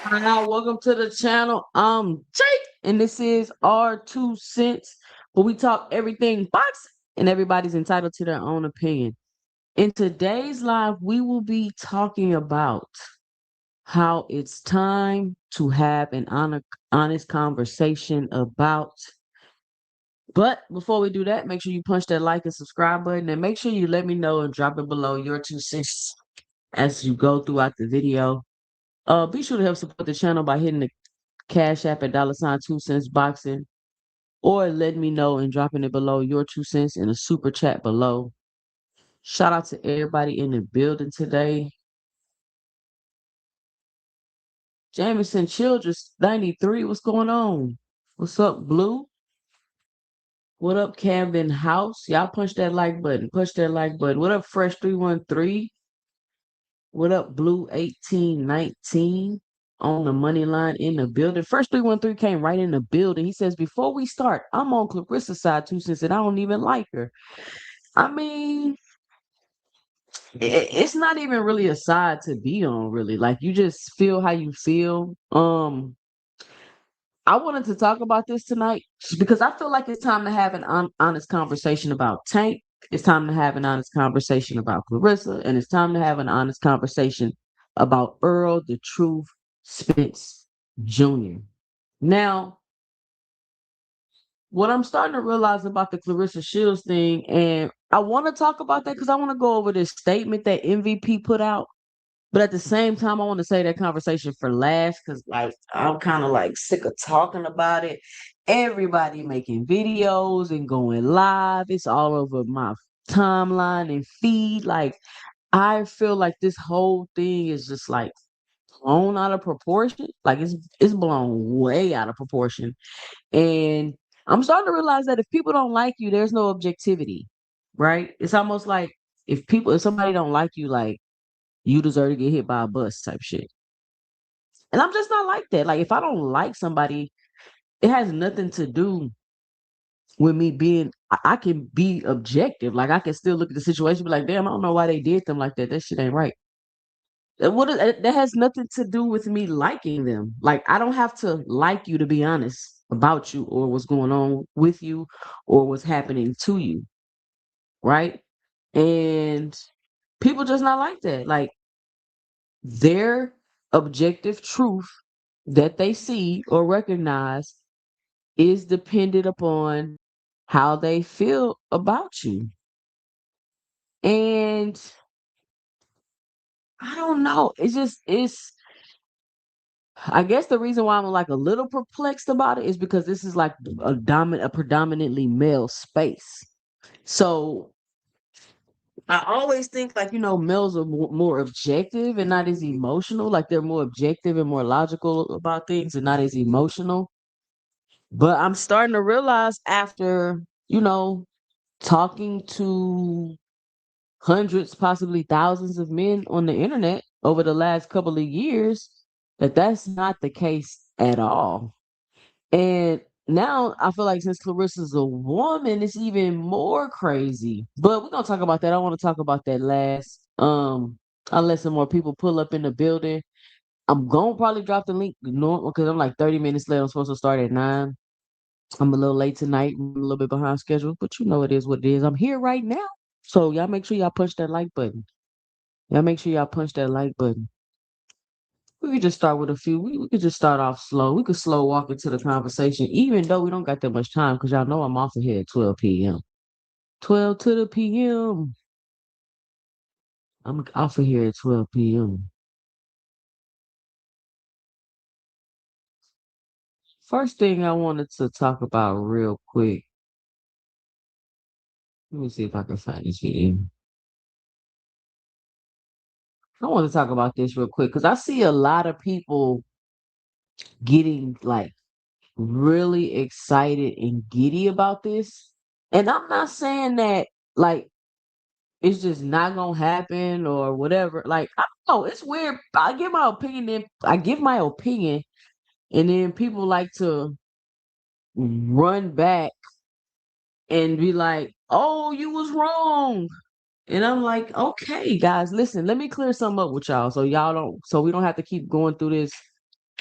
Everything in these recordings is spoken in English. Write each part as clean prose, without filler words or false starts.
Hi, welcome to the channel. I'm Jake, and this is our 2 cents, where we talk everything boxing, and everybody's entitled to their own opinion. In today's live, we will be talking about how it's time to have an honest conversation about. But before we do that, make sure you punch that like and subscribe button, and make sure you let me know and drop it below your 2 cents as you go throughout the video. Be sure to help support the channel by hitting the Cash App at $ 2 cents boxing, or let me know and dropping it below your 2 cents in a super chat below. Shout out to everybody in the building today. Jamison Childress 93, what's going on? What's up, Blue? What up, Camden House? Y'all punch that like button. Push that like button. What up, Fresh 313? What up, Blue 1819? On the money line in the building. First 313 came right in the building. He says, before we start, I'm on Clarissa's side 2 cents and I don't even like her. I mean, it's not even really a side to be on, really. Like, you just feel how you feel. I wanted to talk about this tonight because I feel like it's time to have an honest conversation about Tank. It's time to have an honest conversation about Clarissa, and it's time to have an honest conversation about Earl the Truth Spence Jr. Now, what I'm starting to realize about the Clarissa Shields thing, and I want to talk about that because I want to go over this statement that MVP put out. But at the same time, I want to say that conversation for last because, like, I'm kind of like sick of talking about it. Everybody making videos and going live. It's all over my timeline and feed. Like, I feel like this whole thing is just like blown out of proportion. Like, it's blown way out of proportion. And I'm starting to realize that if people don't like you, there's no objectivity, right? It's almost like if somebody don't like you, like, you deserve to get hit by a bus type shit. And I'm just not like that. Like, if I don't like somebody, it has nothing to do with me being, I can be objective. Like, I can still look at the situation, be like, damn, I don't know why they did them like that. That shit ain't right. That has nothing to do with me liking them. Like, I don't have to like you to be honest about you or what's going on with you or what's happening to you. Right. And people just not like that. Like, their objective truth that they see or recognize is dependent upon how they feel about you. And I don't know. I guess the reason why I'm like a little perplexed about it is because this is like a predominantly male space. So I always think, like, males are more objective and not as emotional. Like, they're more objective and more logical about things and not as emotional. But I'm starting to realize after, talking to hundreds, possibly thousands of men on the internet over the last couple of years, that that's not the case at all. And now I feel like since Clarissa's a woman, it's even more crazy. But we're gonna talk about that. I want to talk about that last. I'll let some more people pull up in the building. I'm gonna probably drop the link because I'm like 30 minutes late. I'm supposed to start at 9. I'm a little late tonight, I'm a little bit behind schedule, but you know it is what it is. I'm here right now. So y'all make sure y'all punch that like button. Y'all make sure y'all punch that like button. We could just start with a few. We could just start off slow. We could slow walk into the conversation, even though we don't got that much time, because y'all know I'm off of here at 12 p.m. 12 to the p.m. I'm off of here at 12 p.m. First thing I wanted to talk about real quick. Let me see if I can find this video. I want to talk about this real quick because I see a lot of people getting like really excited and giddy about this. And I'm not saying that like it's just not gonna happen or whatever. Like I don't know, it's weird. I give my opinion, and then people like to run back and be like, "Oh, you was wrong." And I'm like, "Okay, guys, listen, let me clear something up with y'all so we don't have to keep going through this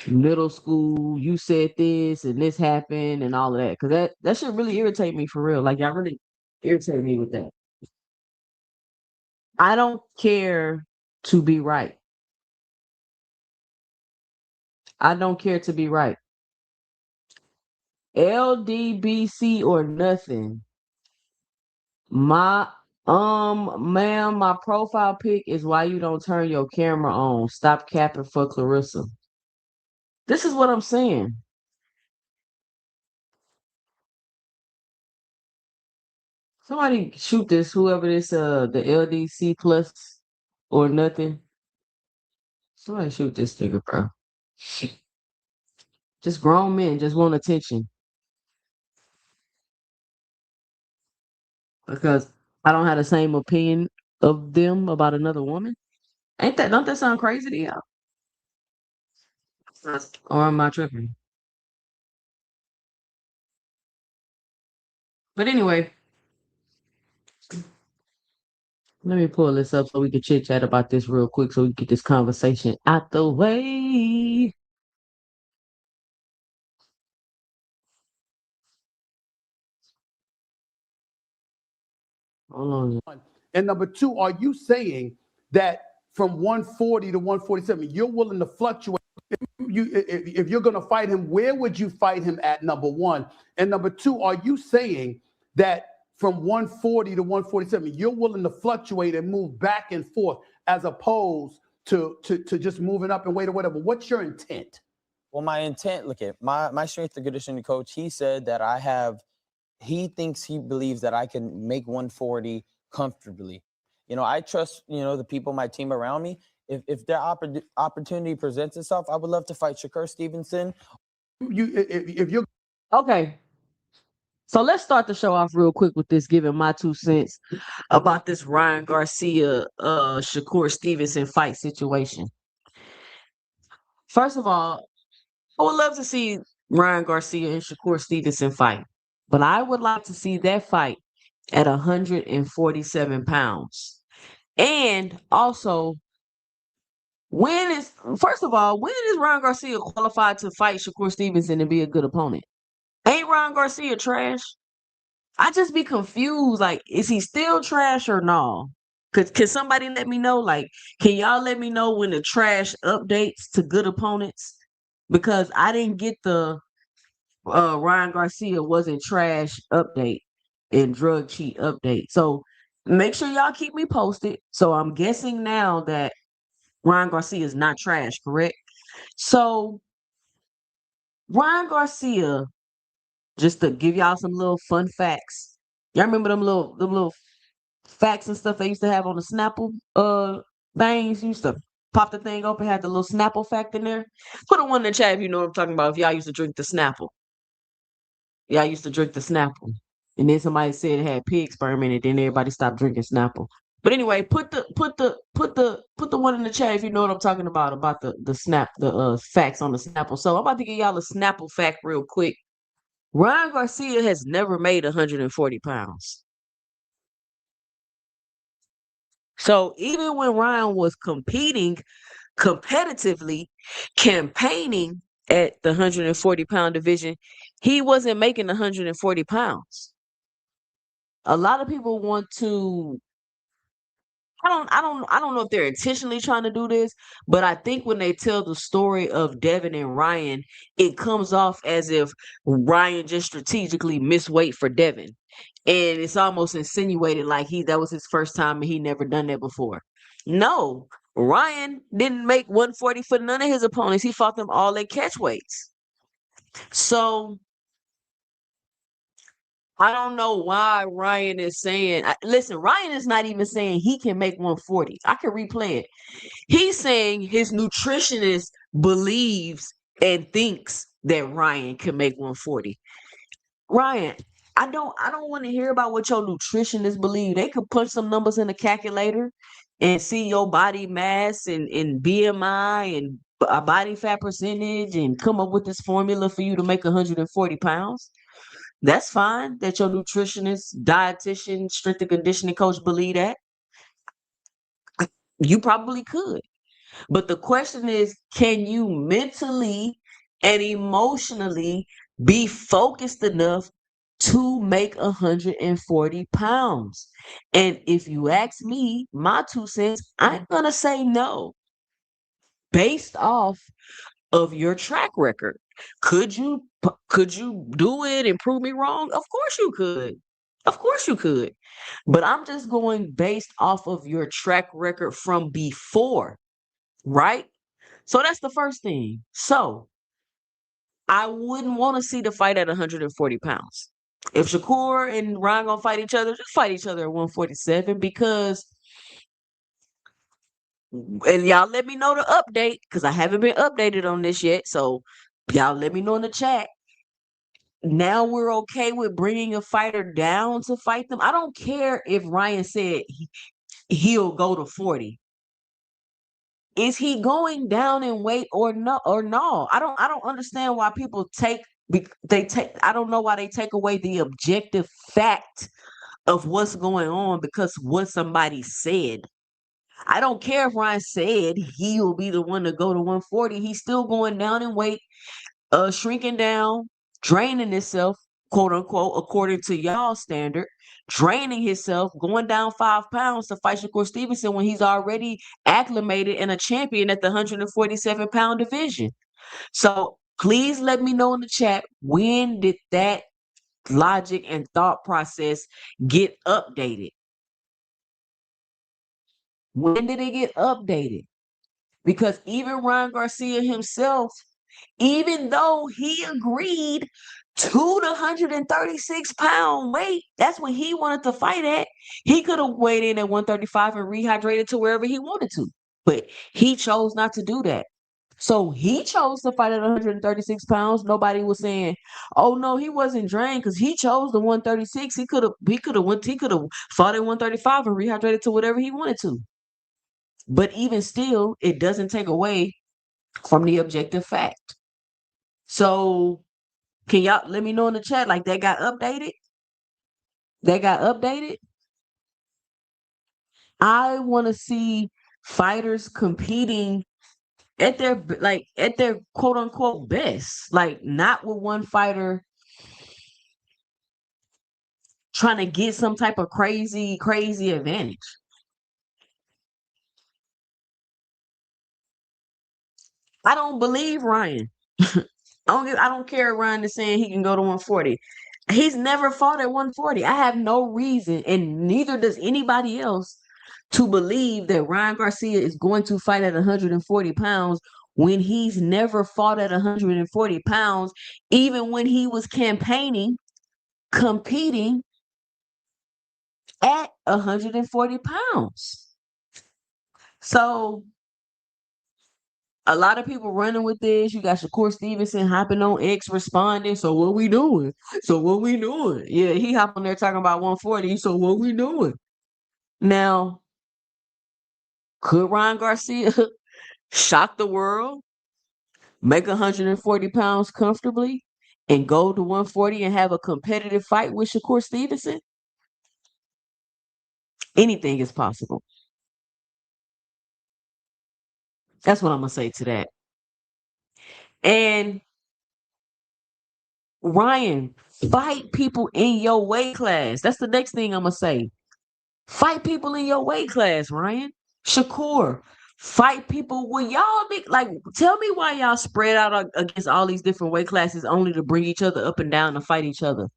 middle school, you said this and this happened and all of that. Cause that should really irritate me for real. Like y'all really irritate me with that. I don't care to be right. I don't care to be right. LDBC or nothing. My ma'am, my profile pic is why you don't turn your camera on. Stop capping for Clarissa. This is what I'm saying. Somebody shoot this, whoever this the LDC plus or nothing. Somebody shoot this nigga, bro. Just grown men just want attention because I don't have the same opinion of them about another woman. Don't that sound crazy to y'all? Or am I tripping? But anyway, let me pull this up so we can chit chat about this real quick so we can get this conversation out the way. Hold on. And number two, are you saying that from 140 to 147, you're willing to fluctuate? If you're going to fight him, where would you fight him at, number one? And number two, are you saying that from 140 to 147, you're willing to fluctuate and move back and forth as opposed to just moving up and weight or whatever? What's your intent? Well, my intent, look at my strength and conditioning coach, he said that he believes that I can make 140 comfortably. I trust, the people, my team around me. If their opportunity presents itself, I would love to fight Shakur Stevenson. If you're Okay. So let's start the show off real quick with this, giving my 2 cents about this Ryan Garcia, Shakur Stevenson fight situation. First of all, I would love to see Ryan Garcia and Shakur Stevenson fight, but I would like to see that fight at 147 pounds. And also, first of all, when is Ryan Garcia qualified to fight Shakur Stevenson and be a good opponent? Ain't Ryan Garcia trash? I just be confused. Like, is he still trash or no? Can somebody let me know? Like, can y'all let me know when the trash updates to good opponents? Because I didn't get the Ryan Garcia wasn't trash update and drug cheat update. So make sure y'all keep me posted. So I'm guessing now that Ryan Garcia is not trash, correct? So Ryan Garcia, just to give y'all some little fun facts. Y'all remember them little facts and stuff they used to have on the Snapple things? You used to pop the thing open, had the little Snapple fact in there. Put a one in the chat if you know what I'm talking about. If y'all used to drink the Snapple. Y'all used to drink the Snapple. And then somebody said it had pig sperm in it, then everybody stopped drinking Snapple. But anyway, put the one in the chat if you know what I'm talking about the facts on the Snapple. So I'm about to give y'all a Snapple fact real quick. Ryan Garcia has never made 140 pounds. So even when Ryan was competing competitively, campaigning at the 140-pound division, he wasn't making 140 pounds. A lot of people want to I don't know if they're intentionally trying to do this, but I think when they tell the story of Devin and Ryan, it comes off as if Ryan just strategically missed weight for Devin. And it's almost insinuated like that was his first time and he never done that before. No, Ryan didn't make 140 for none of his opponents. He fought them all at catch weights. So I don't know why Ryan is saying, listen, Ryan is not even saying he can make 140. I can replay it. He's saying his nutritionist believes and thinks that Ryan can make 140. Ryan, I don't want to hear about what your nutritionists believe. They could punch some numbers in the calculator and see your body mass and BMI and a body fat percentage and come up with this formula for you to make 140 pounds. That's fine that your nutritionist, dietitian, strength and conditioning coach believe that. You probably could. But the question is, can you mentally and emotionally be focused enough to make 140 pounds? And if you ask me, my 2 cents, I'm going to say no based off of your track record. Could you do it and prove me wrong? Of course you could. Of course you could. But I'm just going based off of your track record from before, right? So that's the first thing. So I wouldn't want to see the fight at 140 pounds. If Shakur and Ryan gonna fight each other, just fight each other at 147 because, and y'all let me know the update because I haven't been updated on this yet. So y'all let me know in the chat. Now we're okay with bringing a fighter down to fight them. I don't care if Ryan said he'll go to 40. Is he going down in weight or no? I don't understand why people I don't know why they take away the objective fact of what's going on because what somebody said. I don't care if Ryan said he will be the one to go to 140. He's still going down in weight, shrinking down, draining himself, quote unquote, according to y'all standard, draining himself, going down 5 pounds to fight Shakur Stevenson when he's already acclimated and a champion at the 147-pound division. So please let me know in the chat, when did that logic and thought process get updated? When did it get updated? Because even Ryan Garcia himself, even though he agreed to the 136-pound weight, that's what he wanted to fight at. He could have weighed in at 135 and rehydrated to wherever he wanted to, but he chose not to do that. So he chose to fight at 136 pounds. Nobody was saying, "Oh no, he wasn't drained because he chose the 136. He could have fought at 135 and rehydrated to whatever he wanted to." But even still, it doesn't take away from the objective fact. So can y'all let me know in the chat like that got updated? That got updated. I want to see fighters competing at their quote unquote best. Like not with one fighter trying to get some type of crazy advantage. I don't believe Ryan. I don't care if Ryan is saying he can go to 140. He's never fought at 140. I have no reason, and neither does anybody else, to believe that Ryan Garcia is going to fight at 140 pounds when he's never fought at 140 pounds, even when he was competing at 140 pounds. So a lot of people running with this. You got Shakur Stevenson hopping on X responding. So what we doing? So what we doing? Yeah, he hopped on there talking about 140. So what we doing? Now, could Ryan Garcia shock the world, make 140 pounds comfortably, and go to 140 and have a competitive fight with Shakur Stevenson? Anything is possible. That's what I'm gonna say to that. And Ryan, fight people in your weight class. That's the next thing I'm gonna say. Fight people in your weight class, Ryan. Shakur, fight people when y'all be like, tell me why y'all spread out against all these different weight classes only to bring each other up and down to fight each other.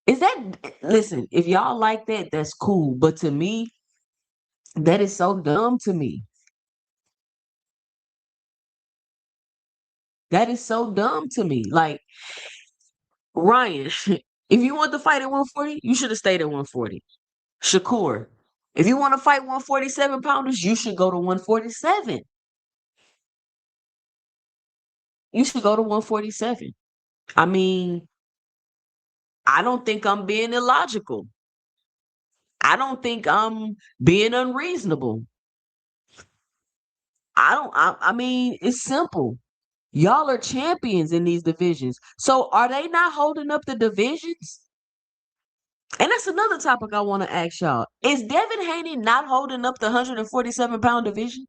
Is that, listen, if y'all like that, that's cool. But to me, that is so dumb to me. That is so dumb to me. Like, Ryan, if you want to fight at 140, you should have stayed at 140. Shakur, if you want to fight 147 pounders, you should go to 147. You should go to 147. I mean, I don't think I'm being illogical. I don't think I'm being unreasonable. I mean, it's simple. Y'all are champions in these divisions. So are they not holding up the divisions? And that's another topic I want to ask y'all. Is Devin Haney not holding up the 147-pound division?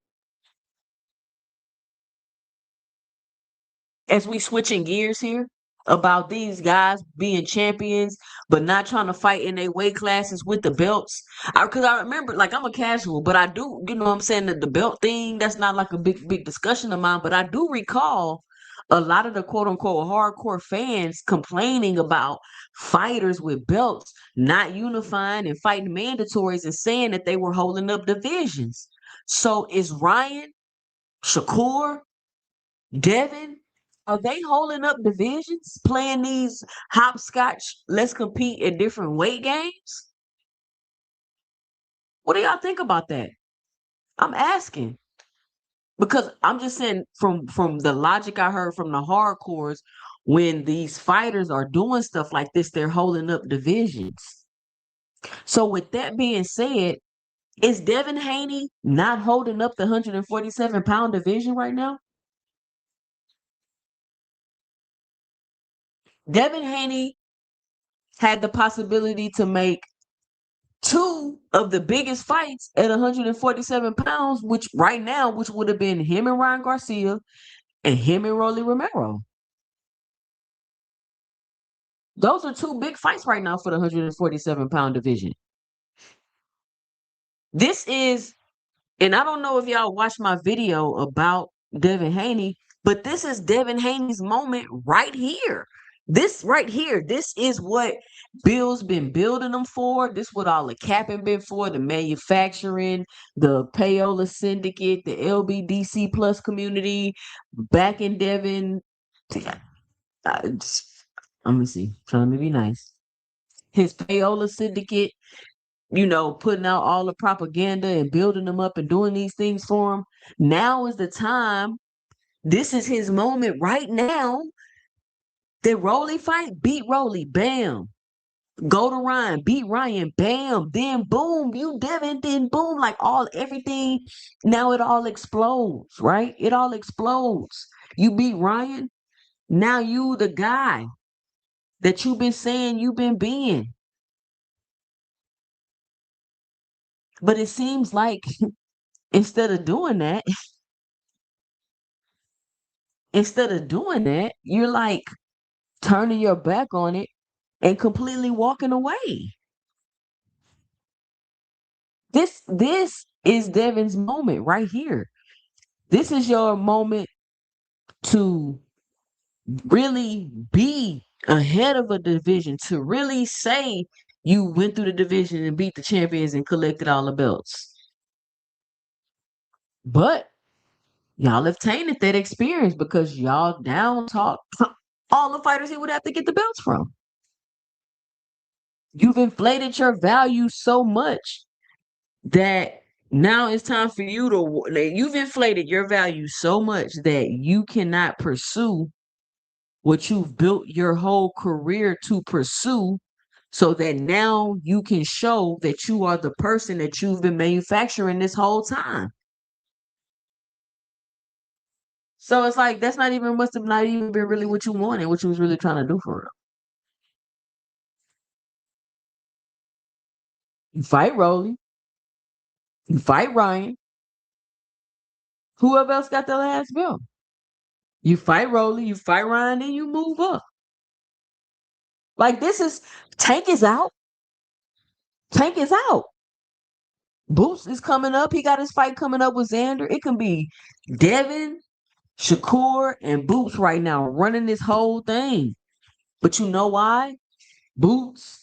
As we switching gears here about these guys being champions, but not trying to fight in their weight classes with the belts. Because I remember, like, I'm a casual, but I do, you know what I'm saying, that the belt thing, that's not like a big discussion of mine, but I do recall a lot of the quote unquote hardcore fans complaining about fighters with belts not unifying and fighting mandatories and saying that they were holding up divisions. So is Ryan, Shakur, Devin, are they holding up divisions, playing these hopscotch, let's compete in different weight games? What do y'all think about that? I'm asking because I'm just saying from the logic I heard from the hardcores, when these fighters are doing stuff like this, they're holding up divisions. So with that being said, is Devin Haney not holding up the 147-pound division right now? Devin Haney had the possibility to make two of the biggest fights at 147 pounds, which right now, which would have been him and Ryan Garcia and him and Rolly Romero. Those are two big fights right now for the 147-pound division. This is, and I don't know if y'all watched my video about Devin Haney, but this is Devin Haney's moment right here. This right here, this is what Bill's been building them for. This what all the capping been for, the manufacturing, the payola syndicate, the LBDC plus community, back in Devin. Let me see, trying to be nice. His payola syndicate, you know, putting out all the propaganda and building them up and doing these things for him. Now is the time. This is his moment right now. The Rolly fight, beat Rolly, bam. Go to Ryan, beat Ryan, bam. Then boom, you Devin, then boom, like all everything. Now it all explodes, right? It all explodes. You beat Ryan. Now you the guy that you've been saying you've been being. But it seems like instead of doing that, you're like turning your back on it and completely walking away. This is Devin's moment right here. This is your moment to really be ahead of a division, to really say you went through the division and beat the champions and collected all the belts. But y'all have tainted that experience because y'all down talk all the fighters he would have to get the belts from. You've inflated your value so much that now it's time for you to, you've inflated your value so much that you cannot pursue what you've built your whole career to pursue, so that now you can show that you are the person that you've been manufacturing this whole time. So it's like that's not even must have not even been really what you wanted, what you was really trying to do for real. You fight Rolly, you fight Ryan. Whoever else got the last belt? You fight Rolly, you fight Ryan, and you move up. Like this is Tank is out. Tank is out. Boots is coming up. He got his fight coming up with Xander. It can be Devin, Shakur, and Boots right now running this whole thing. But you know why? Boots.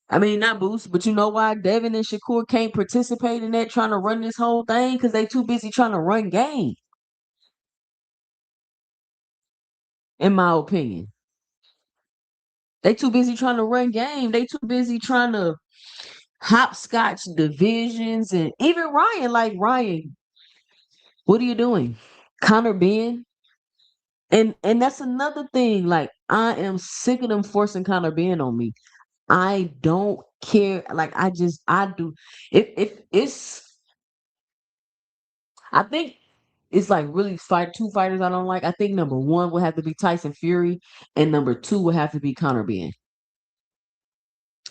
I mean, not Boots, but you know why Devin and Shakur can't participate in that trying to run this whole thing? Because they too busy trying to run game, in my opinion. They too busy trying to run game. They too busy trying to hopscotch divisions. And even Ryan, like Ryan, what are you doing? Connor Ben. And that's another thing. Like, I am sick of them forcing Connor Ben on me. I don't care. Like, I do. If it's I think it's like really two fighters I don't like. I think number one would have to be Tyson Fury, and number two would have to be Conor Ben.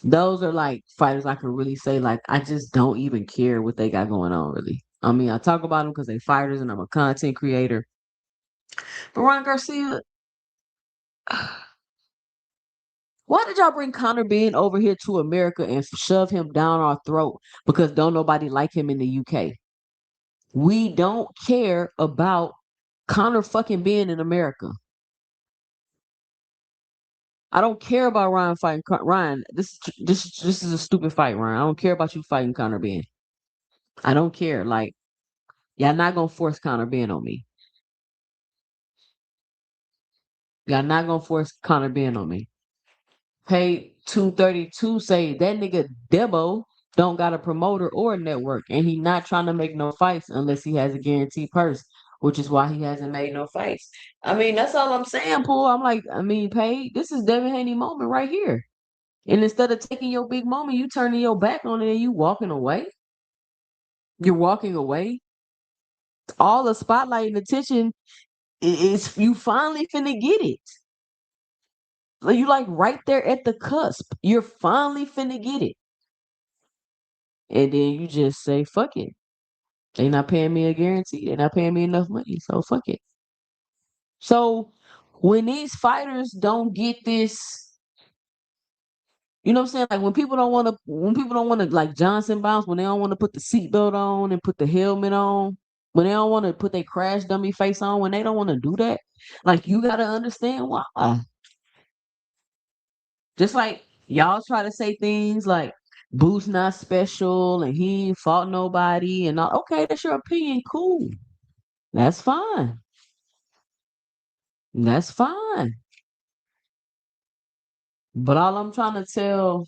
Those are like fighters I can really say like I just don't even care what they got going on really. I mean, I talk about them because they fighters and I'm a content creator. But Ron Garcia, why did y'all bring Conor Ben over here to America and shove him down our throat because don't nobody like him in the UK? We don't care about Conor fucking Ben in America. I don't care about Ryan fighting Ryan. This is a stupid fight, Ryan. I don't care about you fighting Conor Ben. I don't care. Like, y'all not gonna force Conor Ben on me. Y'all not gonna force Conor Ben on me. Pay 232 say that nigga Debo don't got a promoter or a network, and he not trying to make no fights unless he has a guaranteed purse, which is why he hasn't made no fights. I mean, that's all I'm saying, Paul. I'm like, I mean, Pay, this is Devin Haney moment right here. And instead of taking your big moment, you turning your back on it and you walking away. You're walking away. All the spotlight and attention is you finally finna get it. So you like right there at the cusp. You're finally finna get it. And then you just say, fuck it. They not paying me a guarantee. They're not paying me enough money. So fuck it. So when these fighters don't get this, you know what I'm saying? Like when people don't want to like Johnson bounce, when they don't want to put the seatbelt on and put the helmet on, when they don't want to put their crash dummy face on, when they don't want to do that, like you gotta understand why. Just like y'all try to say things like Boo's not special and he ain't fought nobody and all. Okay, that's your opinion. Cool. That's fine. That's fine. But all I'm trying to tell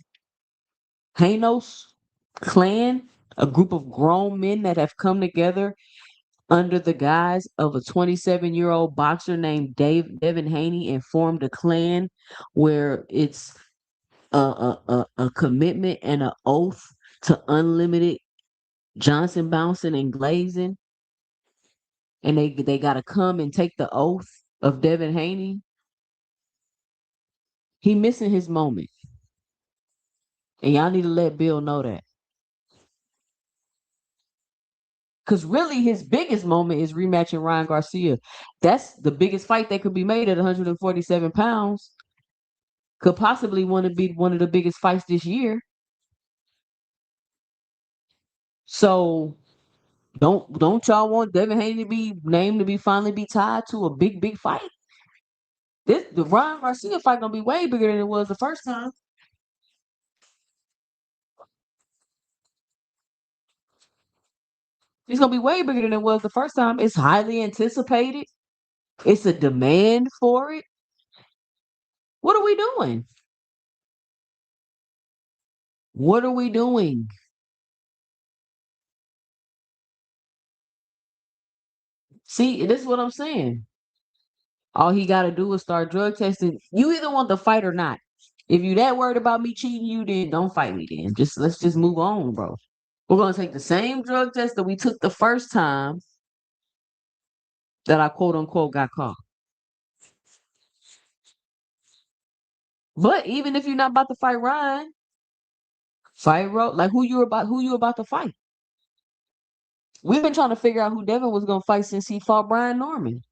Hanos clan, a group of grown men that have come together under the guise of a 27-year-old boxer named Devin Haney and formed a clan where it's a commitment and an oath to unlimited Johnson bouncing and glazing, and they gotta come and take the oath of Devin Haney. He missing his moment, and y'all need to let Bill know that. Because really, his biggest moment is rematching Ryan Garcia. That's the biggest fight that could be made at 147 pounds. Could possibly want to be one of the biggest fights this year. So don't y'all want Devin Haney to be named to be finally be tied to a big fight? The Ryan Garcia fight gonna be way bigger than it was the first time. It's gonna be way bigger than it was the first time. It's highly anticipated. It's a demand for it. What are we doing? What are we doing? See, this is what I'm saying. All he got to do is start drug testing. You either want the fight or not. If you that worried about me cheating you, then don't fight me. Then let's just move on, bro. We're gonna take the same drug test that we took the first time that I quote unquote got caught. But even if you're not about to fight Ryan, fight Ro. Like who you about to fight? We've been trying to figure out who Devin was gonna fight since he fought Brian Norman.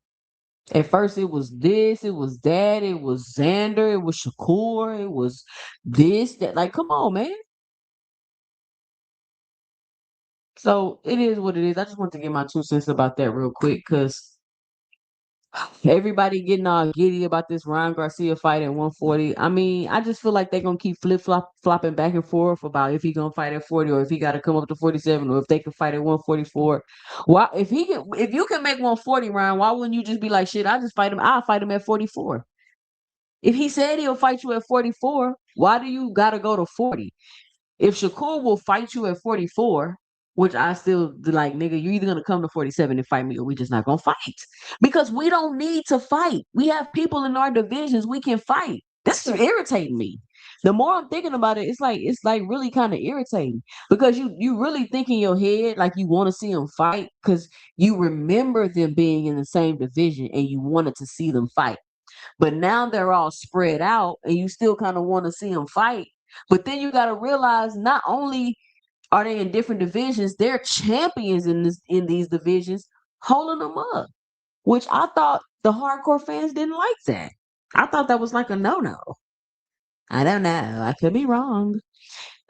At first, it was this, it was that, it was Xander, it was Shakur, it was this, that. Like, come on, man. So it is what it is. I just want to get my 2 cents about that real quick because everybody getting all giddy about this Ryan Garcia fight at 140. I mean, I just feel like they're gonna keep flopping back and forth about if he gonna fight at 40 or if he got to come up to 47 or if they can fight at 144. Why if you can make 140, Ryan, why wouldn't you just be like shit? I just fight him. I'll fight him at 44. If he said he'll fight you at 44, why do you gotta go to 40? If Shakur will fight you at 44, which I still like, nigga, you either gonna come to 47 and fight me, or we just not gonna fight. Because we don't need to fight. We have people in our divisions we can fight. This is irritating me. The more I'm thinking about it, it's like really kind of irritating because you really think in your head like you want to see them fight because you remember them being in the same division and you wanted to see them fight. But now they're all spread out and you still kind of want to see them fight. But then you got to realize not only are they in different divisions, they're champions in these divisions holding them up, which I thought the hardcore fans didn't like that. I thought that was like a no-no. I don't know. I could be wrong.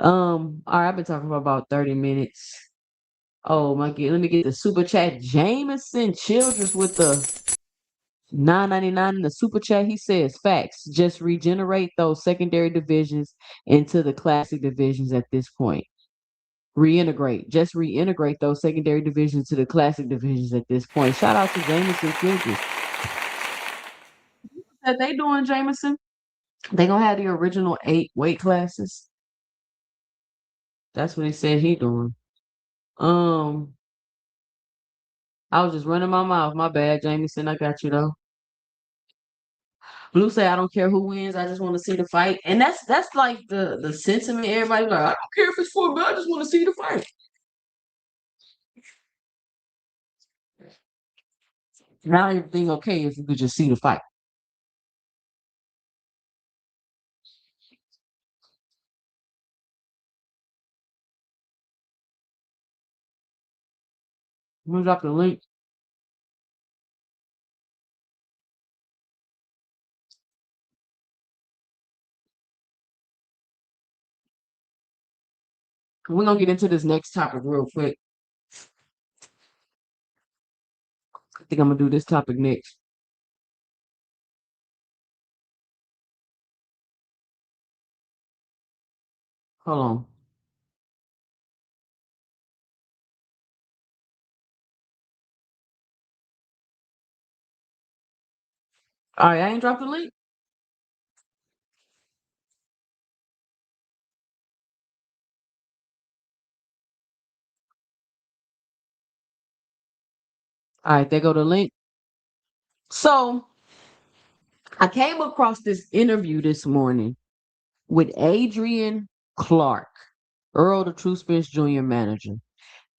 All right, I've been talking for about 30 minutes. Oh my god, let me get the super chat. Jameson Childress with the 9.99 in the super chat. He says facts. Just regenerate those secondary divisions into the classic divisions at this point. Just reintegrate those secondary divisions to the classic divisions at this point. Shout out to Jameson Childress. That they doing, Jameson? They gonna have the original 8 weight classes. That's what he said he doing. Um, I was just running my mouth. My bad, Jameson. I got you though. Blue say I don't care who wins. I just want to see the fight, and that's like the sentiment. Everybody like I don't care if it's for, but I just want to see the fight. Now everything okay if you could just see the fight. I'm gonna drop the link. We're gonna get into this next topic real quick. I think I'm gonna do this topic next. Hold on. All right, I ain't dropped the link. All right, there go the link. So I came across this interview this morning with Adrian Clark, Earl the True Spence Jr. manager.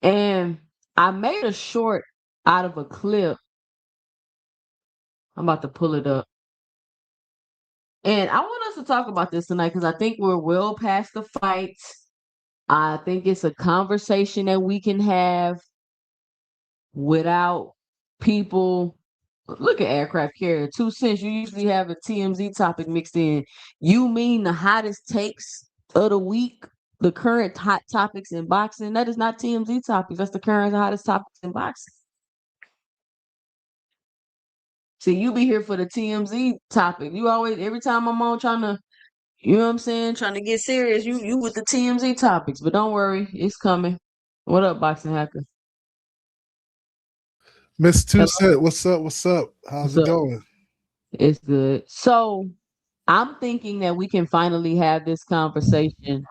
And I made a short out of a clip. I'm about to pull it up. And I want us to talk about this tonight because I think we're well past the fights. I think it's a conversation that we can have without people. Look at aircraft carrier. 2 cents. You usually have a TMZ topic mixed in. You mean the hottest takes of the week, the current hot topics in boxing? That is not TMZ topics. That's the current hottest topics in boxing. See, you be here for the TMZ topic. You always, every time I'm on trying to, you know what I'm saying, trying to get serious, you with the TMZ topics. But don't worry, it's coming. What up, boxing hacker? Miss Hello? 2 Cent, what's up? What's up? How's What's it up? going? It's good. So I'm thinking that we can finally have this conversation.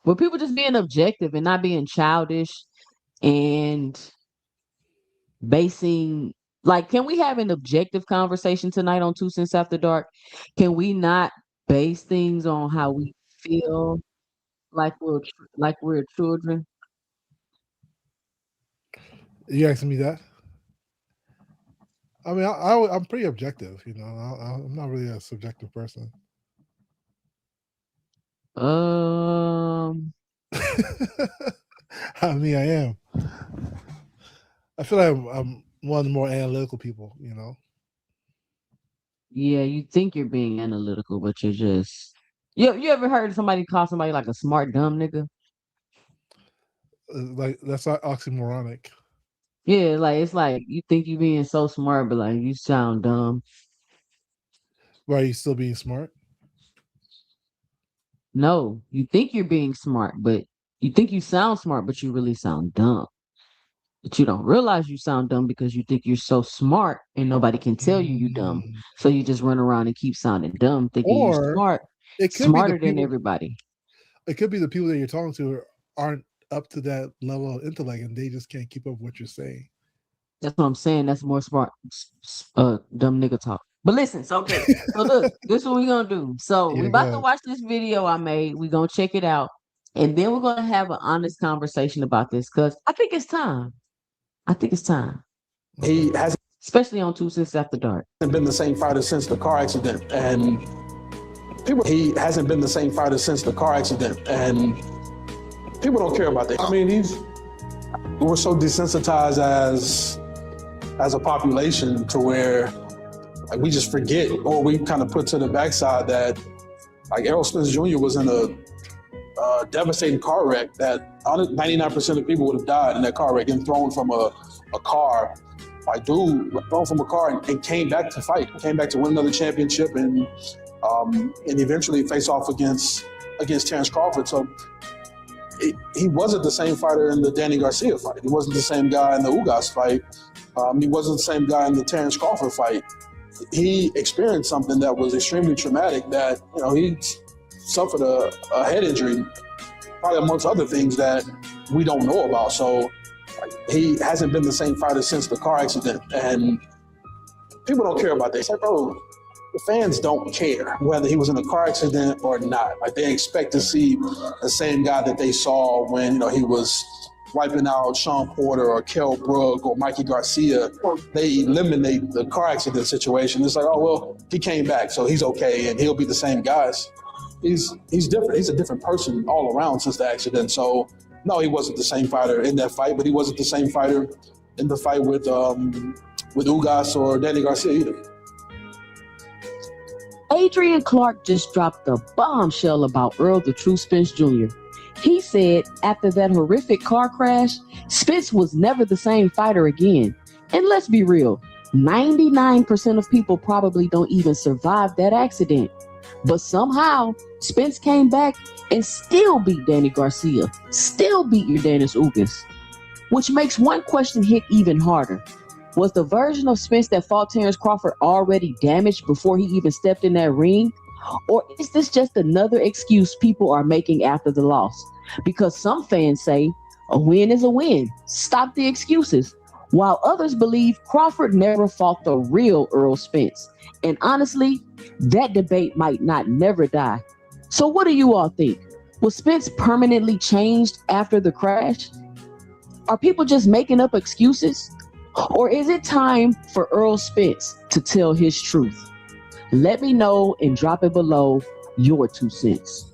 With people just being objective and not being childish and basing like, can we have an objective conversation tonight on 2 Cents After Dark? Can we not base things on how we feel like we're children? You asking me that? I mean, I'm pretty objective. I'm not really a subjective person. Um, I mean, I am. I feel like I'm one of the more analytical people. Yeah, you think you're being analytical, but you're just You ever heard somebody call somebody like a smart dumb nigga? Like that's not oxymoronic. Yeah, like it's like you think you being so smart, but like you sound dumb. Why are you still being smart? No, you think you're being smart, but you think you sound smart, but you really sound dumb. But you don't realize you sound dumb because you think you're so smart and nobody can tell you dumb. Mm. So you just run around and keep sounding dumb, thinking you Or smart, it could be the smarter than people. everybody. It could be the people that you're talking to aren't up to that level of intellect, and they just can't keep up with what you're saying. That's what I'm saying. That's more smart, dumb nigga talk. But listen, so okay. So look, this is what we gonna do. So we Yeah, go about to ahead. watch this video I made. We gonna check it out, and then we're gonna have an honest conversation about this because I think it's time. I think it's time, Okay. He hasn't especially on 2 Cents After Dark. been the same fighter since the car accident, and he hasn't been the same fighter since the car accident, and people don't care about that. I mean, we're so desensitized as a population to where like we just forget, or we kind of put to the backside that like Errol Spence Jr. was in a devastating car wreck that 99% of people would have died in that car wreck, and thrown from a car. Like dude thrown from a car and came back to fight, came back to win another championship, and eventually face off against Terrence Crawford. So he wasn't the same fighter in the Danny Garcia fight. He wasn't the same guy in the Ugas fight. He wasn't the same guy in the Terrence Crawford fight. He experienced something that was extremely traumatic, that he suffered a head injury, probably amongst other things that we don't know about. So he hasn't been the same fighter since the car accident, and people don't care about that. It's like, bro, the fans don't care whether he was in a car accident or not. Like they expect to see the same guy that they saw when he was wiping out Sean Porter or Kell Brook or Mikey Garcia. They eliminate the car accident situation. It's like, oh well, he came back, so he's okay, and he'll be the same guys. He's different. He's a different person all around since the accident. So no, he wasn't the same fighter in that fight, but he wasn't the same fighter in the fight with Ugas or Danny Garcia either. Adrian Clark just dropped a bombshell about Earl the True Spence Jr. He said after that horrific car crash, Spence was never the same fighter again. And let's be real, 99% of people probably don't even survive that accident. But somehow, Spence came back and still beat Danny Garcia, still beat Yordenis Ugas. Which makes one question hit even harder. Was the version of Spence that fought Terrence Crawford already damaged before he even stepped in that ring? Or is this just another excuse people are making after the loss? Because some fans say a win is a win. Stop the excuses. While others believe Crawford never fought the real Earl Spence. And honestly, that debate might not never die. So what do you all think? Was Spence permanently changed after the crash? Are people just making up excuses? Or is it time for Earl Spence to tell his truth? Let me know and drop it below your 2 cents.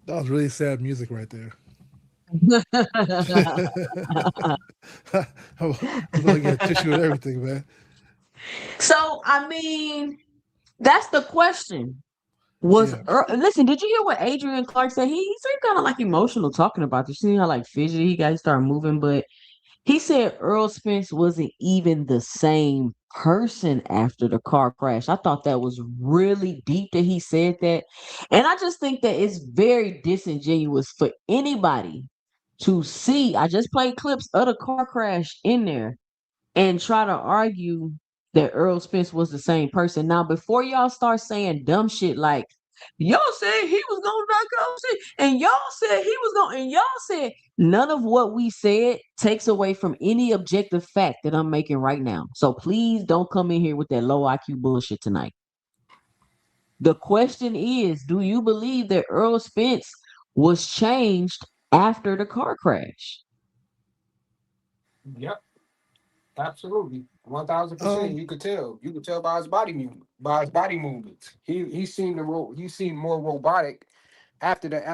That was really sad music right there. I'm gonna get tissue and everything, man. So, I mean, that's the question. Was Yeah. listen, did you hear what Adrian Clark said? He seemed kind of like emotional talking about this. You see how like fidgety he got, he started moving, but he said Earl Spence wasn't even the same person after the car crash. I thought that was really deep that he said that. And I just think that it's very disingenuous for anybody to see. I just played clips of the car crash in there and try to argue that Earl Spence was the same person. Now, before y'all start saying dumb shit like, y'all said he was gonna knock out shit, and y'all said he was gonna, and y'all said none of what we said takes away from any objective fact that I'm making right now. So please don't come in here with that low IQ bullshit tonight. The question is, do you believe that Earl Spence was changed after the car crash? Yep, absolutely. 1000%. Um. You could tell. You could tell by his body movement, by his body movements. He seemed more robotic after the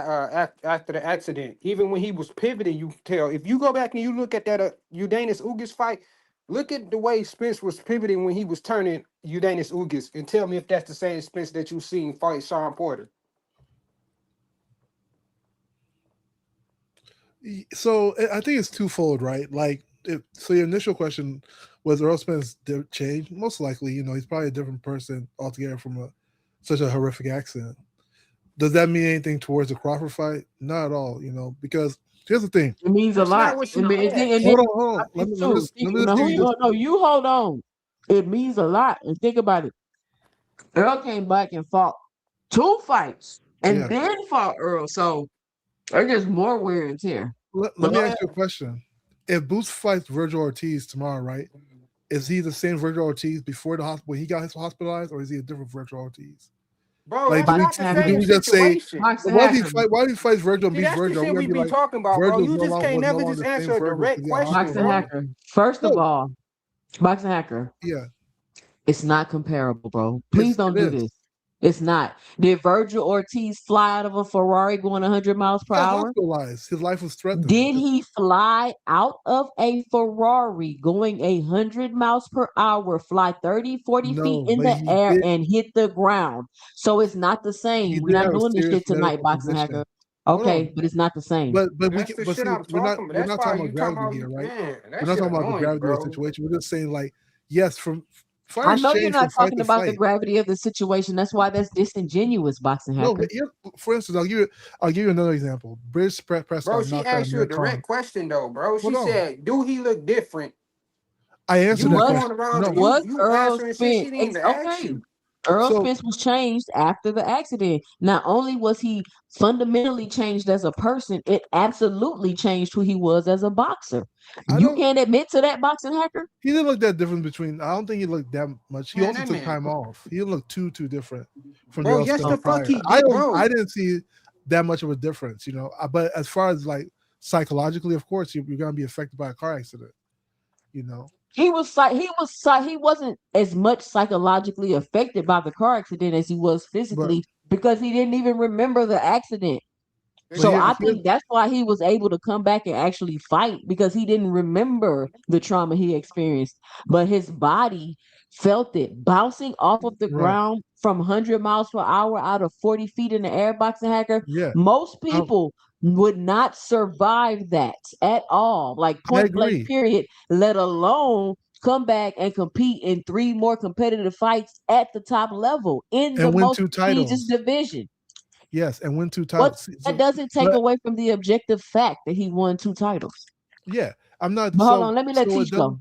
after the accident. Even when he was pivoting, you could tell. If you go back and you look at that Udanis Ugas fight, Look at the way Spence was pivoting when he was turning Udanis Ugas, and tell me if that's the same Spence that you've seen fight Sean Porter. So I think it's twofold, right? Like, so your initial question was Earl Spence changed? Most likely, he's probably a different person altogether from such a horrific accident. Does that mean anything towards the Crawford fight? Not at all, because here's the thing. It means a That's lot. not what And you then Hold said. on, hold I on. Let think me let me too. just let me just Now, give you this. no, you hold on. It means a lot. And think about it. Earl came back and fought 2 fights and Yeah. then fought Earl. So there's just more wear and tear. Let But me go ask ahead. you a question. If Boots fights Virgil Ortiz tomorrow, right? Is he the same Virgil Ortiz before the hospital when he got hospitalized, or is he a different Virgil Ortiz? Bro, Like, that's Boxing not the do hacker. same we just say situation. Boxing why did he hacker. fight? Why did he fight Virgil and See, beat that's the Virgil? Are we shit gonna we be be like talking about, bro. Virgil You no just longer can't was no never longer just the same answer a Virgil direct because he got question, Boxing bro. hospitalized? hacker. First of No, all, boxing hacker. yeah, It's not comparable, bro. Please it don't do is. this. It's not. Did Virgil Ortiz fly out of a Ferrari going 100 miles per He got hour? hospitalized. His life was threatened. Did he fly out of a Ferrari going 100 miles per hour, fly 30, 40 feet No, in but the he air did. and hit the ground? So it's not the He same. We're did not have a doing this serious shit tonight, medical boxing hacker. condition. Hold Okay, on, but it's not the same. but we That's can. the But shit see, I'm talking about. we're That's not why talking you about talking gravity about, here, right? man, We're that not shit talking about the annoying, gravity of the bro. situation. We're just saying, like, yes, from I fighters know you're change not from fight talking to about the fight. gravity of the situation. That's why that's disingenuous, boxing No, hacker. for instance, I'll give you another example. British Bro, Prescott she knocked out asked you a Amir direct Khan. question though, bro. Hold She on, said, "Do he look different?" I answered You that Was question. going around and No, you Earl answering shit she Spence didn't even ask okay? you. Earl so Spence was changed after the accident. Not only was he fundamentally changed as a person, it absolutely changed who he was as a boxer. I You don't. can't admit to that, boxing hacker. He didn't look that different between. I don't think he looked that much. He Man, also that took man, time off. He didn't look too different from the bro, Earl yes Spence the Okay. fuck prior. he did, I bro. didn't see that much of a difference, But as far as like psychologically, of course, you're gonna be affected by a car accident, you know. He wasn't as much psychologically affected by the car accident as he was But physically because he didn't even remember the accident. but So I Exactly. think that's why he was able to come back and actually fight because he didn't remember the trauma he experienced, but his body felt it bouncing off of the right, ground from 100 miles per hour out of 40 feet in the air, boxing hacker. yeah, Most um, people would not survive that at all, like I point blank, agree. period, let alone come back and compete in 3 more competitive fights at the top level in the And win most two prestigious titles. division. Yes, and win two What titles. that So, doesn't take but away from the objective fact that he won 2 titles. yeah, I'm not. But hold So on, let me let so it Teach go. doesn't.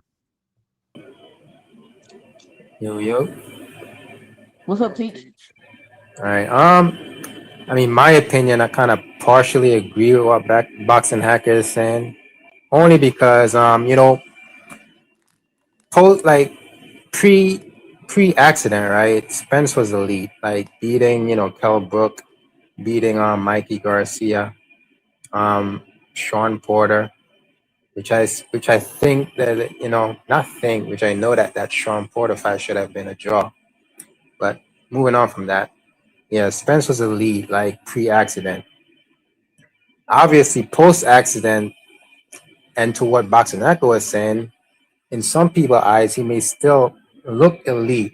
Yo, yo. What's up, Go Teach? teach. All right. I mean, my opinion, I kind of partially agree with what Boxing Hacker is saying, only because, post like pre pre accident, right? Spence was elite, like beating, Kell Brook, beating Mikey Garcia, um, Sean Porter, which I think that not think, which I know that Sean Porter fight should have been a draw. But moving on from that, yeah, Spence was elite, like pre-accident. Obviously, post-accident, and to what Boxing Echo was saying, in some people's eyes, he may still look elite,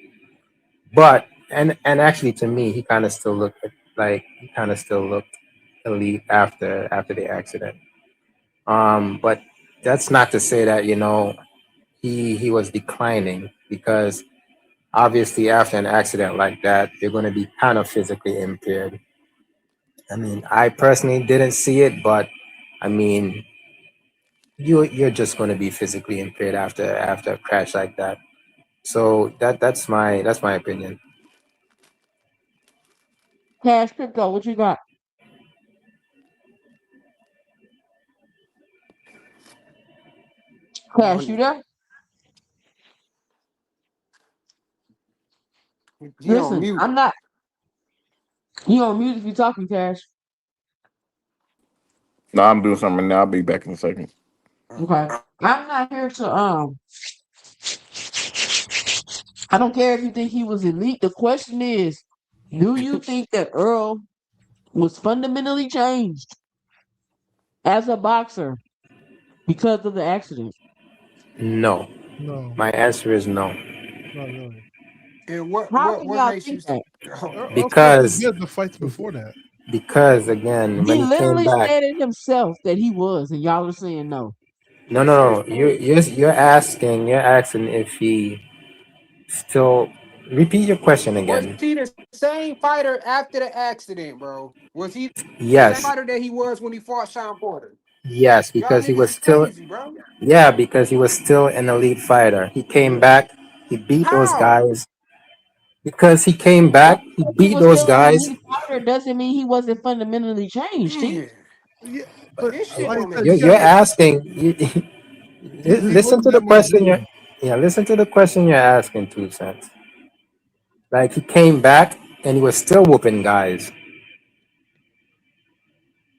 but and actually, to me, he kind of still looked elite after the accident. But that's not to say that he was declining, because obviously after an accident like that, you're going to be kind of physically impaired. I mean, I personally didn't see it, but I mean, you're just going to be physically impaired after a crash like that. So that's my opinion. Cash Crypto, what you got? Cash, you Money. there? He on Listen, mute. I'm not. You on mute if you talking, Cash. No, I'm doing something now. I'll be back in a second. Okay. I'm not here to I don't care if you think he was elite. The question is, do you think that Earl was fundamentally changed as a boxer because of the accident? No, No, My answer is no. not really. And How can what y'all makes you? think that? Earl Spence was Because good the fights before that. again, when He he came literally back, said it himself that he was, and y'all are saying no. no. You're asking if he still. Repeat your question Was again. he the same fighter after the accident, bro? Was he the same Yes, fighter that he was when he fought Sean Porter? yes, Y'all because he niggas was is still. crazy, bro. Yeah, because he was still an elite fighter. He came back. He beat those How? guys. Because he came Just back. He because he beat was those still an guys. elite fighter doesn't mean he wasn't fundamentally changed. T. Man, Yeah, but this shit like don't I make said, you You're gotta. sense. asking. He Listen wasn't to that the much question. bigger. Listen to the question you're asking. 2 cents. Like he came back and he was still whooping guys.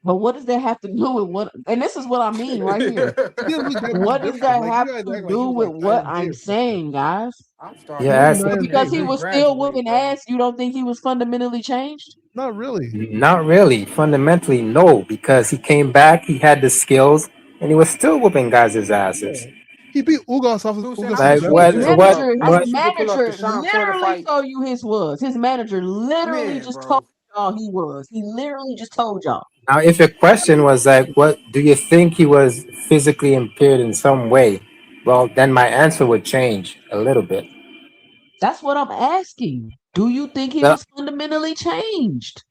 But what does that have to do with what? And this is what I mean right here. He didn't look that much What does different. that Like you have guys to act like he do was with like night what and day I'm or something. saying, guys? I'm You're starting He to wasn't think night But this and because nigga day. he was still regraduate, whooping bro. ass, you don't think he was fundamentally changed? Not really. not really. Fundamentally, no, because he came back. He had the skills, and he was still whooping guys' Yeah. asses. He beat Ugas off Two cent, Ugas's I Like wish you belt could what? just too. What? I His What? wish you could pull up the manager Sean Porter literally fight. told you his was. His manager literally Man, just told bro. y'all he was. He literally just told y'all. Now, if your question was like, what do you think he was physically impaired in some way? Well, then my answer would change a little bit. That's what I'm asking. Do you think he The was fundamentally changed?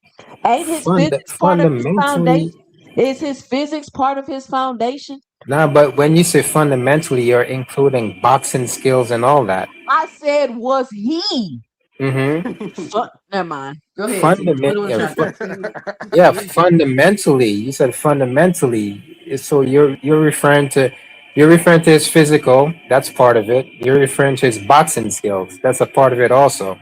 Ain't his physics part of his fundamentally, foundation? Is his physics part of his foundation? nah, but when you say fundamentally, you're including boxing skills and all that. I said, was he? Mm-hmm. Never mind. Go ahead, T. What Fundament, do you yeah, trying to say? yeah, fundamentally. You said fundamentally, so you're referring to his physical. That's part of it. You're referring to his boxing skills. That's a part of it also.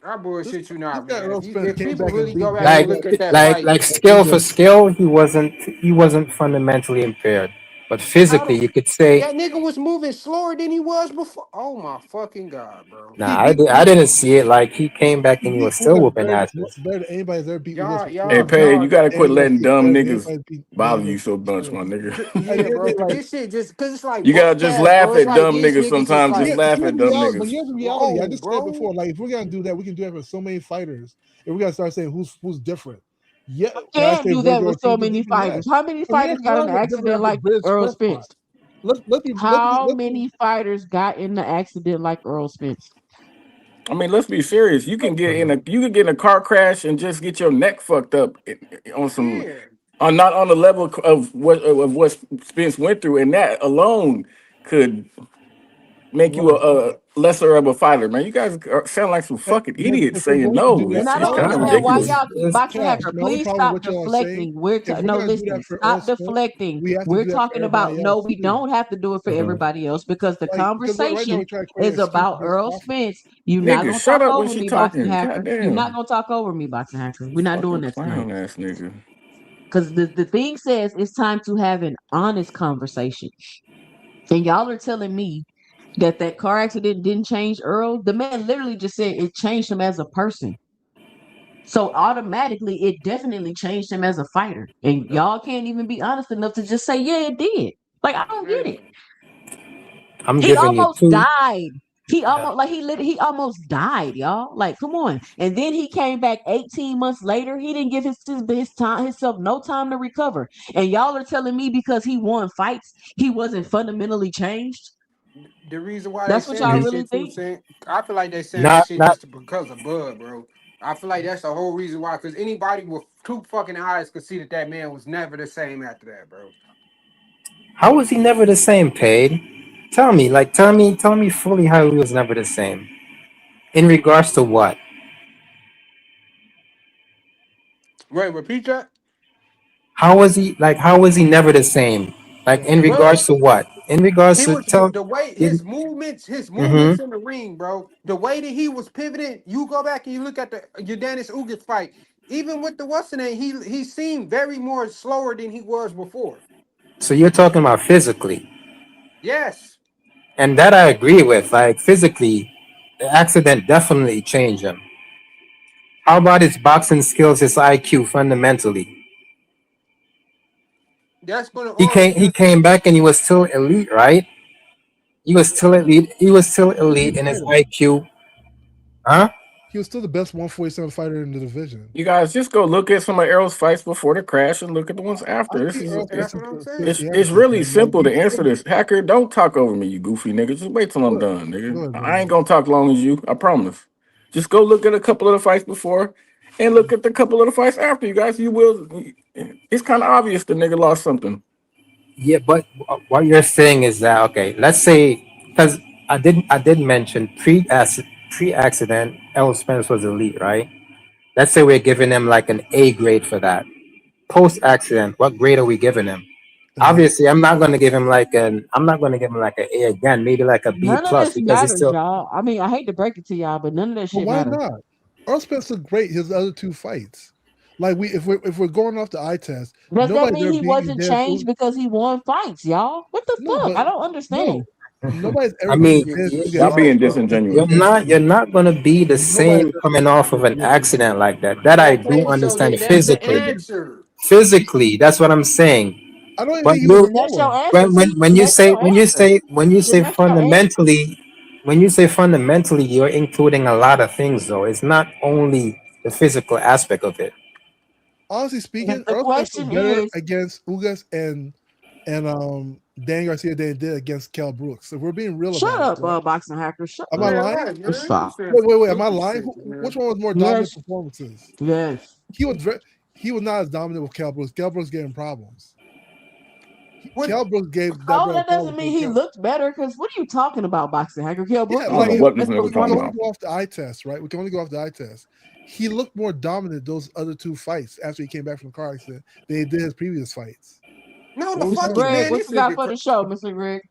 I This bullshit you this not, guy man. Earl Spence If came people back and really go beat back and Like, Dana look at that like, fight, like at skill for Ugas. skill, he wasn't fundamentally impaired, but how physically, the you could say, that nigga was moving slower than he was before. Oh my fucking god, bro. He nah, I, beat di- I didn't see it. Like he came back he and he beat was still Ugas whooping asses. better than anybody's ever beat Ugas Y'all, Hey, before. y'all, Paige, you y'all. gotta quit Anybody's letting beat dumb better than niggas anybody beat bother Dana you so much, before. my nigga. At the Yeah, end of the bro. day, Cause like this shit just cause it's like You gotta just whoop-de-pass, laugh bro. It's at like dumb these niggas niggas is sometimes. Just like, laugh at dumb but niggas. here's the reality. I whoa, just said bro. before, like if we're gonna do that, we can do that for so many fighters. If we gotta start saying who's different. Yeah, when I Can't say do that Vergil with Ortiz so is many different, yeah. fighters. How many Ramirez fighters got in Helwani an was different accident after like Bridge Earl Spence fought. Spence? How Let's be many fighters got in the accident like Earl Spence? I mean, let's be serious. You can get in a car crash and just get your neck fucked up on some Yeah. on not on the level of what Spence went through, and that alone could make you right. a lesser of a fighter, man. You guys sound like some fucking idiots If we're saying going to do no. that, And It's I it's don't kind of understand why ridiculous. y'all keep boxing Cash, hacker. my only Please problem with stop what y'all are saying, deflecting. if we're No, gonna do listen. that for Earl Stop Spence, deflecting. we have to We're do that for talking about everybody no. else We too. don't have to do it for everybody else because the Like because right now conversation we're trying to create an is excuse about against Earl Crawford. Spence. You're not Nigga, gonna shut talk up when over she me, boxing talking. hacker. You're not Goddamn. gonna talk over me, boxing hacker. We're not doing Fucking that tonight clown ass nigga. because the thing says it's time to have an honest conversation. And y'all are telling me that car accident didn't change Earl. The man literally just said it changed him as a person. So automatically, it definitely changed him as a fighter. And y'all can't even be honest enough to just say, yeah, it did. Like, I don't get it. Man. I'm He giving you almost two. died. He Yeah. almost like he almost died, y'all. Like, come on. And then he came back 18 months later. He didn't give his time himself no time to recover. And y'all are telling me because he won fights, he wasn't fundamentally changed. The reason why they That's what saying y'all that Mhm. really shit too, think? saying I feel like they saying that Not shit not. just because of Bud, bro. I feel like that's the whole reason why. Because anybody with two fucking eyes could see that that man was never the same after that, bro. How was he never the same, Paid? Tell me, like, tell me fully how he was never the same. In regards to what? Wait, repeat that. How was he never the same? Like, in Bro, regards to what? In regards he to was tell. the way In, his movements mm-hmm. in the ring, bro. The way that he was pivoting. You go back and you look at the Udanis Ugas fight. Even with the what's the name, he seemed very more slower than he was before. So you're talking about physically, Yes, and that I agree with. Like physically, the accident definitely changed him. How about his boxing skills, his IQ fundamentally? that's gonna He all. came he came back and he was still elite, right? He was still elite. He was still elite in his Fighter. IQ. Huh? He was still the best 147 fighter in the division. You guys just go look at some of Errol's fights before the crash and look at the ones I after. This think is Earl That's it's what Spence I'm is still saying. it's the it's Anderson, really man. Like simple you to said, answer this. Hacker, don't talk over me, you goofy nigga. Just wait till I'm go ahead, done, nigga. go I ahead. ain't gonna talk long as you. I promise. Just go look at a couple of the fights before and look at the couple of the fights after. You guys, you will. It's kind of obvious the nigga lost something. Yeah, but what you're saying is that okay? Let's say because I did mention pre-accident. Errol Spence was elite, right? Let's say we're giving him like an A grade for that. Post accident, what grade are we giving him? A. Obviously, I'm not gonna give him like an. I'm not gonna give him like an A again. Maybe like a B None of plus this because it's matters, still. y'all. I mean, I hate to break it to y'all, but none of that But shit why matters. not? Earl Spence looked great his other two fights. Like if we're going off the eye test, Does that nobody's mean ever he beaten wasn't Dennis. changed because he won fights, y'all? What the No, fuck? but I don't no, understand. nobody's I ever mean, beaten Dennis Ugas Stop like being as disingenuous. you're not gonna be the nobody's same ever coming beaten off of Dennis an Ugas. accident like that. That I do Okay, so understand then that's the physically. answer. Physically, that's what I'm saying. I don't even But think he was you Then that's your slower. answer, T. when Then you that's say your answer. Then that's your answer. when you say fundamentally, you're including a lot of things though. It's not only the physical aspect of it. Honestly The, speaking, the Earl Spence question looked better is, against Ugas and Dan Garcia than he did against Cal Brooks. If we're being real shut about it, up, right? boxing hacker. Shut Am I up. Yeah, lying? right, Just man. You stop. saying Wait. Am I stupid lying? shit, Which man. one was more dominant Yes, performances? yes. He was he was not as dominant with Cal Brooks. Cal Brooks gave him problems. What? Cal Brooks gave that Oh, brother that doesn't problems. mean he looked better. Because what are you talking about, boxing hacker? Kell Yeah, Brook I looked don't like know good. what this Let's nigga move we can talking forward. only about. go off the eye test, right? We can only go off the eye test. He looked more dominant those other two fights after he came back from the car accident than he did his previous fights. No, the What are we Mr. fuck talking you, about? Greg, man. what This you got nigga for the crazy. show, Mr. Greg?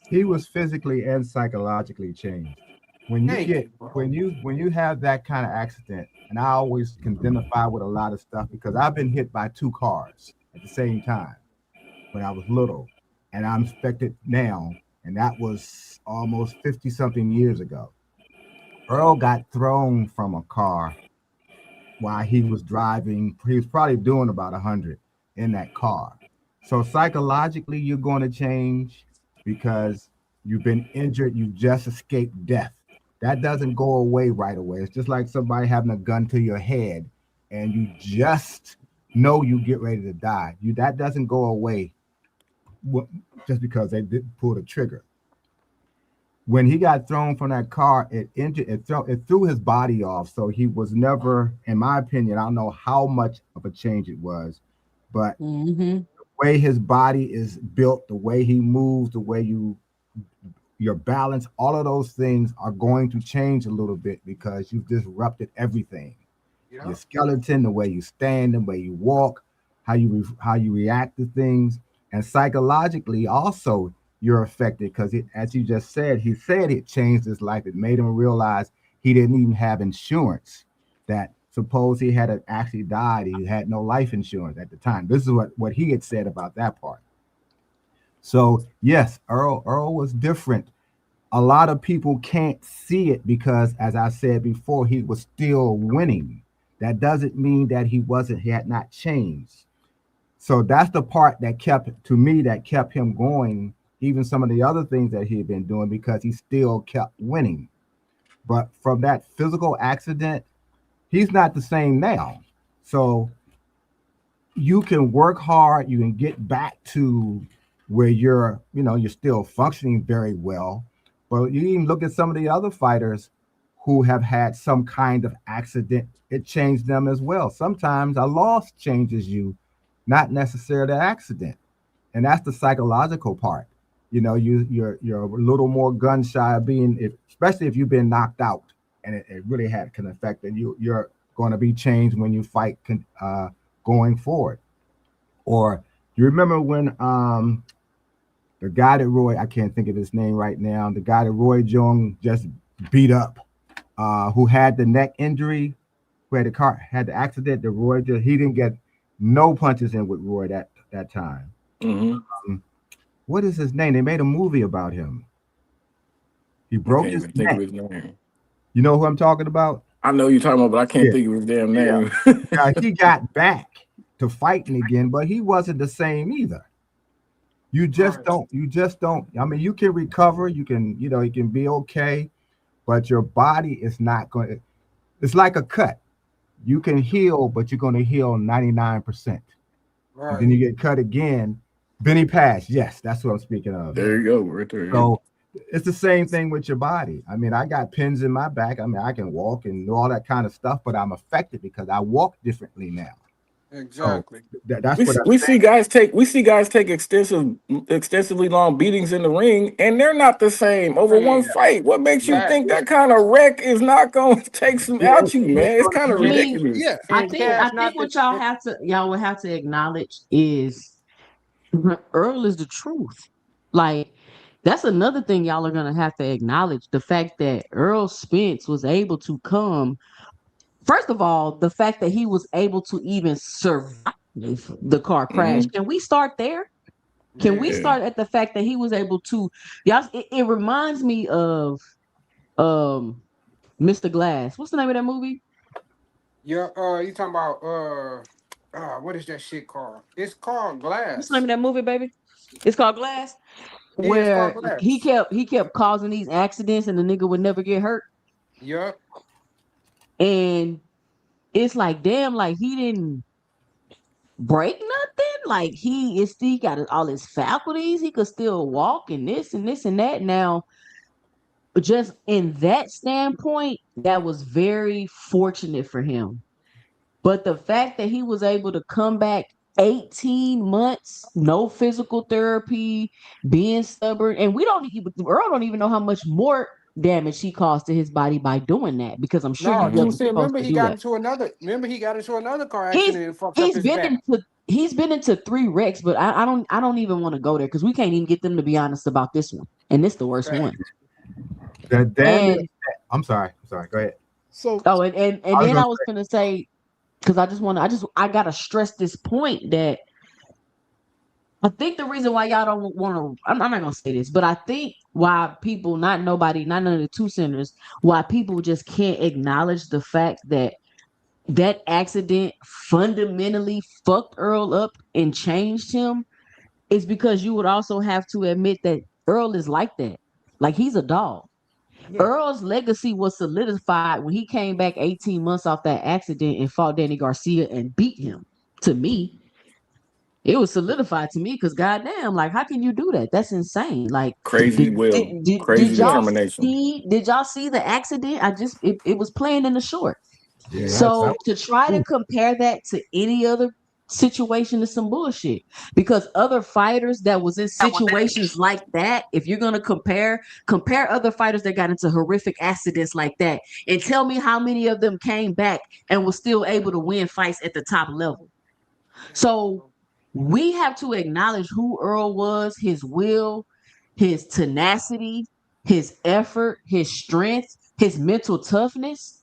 He was physically and psychologically changed. When you Thank get you, bro. when you have that kind of accident, and I always can identify with a lot of stuff because I've been hit by two cars at the same time when I was little, and I'm affected now, and that was almost 50 something years ago. Earl got thrown from a car while he was driving. He was probably doing about 100 in that car. So psychologically, you're going to change because you've been injured. You just escaped death. That doesn't go away right away. It's just like somebody having a gun to your head and you just know you get ready to die. You that doesn't go away just because they didn't pull the trigger. When he got thrown from that car, it threw his body off. So he was never, in my opinion, I don't know how much of a change it was, but Mm-hmm. the way his body is built, the way he moves, the way your balance, all of those things are going to change a little bit because you've disrupted everything. Yeah. Your skeleton, the way you stand, the way you walk, how you react to things, and psychologically also you're affected because as you just said, he said it changed his life. It made him realize he didn't even have insurance. That suppose he had actually died, he had no life insurance at the time. This is what he had said about that part. So yes, Earl was different. A lot of people can't see it because, as I said before, he was still winning. That doesn't mean that he had not changed. So that's the part that kept him going, even some of the other things that he had been doing because he still kept winning. But from that physical accident, he's not the same now. So you can work hard, you can get back to where you're still functioning very well. But you even look at some of the other fighters who have had some kind of accident, it changed them as well. Sometimes a loss changes you, not necessarily the accident. And that's the psychological part. You're a little more gun shy of being, especially if you've been knocked out, and it really can affect, and you're going to be changed when you fight going forward. Or you remember when the guy that I can't think of his name right now, the guy that Roy Jones just beat up, who had the neck injury, who had the accident, he didn't get no punches in with Roy that time. Hmm. Um, what is his name? They made a movie about him. He I broke can't his even think of neck. his name. You know who I'm talking about? I know you're talking about, but I can't Yeah, think of his damn yeah. name. Yeah, he got back to fighting again, but he wasn't the same either. You just Right. don't. You just don't. I mean, you can recover. You can, you can be okay, but your body is not going to. It's like a cut. You can heal, but you're going to heal 99%. And then Right. you get cut again. Benny Pass. Yes, that's what I'm speaking of. There you go, right there. Yeah. So it's the same thing with your body. I mean, I got pins in my back. I mean, I can walk and do all that kind of stuff, but I'm affected because I walk differently now. So Exactly. that's what I'm We see saying. guys take extensively long beatings in the ring, and they're not the same over one Man, fight. What makes you that think that kind of wreck is not going to take some Yeah, out you, it's man? It's gonna kind of I change. mean, ridiculous. Yeah. and I Cash, think not what that. y'all would have to acknowledge is Earl is the truth. Like that's another thing y'all are gonna have to acknowledge the fact that Earl Spence was able to come. First of all, the fact that he was able to even survive the car crash. Hmm. Can we start there? Can we Yeah. Yeah. start at the fact that he was able to? Y'all, it reminds me of um Mr. Glass. What's the name of that movie? Yeah. You talking about what is that shit called? It's called What's the name Glass. of that movie, baby? It's called Glass. Yeah, it's called Where Glass. he kept causing these accidents and the nigga would never get hurt. Yup. And it's like, damn, like he didn't break nothing. Like he is still got all his faculties. He could still walk and this and this and that. Now, just in that standpoint, that was very fortunate for him. But the fact that he was able to come back 18 months, no physical therapy, being stubborn, and we don't even Earl don't even know how much more damage he caused to his body by doing that because I'm sure he No, Hmm. 2 wasn't Cent. supposed Remember to he do got that. into another. Remember he got into another car He's accident and fucked up he's his been back. into 3 wrecks, but I don't even want to go there because we can't even get them to be honest about this one, and it's the worst one. Facts. The damage. And I'm sorry. I'm sorry. Go ahead. So oh, I and was then gonna I was gonna say because I gotta stress this point that I think the reason why y'all don't want to, I'm not gonna say this, but I think why people, not nobody, not none of the two centers, why people just can't acknowledge the fact that that accident fundamentally fucked Earl up and changed him is because you would also have to admit that Earl is like that. Like he's a dog. yeah. Earl's legacy was solidified when he came back 18 months off that accident and fought Danny Garcia and beat him. To me, it was solidified to me because goddamn, like how can you do that? That's insane. Like Crazy will, did crazy y'all determination. see the accident? It was playing in the short. Yeah, that So to try to was compare that to any other situation is some bullshit. Because other fighters that was in situations like that, if you're gonna compare other fighters that got into horrific accidents like that, and tell me how many of them came back and was still able to win fights at the top level. So we have to acknowledge who Earl was, his will, his tenacity, his effort, his strength, his mental toughness.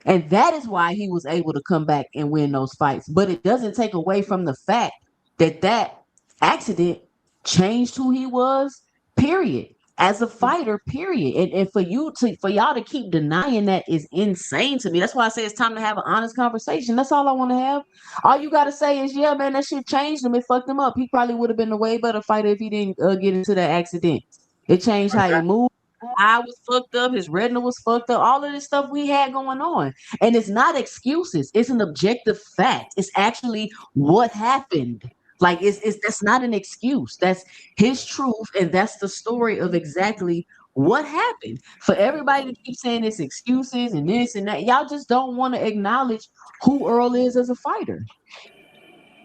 And that is why he was able to come back and win those fights. But it doesn't take away from the fact that that accident changed who he was, period. As a fighter, period. And for y'all to keep denying that is insane to me. That's why I say it's time to have an honest conversation. That's all I want to have. All you gotta say is, yeah, man, that shit changed him. It fucked him up. He probably would have been a way better fighter if he didn't get into that accident. It changed how he moved. Eye was fucked up, his retina was fucked up, all of this stuff we had going on. And it's not excuses, it's an objective fact. It's actually what happened. Like it's that's not an excuse. That's his truth, and that's the story of exactly what happened. For everybody to keep saying it's excuses and this and that, y'all just don't want to acknowledge who Earl is as a fighter.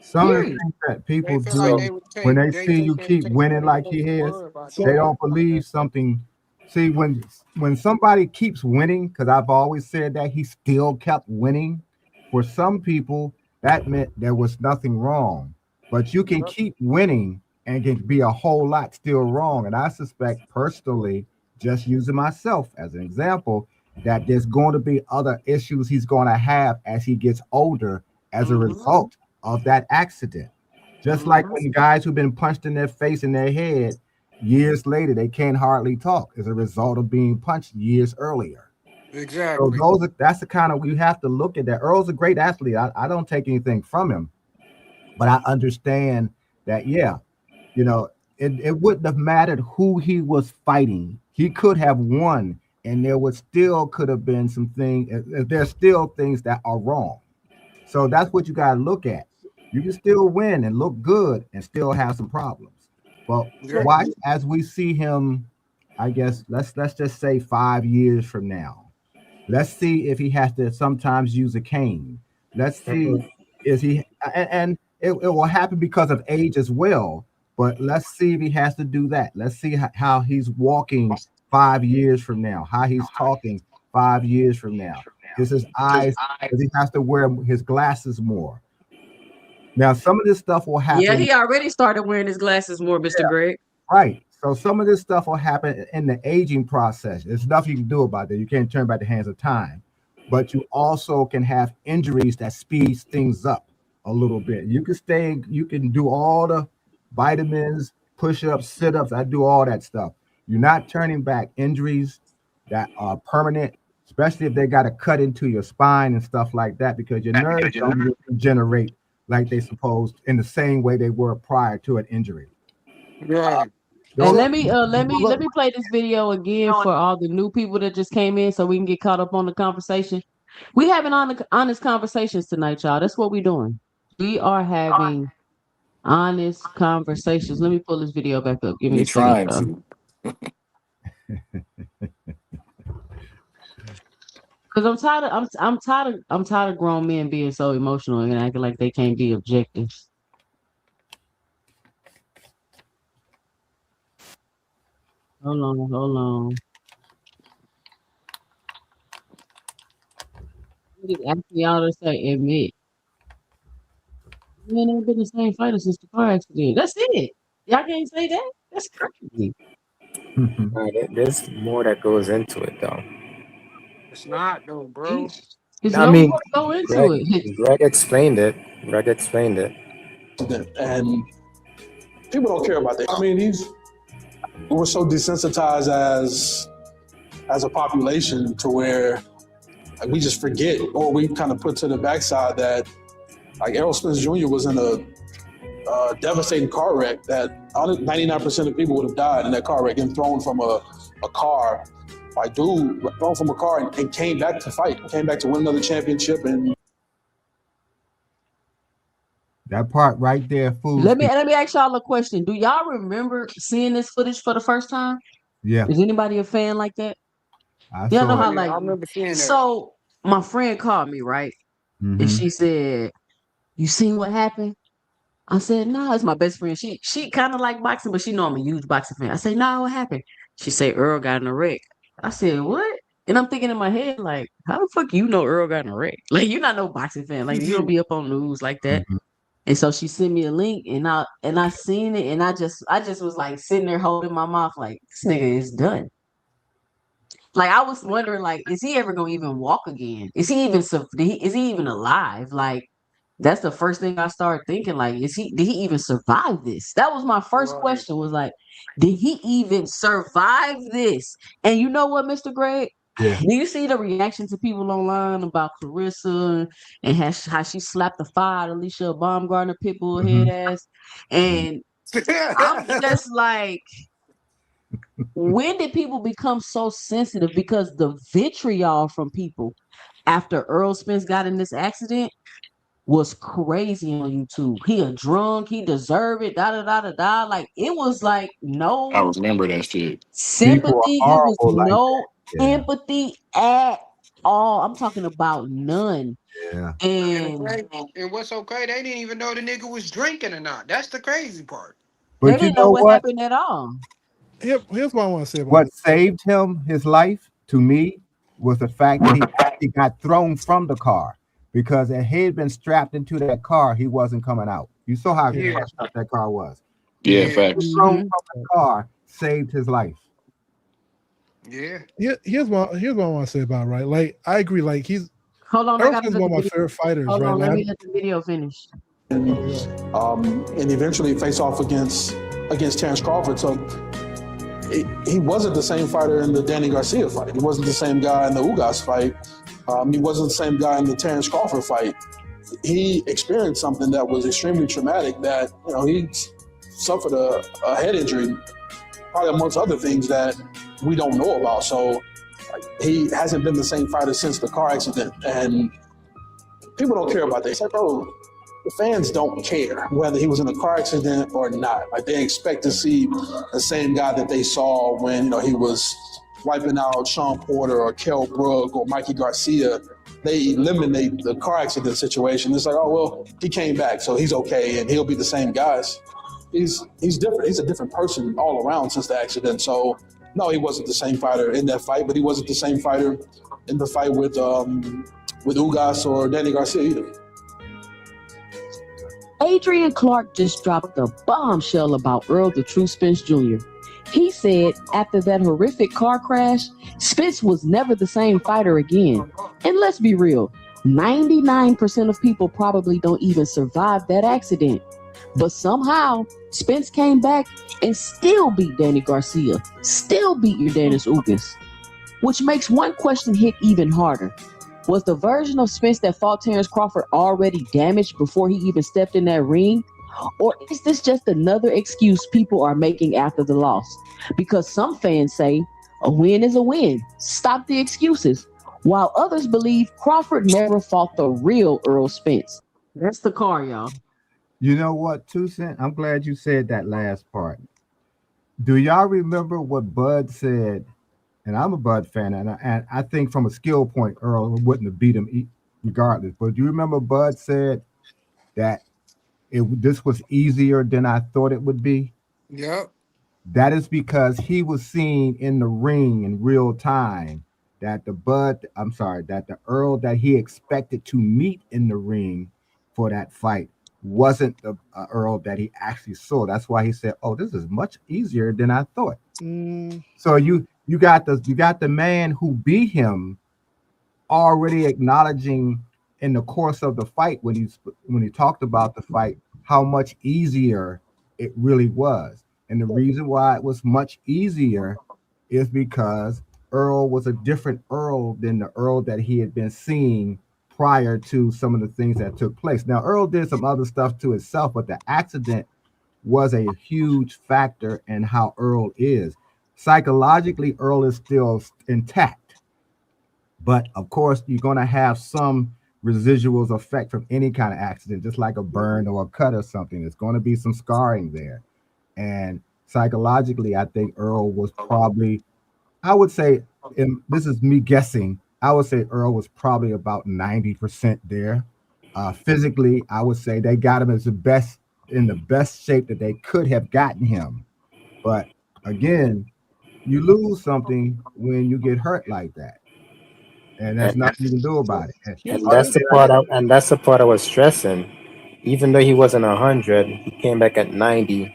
some of the Period. things that They people feel like do they would when take. they They see think you they would keep take winning credit like for he the is. word about They So that. don't believe something. See, when somebody keeps winning, because I've always said that he still kept winning. For some people, that meant there was nothing wrong. But you can Yep. keep winning and can be a whole lot still wrong. And I suspect personally, just using myself as an example, that there's going to be other issues he's going to have as he gets older as a Mhm, result of that accident. Just like mhm. when guys who've been punched in their face and their head, years later they can't hardly talk as a result of being punched years earlier. So Exactly. that's the kind of we have to look at that. Earl's a great athlete. I don't take anything from him, but I understand that, yeah, You know, it wouldn't have mattered who he was fighting. He could have won, and there would still could have been some things. There's still things that are wrong. So that's what you got to look at. You can still win and look good and still have some problems. But Yeah. watch as we see him. I guess let's just say 5 years from now. Let's see if he has to sometimes use a cane. Let's see is he and it will happen because of age as well. But let's see if he has to do that. Let's see how he's walking 5 years from now, how he's talking 5 years from now. Is his eyes, does he has to wear his glasses more? Now, some of this stuff will Yeah, happen. he already started wearing his glasses more, Mr. Greg. Right. So some of this stuff will happen in the aging process. There's nothing you can do about that. You can't turn back the hands of time. But you also can have injuries that speeds things up a little bit. You can do all the vitamins, push-ups, sit-ups. I do all that stuff. You're not turning back injuries that are permanent, especially if they got to cut into your spine and stuff like that, because your nerves don't regenerate like they supposed in the same way they were prior to an injury. Right. And Those- let me play this video again for all the new people that just came in so we can get caught up on the conversation. We having honest conversations tonight, y'all. That's what we're doing. We are having honest conversations. Let me pull this video back up. Give me We a second, trying y'all. to. Because I'm tired of grown men being so emotional and acting like they can't be objective. Hold on. Asking y'all to say admit. Man, ain't been the same fighter since the car accident. That's it. Y'all can't say that. That's crazy. There's more that goes into it, though. It's not though, bro. There's I no mean, more to go into Greg, it. Greg explained it. Greg explained it. And people don't care about that. I mean, we're so desensitized as a population to where like, we just forget, or we kind of put to the backside that like Errol Spence Jr. was in a devastating car wreck that 99% of people would have died in that car wreck, and thrown from a car. Like, dude, thrown from a car and came back to fight, came back to win another championship. And that part right there, fools. Let me ask y'all a question. Do y'all remember seeing this footage for the first time? Yeah, Is anybody a fan like that? I Y'all know saw how it. Yeah, like I remember seeing that. so my friend called me, right? And Mhm. she said, "You seen what happened?" I said, "No, it's my best friend. She kind of like boxing, but she know I'm a huge boxing fan." I said, "No, what happened?" She said, "Earl got in a wreck." I said, "What?" And I'm thinking in my head, like, how the fuck you know Earl got in a wreck? Like, you're not no boxing fan. Like, you don't be up on news like that. Mhm. And so she sent me a link, and I seen it, and I just was like sitting there holding my mouth, like, this nigga is done. Like, I was wondering, like, is he ever gonna even walk again? Is he even is he even alive? Like, that's the first thing I started thinking. Like, did he even survive this? That was my first Right. question. Was like, did he even survive this? And you know what, Mr. Greg? Yeah. Do you see the reaction to people online about Clarissa and how she slapped the fire Alicia Baumgartner pitbull head Mhm. ass? And I'm just like, when did people become so sensitive? Because the vitriol from people after Earl Spence got in this accident was crazy on YouTube. He a drunk, he deserved it, da da da da da. Like, it was like I no remember that shit. People sympathy. are It was horrible like no that. Yeah. empathy at all. I'm talking about none. Yeah. And And what's okay, they didn't even know the nigga was drinking or not. That's the crazy part. they But you didn't know know what what? happened at all. Here's what I want to say about What it. saved him his life to me was the fact that he got thrown from the car, because if he had been strapped into that car, he wasn't coming out. You saw how Yeah. messed up that car was. Yeah, Yeah. facts. Thrown Mhm. from the car saved his life. Yeah. Here's what I want to say about it, right. Like, I agree. Like, Hold on, I Errol gotta Spence is let one the of my video. favorite fighters, Hold right? on, let Like, me let the video finish. and eventually face off against Terrence Crawford. So he wasn't the same fighter in the Danny Garcia fight. He wasn't the same guy in the Ugas fight. He wasn't the same guy in the Terrence Crawford fight. He experienced something that was extremely traumatic that, he suffered a head injury, probably amongst other things that we don't know about. So he hasn't been the same fighter since the car accident, and people don't care about that. It's like, bro, the fans don't care whether he was in a car accident or not. Like, they expect to see the same guy that they saw when, he was wiping out Sean Porter or Kell Brook or Mikey Garcia. They eliminate the car accident situation. It's like, oh, well, he came back, so he's okay, and he'll be the same guys. He's different. He's a different person all around since the accident. So, no, he wasn't the same fighter in that fight, but he wasn't the same fighter in the fight with Ugas or Danny Garcia either. Adrian Clark just dropped a bombshell about Earl the True Spence Jr. He said after that horrific car crash, Spence was never the same fighter again. And let's be real, 99% of people probably don't even survive that accident. But somehow, Spence came back and still beat Danny Garcia, still beat Yordenis Ugas. Which makes one question hit even harder. Was the version of Spence that fought Terrence Crawford already damaged before he even stepped in that ring? Or is this just another excuse people are making after the loss? Because some fans say, a win is a win. Stop the excuses. While others believe Crawford never fought the real Earl Spence. That's the car, y'all. You know what, 2CENTS? I'm glad you said that last part. Do y'all remember what Bud said? And I'm a Bud fan, and I think from a skill point, Earl wouldn't have beat him regardless. But do you remember Bud said that this was easier than I thought it would be? Yep. That is because he was seeing in the ring in real time that the Earl that he expected to meet in the ring for that fight wasn't the Earl that he actually saw. That's why he said, "Oh, this is much easier than I thought." So you got the man who beat him already acknowledging in the course of the fight when he talked about the fight how much easier it really was. And the reason why it was much easier is because Earl was a different Earl than the Earl that he had been seeing prior to some of the things that took place. Now, Earl did some other stuff to himself, but the accident was a huge factor in how Earl is. Psychologically, Earl is still intact. But of course, you're going to have some residuals effect from any kind of accident, just like a burn or a cut or something. There's going to be some scarring there. And psychologically, I think Earl was probably, I would say, and this is me guessing, I would say Earl was probably about 90% there. Physically, I would say they got him in the best shape that they could have gotten him. But again, you lose something when you get hurt like that. And there's nothing you can do about it. And that's the part I was stressing. Even though he wasn't 100, he came back at 90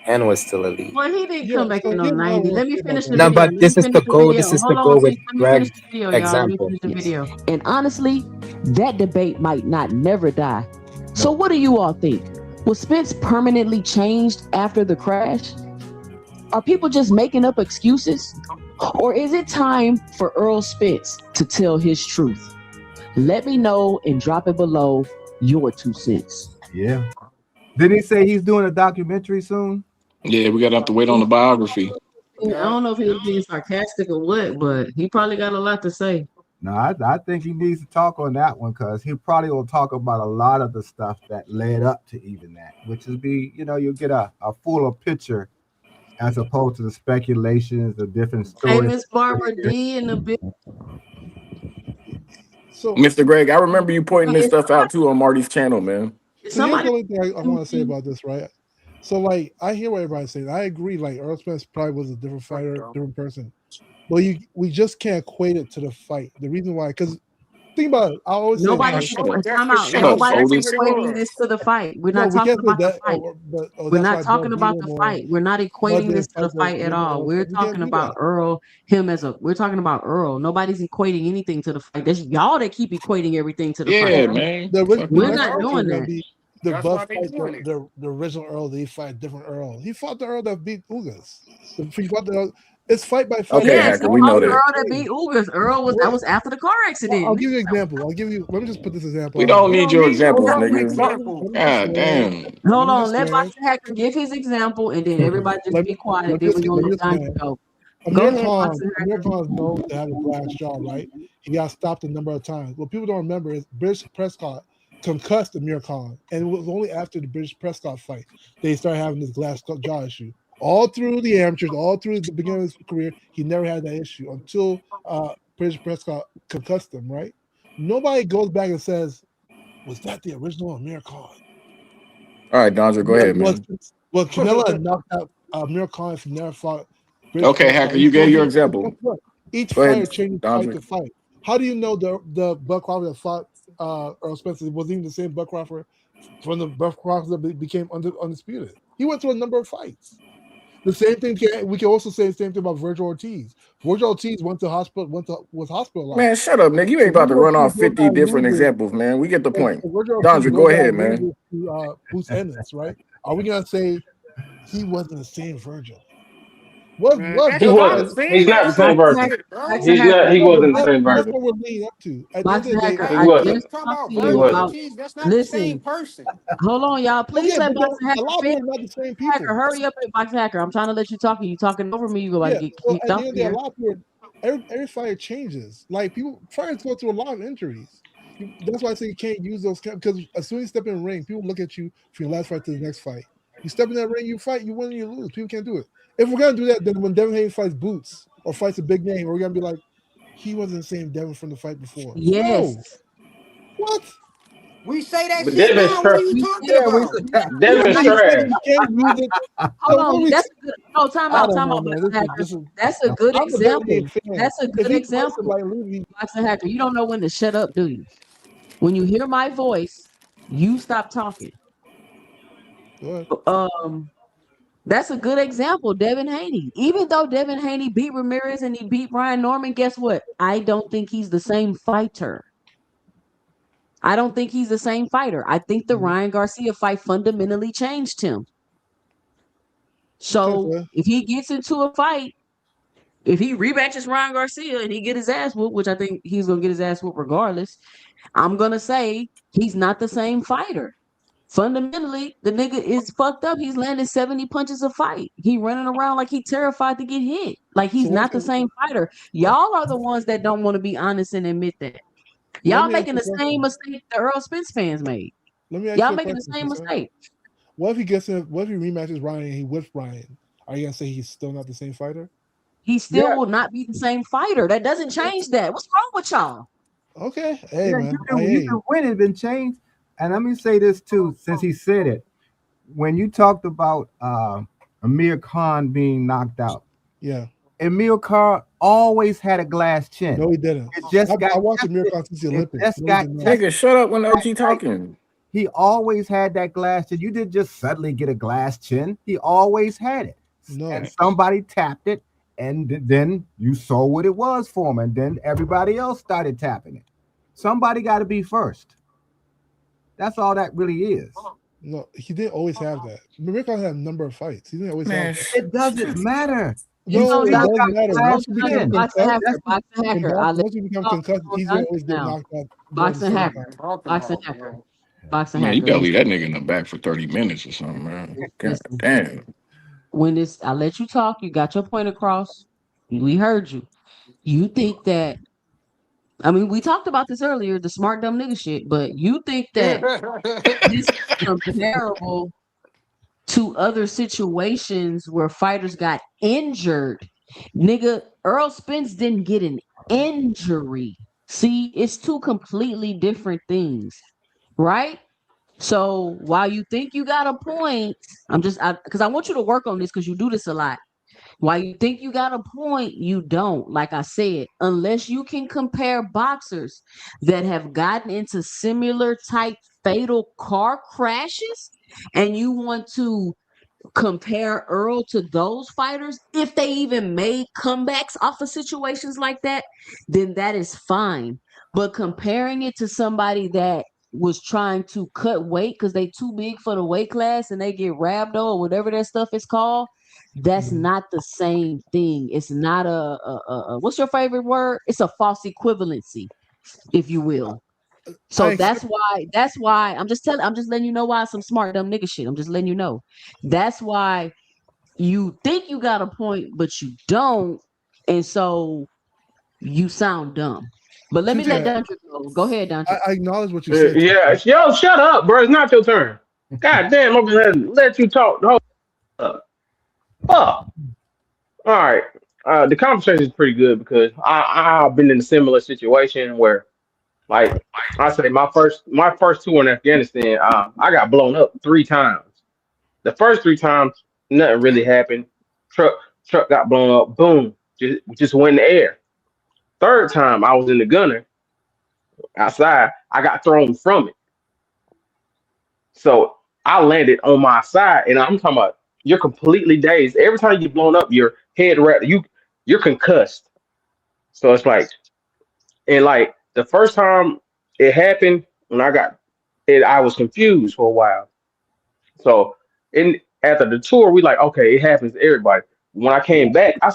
and was still elite. Well, he didn't come back in on 90. Let me finish the No, video. but this is the goal. This is the goal with Greg's example. Let me finish the video. And honestly, that debate might not never die. So what do you all think? Was Spence permanently changed after the crash? Are people just making up excuses? Or is it time for Earl Spence to tell his truth? Let me know and drop it below your 2 cents. Yeah. Did he say he's doing a documentary soon? Yeah, we gotta have to wait on the biography. I don't know if he was being sarcastic or what, but he probably got a lot to say. No, I think he needs to talk on that one because he probably will talk about a lot of the stuff that led up to even that, which is you'll get a fuller picture as opposed to the speculations, the different stories. Hey, Miss Barbara D in the big. So, Mr. Greg, I remember you pointing this stuff out too on Marty's channel, man. so here's the only thing I want to say about this, right? So, like, I hear what everybody's saying. I agree. Like, Earl Spence probably was a different fighter, different person. But we just can't equate it to the fight. The reason why, because think about it. I always Nobody's say, nobody's equating this to the fight. We're not talking about the fight. We're not talking about the fight. We're not equating this to the fight at all. We're talking about Earl, we're talking about Earl. Nobody's equating anything to the fight. That's y'all that keep equating everything to the fight. Yeah, man. We're not doing that. The buff fight, the original Earl, that he fought a different Earl. He fought the Earl that beat Ugas. He fought the Earl, It's fight by fight. Okay, Yes, Hacker, it's we know about that. Earl that beat Ugas. Earl was that was after the car accident. I'll give you an example. Let me just put this example. We out don't there. need your no examples, fucking nigga. example. Let me just God damn. Hold me on, just let land. Boxer Hacker give his example, and then everybody just Let be me quiet, and let then me we're gonna let just Don land. go. Go Amir ahead, Khan, Boxer Amir Hacker. Khan is known to have a glass jaw, right? He got stopped a number of times. What people don't remember is British Prescott concussed Amir Khan, and it was only after the British Prescott fight they started having this glass jaw issue. All through the amateurs, all through the beginning of his career, he never had that issue until British Prescott concussed him, right? Nobody goes back and says, was that the original Amir Khan? All right, Donzo, go ahead, man. Well, Canelo had knocked out Amir Khan if he never fought British Okay, Prescott. Hacker, you gave your example. Each Go ahead, fighter changes Donzo. fight to fight. How do you know the Buck Crawford that fought Earl Spencer was even the same Buck Crawford from the Buck Crawford that became undisputed? He went through a number of fights. The same thing we can also say the same thing about Virgil Ortiz. Virgil Ortiz was hospitalized. Man, shut up, nigga. You ain't about to run off 50 different examples, man. We get the point. Donzo, go ahead, man. To Boots Ennis, right? Are we gonna say he wasn't the same Virgil? What That's He not the wasn't. He's same not the same Boxer version. shit, Hacker, bro. Boxer He's not. Hacker, He wasn't the same that's version. what we're leading up to. At the end Boxer of the day, Hacker. He I wasn't. just Talking talked about to He you Virgil wasn't. about. Ortiz, that's not the Listen, same person. hold on, y'all. Please okay, let but Boxer a Hacker lot of finish. them are not the same Hacker, people. hurry up, and Boxer Hacker. I'm trying to let you talk, and you talking over me. You about to Yeah. get So kicked at the off end of the day, a here. lot of people, every fighter changes. Like fighters go through a lot of injuries. That's why I say you can't use those because as soon as you step in the ring, people look at you from your last fight to the next fight. You step in that ring, you fight, you win, you lose. People can't do it. If we're gonna do that, then when Devin Haney fights Boots or fights a big name, we're gonna be like, he wasn't the same Devin from the fight before. Yes. No. What? We say that But shit Devin's now. What are trash. you We talking said, about? Devin's You said trash. you can't use it. hold So what on. we That's a good. No, time I out, don't know, man. Boxer Hacker. This is That's a good I'm a Devin example. Haney fan. That's a If good he fights example. somebody losing, Boxer Hacker, you don't know when to shut up, do you? When you hear my voice, you stop talking. go ahead. That's a good example, Devin Haney. Even though Devin Haney beat Ramirez and he beat Brian Norman, guess what? I don't think he's the same fighter. I don't think he's the same fighter. I think the Ryan Garcia fight fundamentally changed him. Okay, So so if he gets into a fight, if he rematches Ryan Garcia and he get his ass whooped, which I think he's gonna get his ass whooped regardless, I'm gonna say he's not the same fighter. Fundamentally, the nigga is fucked up. He's landing 70 punches a fight. He running around like he terrified to get hit. Like he's one not the thing, same fighter. Y'all are the ones that don't want to be honest and admit that. let Y'all me ask making you the a same question. mistake the Earl Spence fans made. Let me ask Y'all you a making the question, same sister. mistake. What if he gets in? What if he rematches Ryan and he whips Ryan? Are you gonna say he's still not the same fighter? He still will not be the same fighter. That doesn't change that. What's wrong with y'all? Okay, hey Yeah, man, you can win it and change. And let me say this too, since he said it. When you talked about Amir Khan being knocked out, yeah. Amir Khan always had a glass chin. No, he didn't. It just I got watched Amir tested. Khan since the It Olympics. just No, he got did not. tested. Nigga, shut up when OG talking. He always had that glass chin. You didn't just suddenly get a glass chin. He always had it. No. And somebody tapped it, and then you saw what it was for him, and then everybody else started tapping it. Somebody got to be first. That's all that really is. No, he didn't always have that. Amir Khan had a number of fights. He didn't always Man, have that. It doesn't matter. No, No, it no, doesn't matter. glass Once you become chin. Boxing concussed, hacker, boxing hacker. once you become concussed, he's gonna always get knocked out more than Boxing second hacker, time. boxing hacker, boxing man, you hacker. gotta leave Listen, that nigga in the back for 30 minutes or something, man. God listen. damn. When this, I let you talk. You got your point across. We heard you. You think that? I mean, we talked about this earlier, the smart dumb nigga shit. But you think that this is comparable to other situations where fighters got injured? Nigga, Earl Spence didn't get an injury. See, it's two completely different things, right? So while you think you got a point, because I want you to work on this because you do this a lot. While you think you got a point, you don't. Like I said, unless you can compare boxers that have gotten into similar type fatal car crashes and you want to compare Earl to those fighters, if they even made comebacks off of situations like that, then that is fine. But comparing it to somebody that was trying to cut weight because they too big for the weight class and they get rhabdo or whatever that stuff is called, That's not the same thing. It's not a what's your favorite word? It's a false equivalency, if you will. I So accept. that's why I'm just letting you know why some smart dumb nigga shit. I'm just letting you know. That's why you think you got a point, but you don't, and so you sound dumb. But let me let Cynthia, Dante go. Go ahead, Dante. I acknowledge what you said, Yeah, Cynthia. yo, shut up, bro. It's not your turn. God damn, I'm gonna let you talk. Hold up. Fuck. All right. The conversation is pretty good because I've been in a similar situation where, like, I say my first tour in Afghanistan, I got blown up 3 times. The first 3 times, nothing really happened. Truck truck got blown up. Boom, just went in the air. Third time, I was in the gunner outside. I got thrown from it, so I landed on my side, and I'm talking about you're completely dazed. Every time you get blown up, your head wrap you're concussed. So it's like, and like the first time it happened when I got it, I was confused for a while. So in after the tour, we like, okay, it happens to everybody. When I came back, I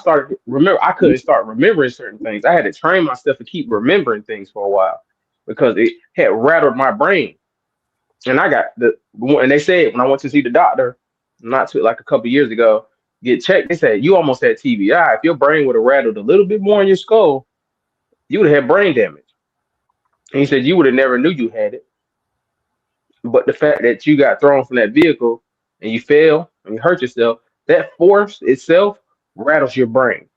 couldn't start remembering certain things. I had to train myself to keep remembering things for a while because it had rattled my brain. And I got and they said when I went to see the doctor, not too like a couple years ago, get checked, they said you almost had TBI. If your brain would have rattled a little bit more in your skull, you would have had brain damage. And he said you would have never knew you had it. But the fact that you got thrown from that vehicle and you fell and you hurt yourself, that force itself rattles your brain.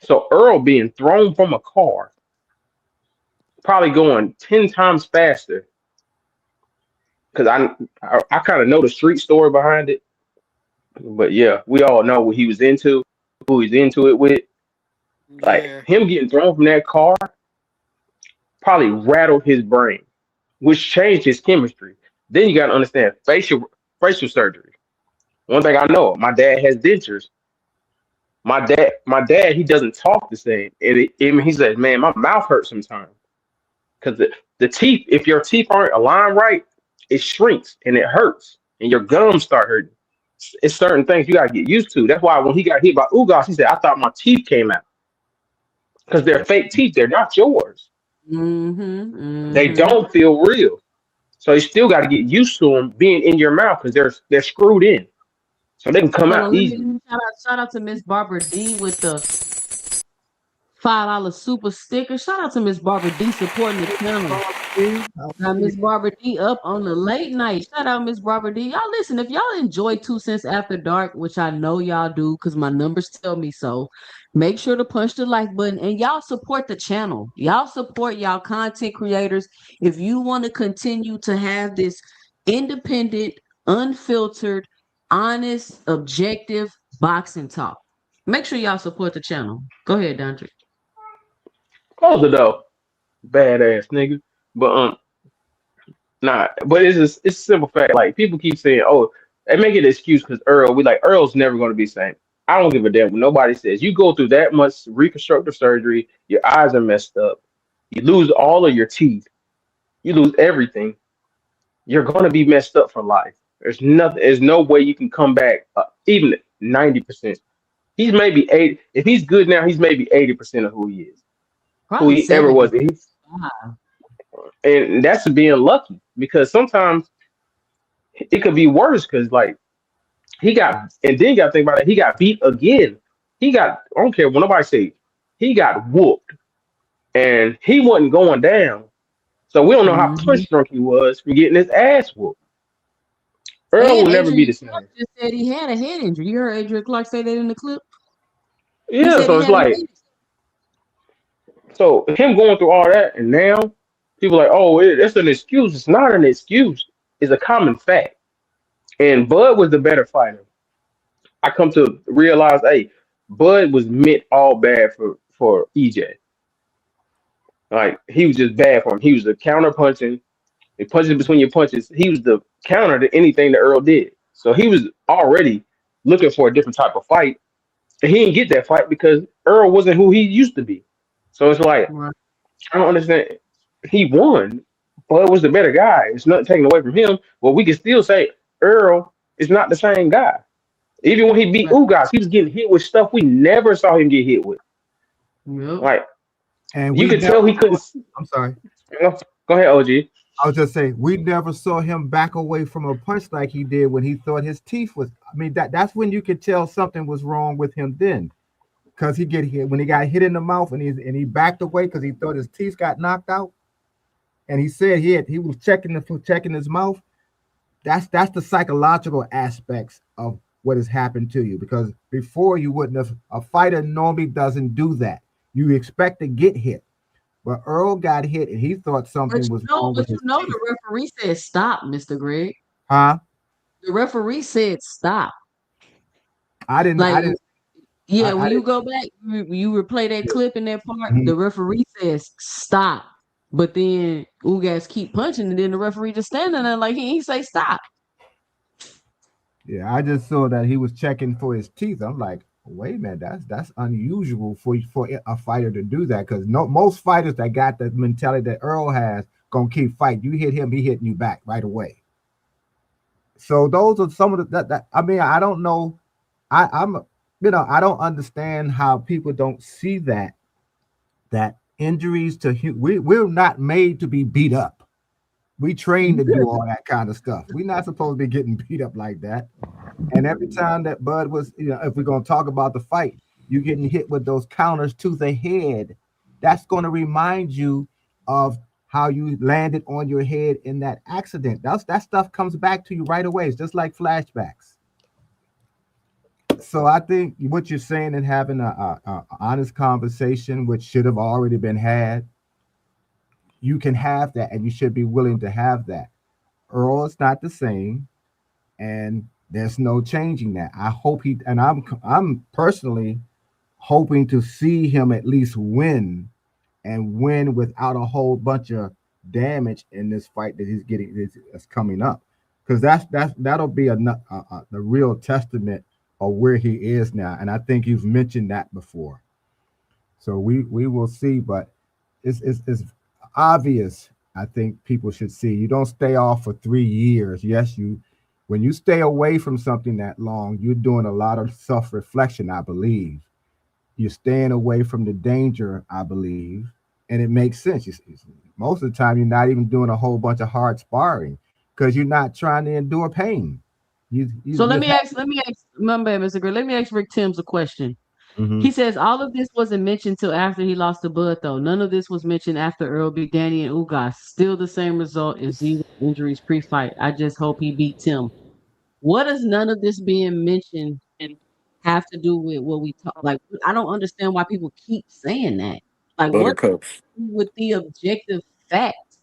So Earl being thrown from a car, probably going 10 times faster, because I kind of know the street story behind it. But yeah, we all know what he was into, who he's into it with. Like Yeah. him getting thrown from that car probably rattled his brain, which changed his chemistry. Then you got to understand facial surgery. One thing I know, my dad has dentures. My dad, he doesn't talk the same. He says, "Man, my mouth hurts sometimes because the teeth. If your teeth aren't aligned right, it shrinks and it hurts, and your gums start hurting. It's certain things you gotta get used to. That's why when he got hit by Ugas, he said, "I thought my teeth came out because they're fake teeth. They're not yours. Mm-hmm. They Mm-hmm. don't feel real. So you still got to get used to them being in your mouth because they're screwed in, so they can come Hold out on, easily." shout out to Miss Barbara D with the $5 super sticker. Shout out to Miss Barbara D supporting the channel. Got Miss Barbara D up on the late night. Shout out Miss Barbara D. Y'all listen, if y'all enjoy 2 Cents After Dark, which I know y'all do because my numbers tell me so, make sure to punch the like button and y'all support the channel. Y'all support y'all content creators. If you want to continue to have this independent, unfiltered, honest, objective boxing talk, make sure y'all support the channel. Go ahead, Dante. Close the door, badass nigga. But nah. But it's a simple fact. Like people keep saying, "Oh, they make it an excuse because Earl." We like Earl's never going to be the same. I don't give a damn what nobody says. You go through that much reconstructive surgery, your eyes are messed up, you lose all of your teeth, you lose everything. You're going to be messed up for life. There's nothing. There's no way you can come back. Even 90%. He's maybe 8. If he's good now, he's maybe 80% of who he is, who Probably he ever 70. was. And that's being lucky because sometimes it could be worse because like he got, and then you got to think about it. He got beat again. I don't care what nobody say. He got whooped, and he wasn't going down. So we don't know how Mhm. punch drunk he was from getting his ass whooped. Earl And will never be Adrian the Clark same. just said he had a head injury. You heard Adrian Clark say that in the clip? He Yeah, said so he it's had a head like, injury. so him going through all that, and now people like, oh, that's an excuse. It's not an excuse. It's a common fact. And Bud was the better fighter. I come to realize, hey, Bud was meant all bad for EJ. Like he was just bad for him. He was the counter punching, he punches between your punches. He was the counter to anything that Earl did. So he was already looking for a different type of fight, and he didn't get that fight because Earl wasn't who he used to be. So it's like Right. I don't understand. He won. Bud was the better guy. It's not taken away from him. But we can still say Earl is not the same guy. Even when he beat Right. Ugas, he was getting hit with stuff we never saw him get hit with. Yep. Like And you we could never tell he saw, couldn't. I'm sorry. Go ahead, OG. I was just saying we never saw him back away from a punch like he did when he thought his teeth was. I mean that's when you could tell something was wrong with him then, because he get hit when he got hit in the mouth and he backed away because he thought his teeth got knocked out, and he said he was checking his mouth. That's the psychological aspects of what has happened to you, because before you wouldn't have. A fighter normally doesn't do that. You expect to get hit, but Earl got hit and he thought But something was wrong with his teeth. the referee said stop, Mr. Greg. Huh? The referee said stop. I Like, didn't. yeah, I when you didn't. go back, you replay that clip in that part, Mhm. the referee says stop. But then Ugas keep punching, and then the referee just standing there like he ain't say stop. Yeah, I just saw that he was checking for his teeth. I'm like, wait a minute, that's unusual for a fighter to do that, because no most fighters that got the mentality that Earl has gonna keep fighting. You hit him, he hitting you back right away. So those are some of the that I mean, I don't know. I'm I don't understand how people don't see that injuries to we're not made to be beat up. We train to do all that kind of stuff. We're not supposed to be getting beat up like that. And every time that Bud was, if we're gonna talk about the fight, you getting hit with those counters to the head. That's gonna remind you of how you landed on your head in that accident. That stuff comes back to you right away. It's just like flashbacks. So I think what you're saying and having a honest conversation, which should have already been had, you can have that, and you should be willing to have that. Earl is not the same, and there's no changing that. I hope he and I'm personally hoping to see him at least win, and win without a whole bunch of damage in this fight that he's getting that's coming up, because that'll be the real testament of where he is now. And I think you've mentioned that before. So we will see, but it's obvious. I think people should see you don't stay off for 3 years. Yes, you when you stay away from something that long, you're doing a lot of self reflection. I believe you're staying away from the danger. I believe, and it makes sense. Most of the time, you're not even doing a whole bunch of hard sparring because you're not trying to endure pain. You So just let me ask, my bad, Mr. Greg. Let me ask Rick Timms a question. have. He says all of this wasn't mentioned till after he lost to Bud, though. None of this was mentioned after Earl beat Danny and Ugas. Still the same result if Z injuries pre-fight. I just hope he beats him. What does none of this being mentioned have to do with what we talk? Like, I don't understand why people keep saying that. Like, what Buttercups. with the objective fact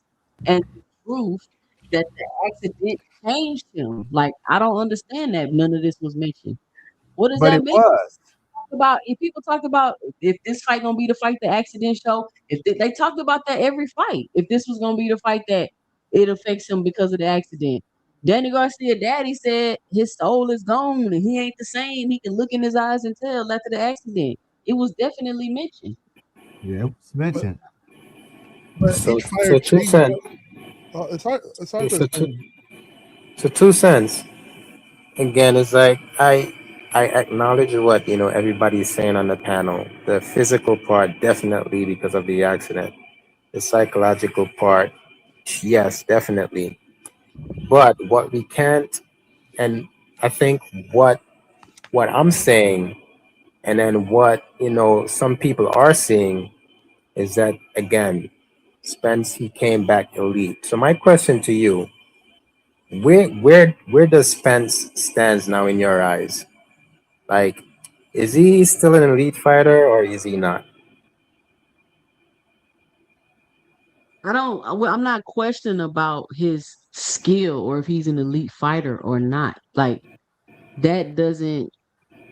and the truth that the accident changed him? Like, I don't understand that none of this was mentioned. What does But that it mean? was. About if people talk about if this fight gonna be the fight the accident show, if they talked about that every fight, if this was gonna be the fight that it affects him because of the accident. Danny Garcia daddy said his soul is gone and he ain't the same. He can look in his eyes and tell after the accident. It was definitely mentioned. Yeah, it was But mentioned. but So each fighter so two changes. cent. It's hard to So so 2 cents. Again, it's like I acknowledge what everybody's saying on the panel. The physical part definitely because of the accident. The psychological part, yes, definitely. But what we can't, and I think what I'm saying, and then what some people are seeing is that again, Spence he came back elite. So my question to you, where does Spence stands now in your eyes? Like, is he still an elite fighter or is he not? I'm not questioning about his skill or if he's an elite fighter or not. Like that doesn't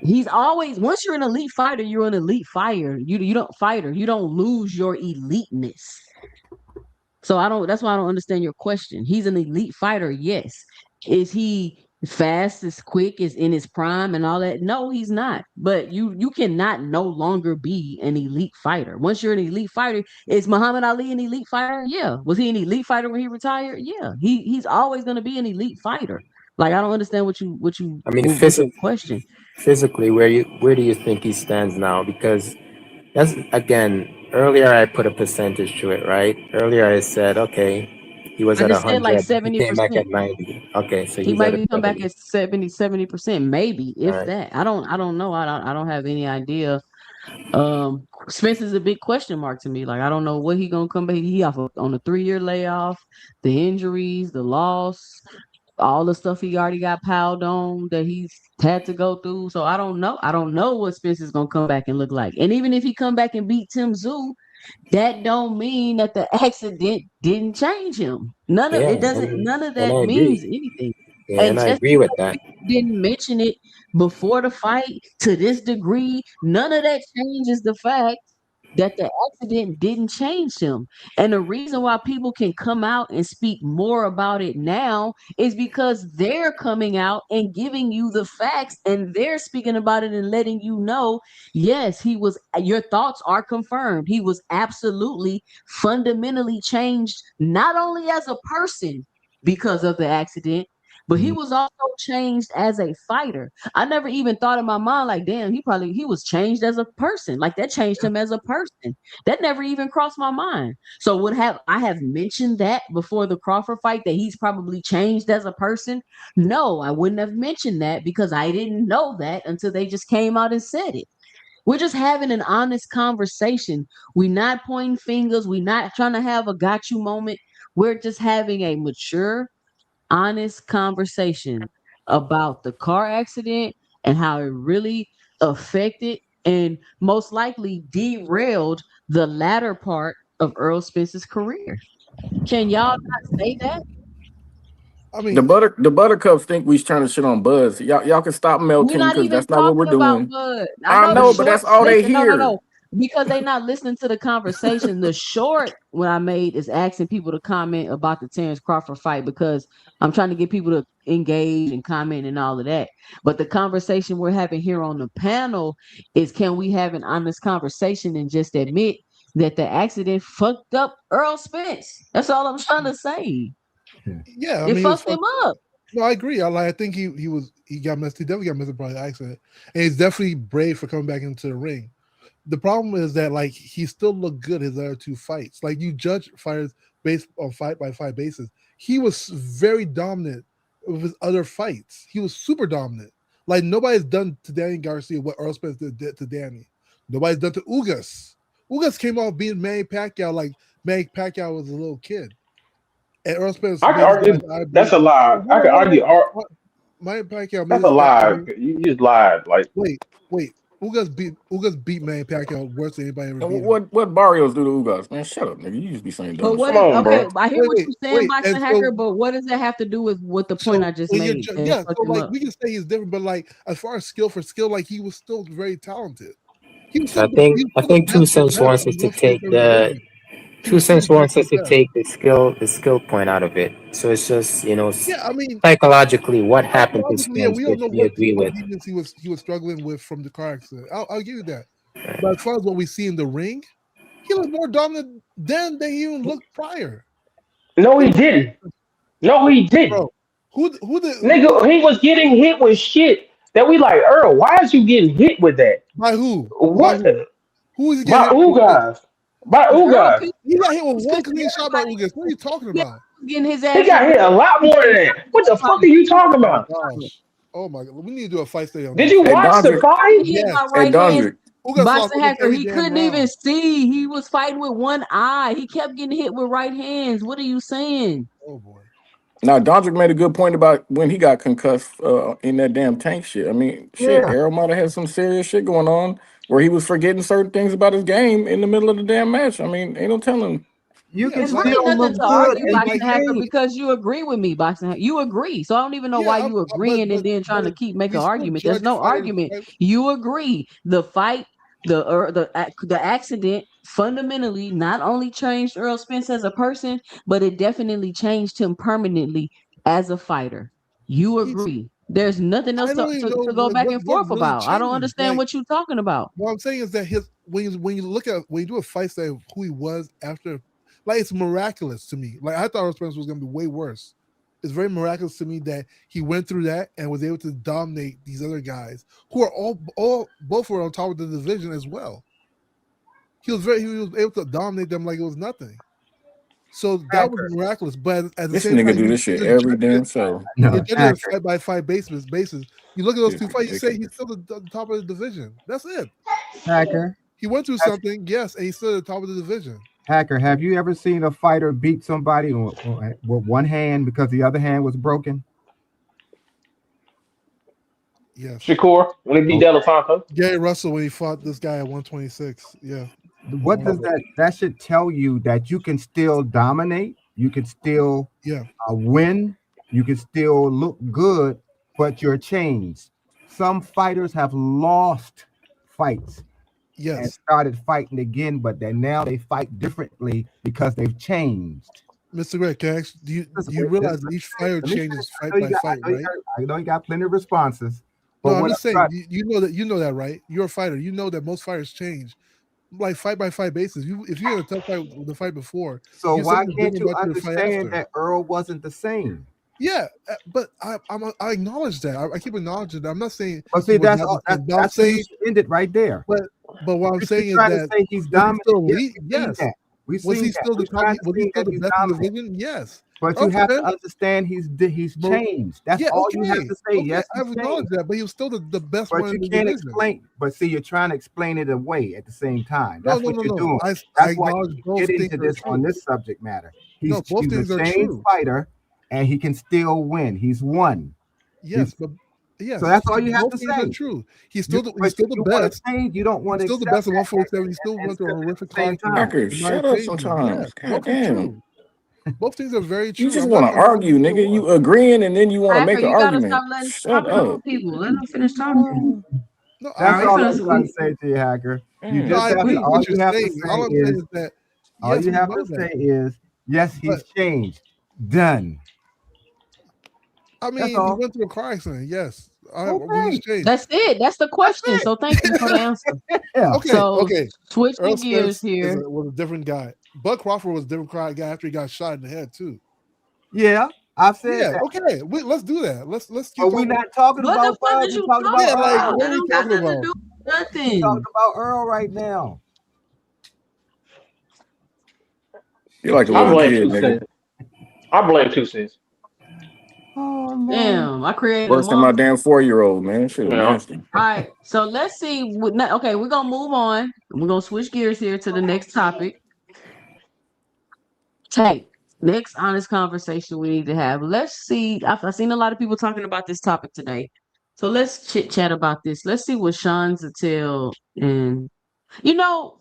he's always once you're an elite fighter, you're an elite fighter. You don't lose your eliteness. So I don't that's why I don't understand your question. He's an elite fighter, yes. Is he fast, as quick, is in his prime and all that? No, he's not. But you cannot no longer be an elite fighter. Once you're an elite fighter, is Muhammad Ali an elite fighter? Yeah. Was he an elite fighter when he retired? Yeah. He's always gonna be an elite fighter. Like I don't understand what you I mean, what's your question. physically, where do you think he stands now? Because that's again earlier I put a percentage to it, right? Earlier I said, okay, he was I at just said like 100, he came back 70%. at 90. Okay, so He he's at a maybe come back 70. at 70%, maybe All if right. that. I don't know. I don't have any idea. Spence is a big question mark to me. Like I don't know what he gonna come back. He off on a 3-year layoff, the injuries, the loss, all the stuff he already got piled on that he's had to go through. So I don't know. I don't know what Spence is gonna come back and look like. And even if he come back and beat Tim Zoo, that don't mean that the accident didn't change him. None of Yeah, it doesn't. and None of and that I means agree. anything. Yeah, And and I just agree with because that. people didn't mention it before the fight to this degree, none of that changes the fact that the accident didn't change him. And the reason why people can come out and speak more about it now is because they're coming out and giving you the facts and they're speaking about it and letting you know, yes, your thoughts are confirmed. He was absolutely fundamentally changed, not only as a person because of the accident, but he Mhm. was also changed as a fighter. I never even thought in my mind, like, damn, he was changed as a person. Like that changed him as a person. That never even crossed my mind. So would have I have mentioned that before the Crawford fight that he's probably changed as a person? No, I wouldn't have mentioned that because I didn't know that until they just came out and said it. We're just having an honest conversation. We're not pointing fingers. We're not trying to have a got you moment. We're just having a mature, honest conversation about the car accident and how it really affected and most likely derailed the latter part of Earl Spence's career. Can y'all not say that? I mean, The Buttercups think we trying to shit on Buzz. Y'all can stop We're melting not because even that's not what we're talking about doing. Bud. I I know the know, but that's shorts. all they Listen, no, no, hear. no. Because they not listening to the conversation. The short when I made is asking people to comment about the Terrence Crawford fight because I'm trying to get people to engage and comment and all of that. But the conversation we're having here on the panel is can we have an honest conversation and just admit that the accident fucked up Earl Spence? That's all I'm trying to say. yeah, I It mean, it was fucked fun. him up. No, I agree. I think he got messed. He definitely got messed up by the accident, and he's definitely brave for coming back into the ring. The problem is that like he still looked good his other two fights. Like you judge fighters based on fight by fight basis. He was very dominant with his other fights. He was super dominant. Like nobody's done to Danny Garcia what Earl Spence did to Danny. Nobody's done to Ugas. Ugas came off being Manny Pacquiao like Manny Pacquiao was a little kid. And Earl Spence I could made his life argue I that's believe. a lie. I could argue Manny Pacquiao made that's a his guy. lie. You just lied. Like, Wait, wait. Ugas beat Manny Pacquiao worse than anybody ever And beat him. what Barrios do to Ugas? Man, shut up, nigga. You just be saying But dumb what shit. come is on, okay? bro. I hear Wait, what wait, you're saying, wait. And Boxing Hacker. But what does that have to do with what the point so I just when you're made? That it fucked so him like up. we can say he's different, but like as far as skill for skill, like he was still very talented. He was So still I he was I still the think Two best of the Cents best wants in us to take 147 division. He Two was still the Cents best wants of us the to best. take the skill point out of it. So it's just Yeah, I mean psychologically what happened to psychologically, yeah, Spence, we don't which know we agree what with. demons he was struggling with from the car accident. I'll give you that. But as far as what we see in the ring, he looked more dominant than he even looked prior. No, He he looked, didn't. No, he didn't. bro. Who Nigga, he was getting hit with shit that we like, Earl, why is you getting hit with that? by who? By What who? Who is he getting by hit ooh with? guys? By Because ooh Earl guys. Spence He got hit with one because clean shot by Ugas. What are you talking yeah, about? getting his He ass got hit a lot more than that. What the fuck are you talking Oh my about? gosh. Oh my god. We need to do a fight study on Did that. you Hey watch the Dondrick, fight? Hit Yes. by hey right hands. Dondrick, Ugas lost Boxing almost Hacker, every he damn couldn't even round. see. He was fighting with one eye. He kept getting hit with right hands. What are you saying? Oh boy. now Dondrick made a good point about when he got concussed in that damn tank shit. I mean, shit, Yeah, Errol might have had some serious shit going on where he was forgetting certain things about his game in the middle of the damn match. I mean, ain't no telling. you Yeah, can It's like really still nothing look to good argue, and in Boxing like the Hacker, ring. because you agree with me, Boxing Hacker. You agree. So I don't even know yeah, why you agreeing and then trying but to keep making we an still argument. There's judge no fighters argument. by You agree. The fight, the accident fundamentally not only changed Earl Spence as a person, but it definitely changed him permanently as a fighter. You he's agree. There's nothing else I don't even know to go back and what forth really about. I don't changed him. understand what you're talking about. What I'm saying is that his when you look at when you do a fight study of who he was after, like it's miraculous to me. Like I thought Earl Spence was gonna be way worse it's very miraculous to me that he went through that and was able to dominate these other guys who are both were on top of the division as well. He was able to dominate them like it was nothing. So that was miraculous. But at the This same nigga time, do this shit every damn show. You're No, judging on accurate. fight-by-fight basis. You look at those It's two fights, you say he's ridiculous. still the top of the division. That's it. Hacker. He went through something, yes, and he's still at the top of the division. Hacker, have you ever seen a fighter beat somebody with one hand because the other hand was broken? Yes. Shakur, when he beat Del Santo. Gary Russell when he fought this guy at 126. Yeah. What does that should tell you? That you can still dominate, you can still win, you can still look good, but you're changed. Some fighters have lost fights and started fighting again, but now they fight differently because they've changed. Mr. Greg, do you realize that each fighter changes fight by fight, right? I know you got plenty of responses. But no, I'm just saying, you know that, right? You're a fighter. You know that most fighters change, like fight by fight basis. If you had a tough fight with the fight before, so why can't you understand that Earl wasn't the same? Yeah, but I acknowledge that. I keep acknowledging that. I'm not saying. But see, that's saying ended right there. But what I'm saying is that he's dominant. Yes. Was he still the top? Was he still the best in the division? Yes. But you have to understand he's changed. That's all you have to say. Yes, I've acknowledged that, but he was still the best but one you in the can't division. Explain. But see, you're trying to explain it away at the same time. That's what you're doing. That's why you get into this on this subject matter. He's the same fighter, and he can still win. He's won. Yes, but yes. So that's all you have to say. True. He's still the best. You don't want to. He's still the best in 147. He still went through a horrific car. Shut up sometimes. God damn. Both things are very true. You just want to argue, nigga. You agreeing and then you want to make an argument. Shut up. People. Let them finish talking. No, that's all I'm trying to say to you, Hacker. You just have to. All you have to say is, yes, he's changed. Done. I mean, he went through a car accident. Yes. That's it. That's the question. So thank you for the answer. Okay. Switch the gears here. Was a different guy. Bud Crawford was a different guy after he got shot in the head too. Yeah, I've said that. Okay. Let's do that. Let's keep. We're not talking about Bud. We're talking about Earl. What are we talking about? Nothing. We're talking about Earl right now. You're like a little kid, nigga. I blame 2CENTS. Oh man. Damn, I created worse than my damn 4-year-old, man. Shit, nasty. All right, so let's see. Okay, we're gonna move on. We're gonna switch gears here to the next topic. Tank, next honest conversation we need to have. Let's see. I've seen a lot of people talking about this topic today, so let's chit chat about this. Let's see what Sean Zattel and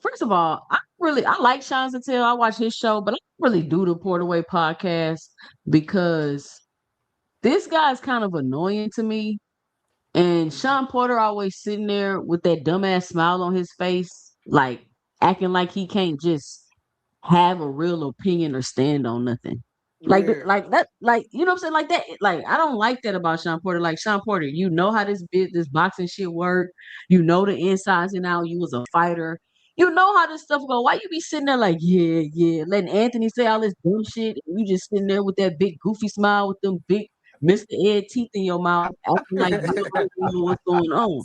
first of all, I like Sean Zattel. I watch his show, but I don't really do the Portaway podcast because this guy's kind of annoying to me. And Sean Porter always sitting there with that dumbass smile on his face, like acting like he can't just have a real opinion or stand on nothing. Like that, like, you know what I'm saying? Like that, like, I don't like that about Sean Porter. Like, Sean Porter, you know how this boxing shit work. You know the insides and out. You was a fighter. You know how this stuff go. Why you be sitting there like, yeah, letting Anthony say all this dumb shit, and you just sitting there with that big goofy smile with them big Mr. Ed teeth in your mouth, acting like you don't know what's going on.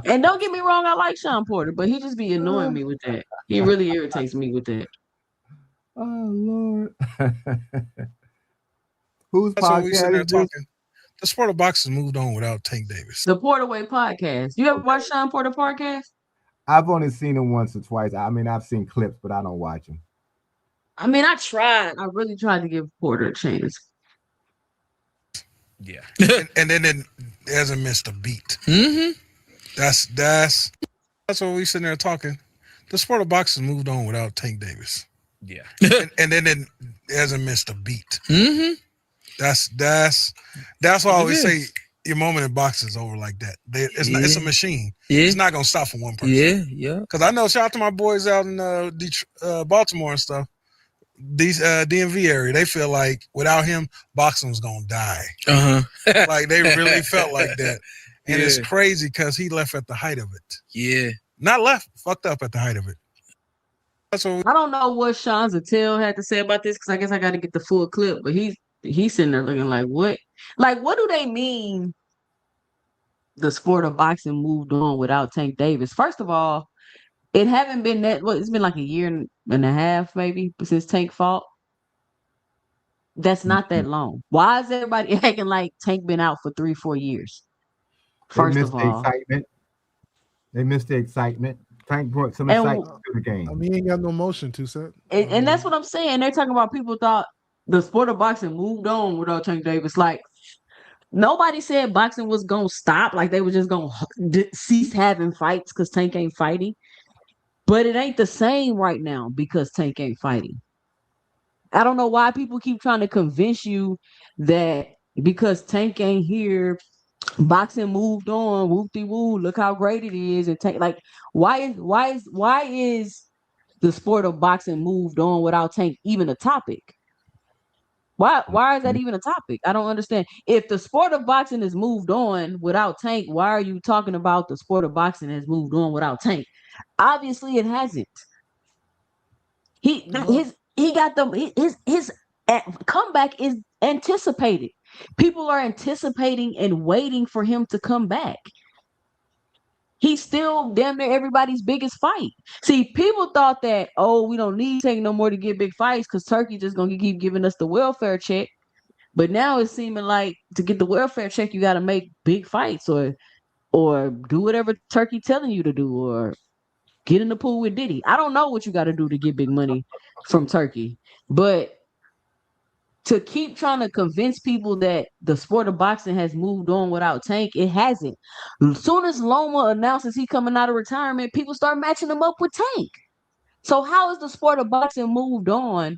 And don't get me wrong, I like Sean Porter, but he just be annoying me with that. He really irritates me with that. Oh Lord. Who's That's what we sitting there podcast? talking. The sport of boxing moved on without Tank Davis. The Portaway podcast. You ever watch Sean Porter podcast? I've only seen him once or twice. I mean, I've seen clips, but I don't watch him. I mean, I really tried to give Porter a chance. Yeah. and then it hasn't missed a beat. Mm-hmm. That's what we sitting there talking. The sport of boxing moved on without Tank Davis. Yeah. and then it hasn't missed a beat. Mm-hmm. That's why I always say your moment in boxing is over like that. It's a machine. Yeah. It's not gonna stop for one person. Yeah. Because I know, shout out to my boys out in Baltimore and stuff. These DMV area, they feel like without him, boxing was gonna die. Uh-huh. Like they really felt like that. And it's crazy because he left at the height of it. Yeah. Not left, fucked up at the height of it. That's what I don't know what Sean Zattel had to say about this because I guess I got to get the full clip. But he's sitting there looking like, what? Like, what do they mean? The sport of boxing moved on without Tank Davis. First of all, it haven't been that. Well, it's been like a year and a half maybe since Tank fought. That's not that long. Why is everybody acting like Tank been out for 3-4 years? They First missed of the all, excitement. They missed the excitement. Tank brought some and excitement to the I game. mean, he ain't got no motion, 2 cent. and that's what I'm saying. They're talking about people thought the sport of boxing moved on without Tank Davis. Like nobody said boxing was gonna stop. Like they were just gonna cease having fights because Tank ain't fighting. But it ain't the same right now because Tank ain't fighting. I don't know why people keep trying to convince you that because Tank ain't here, boxing moved on, whoop de woo, look how great it is. And Tank, like, why is the sport of boxing moved on without Tank even a topic? Why is that even a topic? I don't understand. If the sport of boxing is moved on without Tank, why are you talking about the sport of boxing has moved on without Tank? Obviously, it hasn't. He got them. His comeback is anticipated. People are anticipating and waiting for him to come back. He's still damn near everybody's biggest fight. See, people thought that, oh, we don't need Tank no more to get big fights because Turkey just gonna keep giving us the welfare check. But now it's seeming like to get the welfare check, you got to make big fights or do whatever Turkey telling you to do or get in the pool with Diddy. I don't know what you got to do to get big money from Turkey, but to keep trying to convince people that the sport of boxing has moved on without Tank, it hasn't. As soon as Loma announces he coming out of retirement, people start matching him up with Tank. So how is the sport of boxing moved on?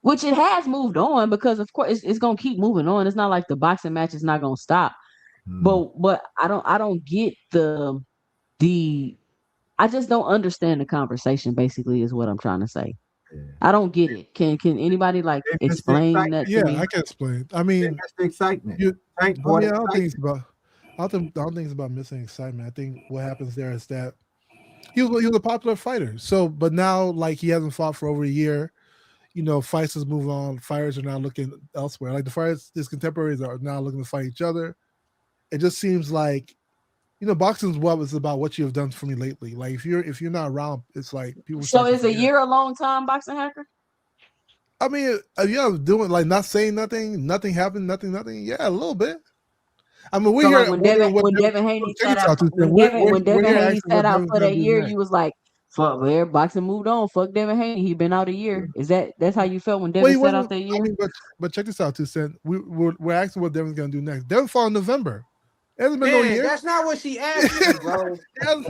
Which it has moved on because of course it's gonna keep moving on. It's not like the boxing match is not gonna stop. But I don't get the I just don't understand the conversation. Basically, is what I'm trying to say. Yeah. I don't get it. Can anybody like They missed the explain excitement. that to Yeah, me? I can explain. I They mean, missed the excitement. you. Tank I brought mean, I don't think it's excitement. about. I don't think it's about missing excitement. I think what happens there is that he was a popular fighter. So, but now like he hasn't fought for over a year. Fights has moved on. Fighters are now looking elsewhere. Like the fighters, his contemporaries are now looking to fight each other. It just seems like boxing's is about what you have done for me lately. Like if you're not around, it's like people So start to is a forget. year a long time, boxing hacker? I mean, doing like not saying nothing, nothing happened, nothing. Yeah, a little bit. I mean, we're So like here when wondering Devin what when Devin. Devin Haney Check sat this out out, too. when We're, Devin we're, when we're Devin here Haney asking sat what out Devin's for gonna that do year, next. you was like, fuck, where boxing moved on. Fuck Devin Haney. He been out a year. That's how you felt when Well, Devin he sat out wasn't. that I year? mean, but check this out, 2 cent. We're asking what Devin's gonna do next. Devin fought in November. It hasn't been no Man, year. that's not what she asked you, it bro. hasn't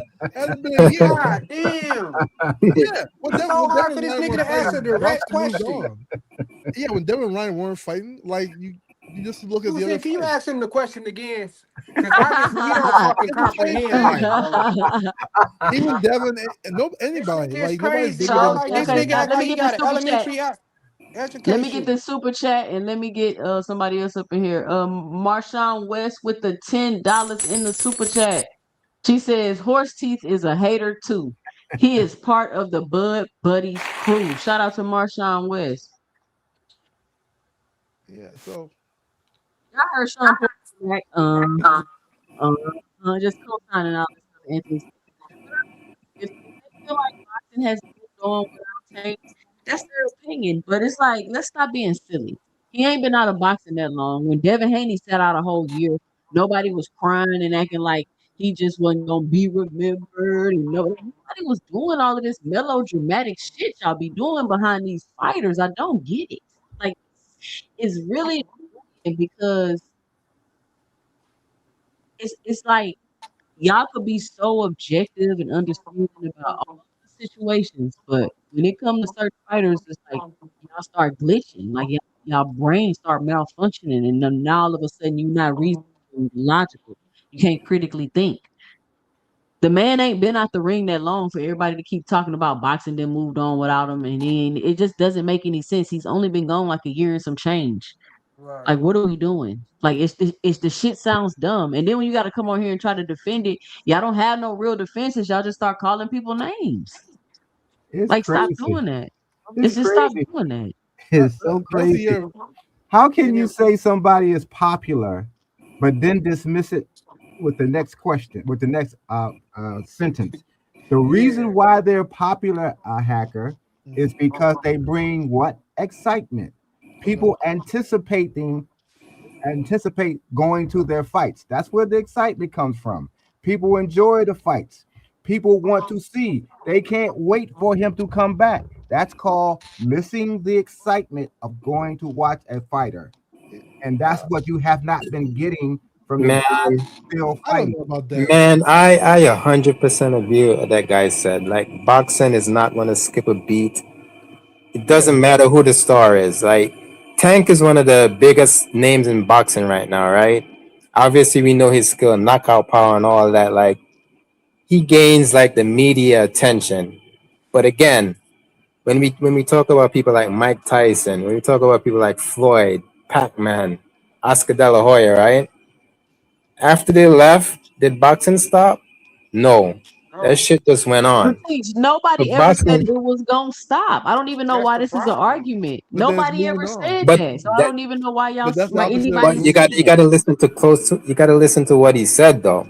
been a year. God damn. Yeah, when It's Devin, so when hard Devin for and this Ryan nigga weren't to answer fighting, the right boxing moved question. on. Yeah, when Devin and Ryan weren't fighting, like you just look at Who the other said, can you fights. ask him the question again? Because obviously he don't fucking It's the same comprehend, thing. bro. Even Devin, and no This anybody, nigga is like nobody's crazy, bigger bro. than So Like this okay, nigga anybody. act let like me he get the got an super chat. elementary Let me get education. this super chat and let me get somebody else up in here. Marshawn West with the $10 in the super chat. She says horse teeth is a hater too. He is part of the Bud Buddies crew. Shout out to Marshawn West. Yeah, so I heard Sean Paul back, uh, just co-signing all this stuff Anthony said. If they feel like boxing has moved on without Tank, that's their opinion. But it's like, let's stop being silly. He ain't been out of boxing that long. When Devin Haney sat out a whole year, nobody was crying and acting like he just wasn't gonna be remembered. And nobody was doing all of this melodramatic shit y'all be doing behind these fighters. I don't get it. Like, it's really annoying because it's like y'all could be so objective and understanding about all the situations, but when it comes to certain fighters, it's like y'all start glitching, like y'all brains start malfunctioning, and then now all of a sudden you're not reasonable and logical. You can't critically think. The man ain't been out the ring that long for everybody to keep talking about boxing, then moved on without him, and then it just doesn't make any sense. He's only been gone like a year and some change. Right. Like, what are we doing? Like, it's the shit sounds dumb. And then when you got to come on here and try to defend it, y'all don't have no real defenses. Y'all just start calling people names. It's Like, stop crazy. doing that. It's It's just stop crazy. doing that. It's so Both of crazy. your How can you say somebody is popular, but then dismiss it with the next question, with the next sentence? The reason why they're popular, hacker, is because they bring what? Excitement. People anticipate going to their fights. That's where the excitement comes from. People enjoy the fights. People want to see. They can't wait for him to come back. That's called missing the excitement of going to watch a fighter. And that's what you have not been getting from the Man, guys still I don't fighting. know about that. man, I 100% agree with what that guy said. Like boxing is not going to skip a beat. It Yeah, doesn't matter who the star is. Like Tank is one of the biggest names in boxing right now, right? Obviously, we know his skill, knockout power, and all that. Like he gains like the media attention. But again, when we talk about people like Mike Tyson, when we talk about people like Floyd, Pac-Man, Oscar De La Hoya, right? After they left, did boxing stop? No, that No, shit just went But on. see, So nobody ever said boxing, it was gonna stop. I don't even know that's why the this is an problem. argument. but then it's Nobody moving ever on. said but that, so I that don't even know why But that's the why opposite of anybody but is you what got you saying got to that. listen to close to you got to listen to what he said though.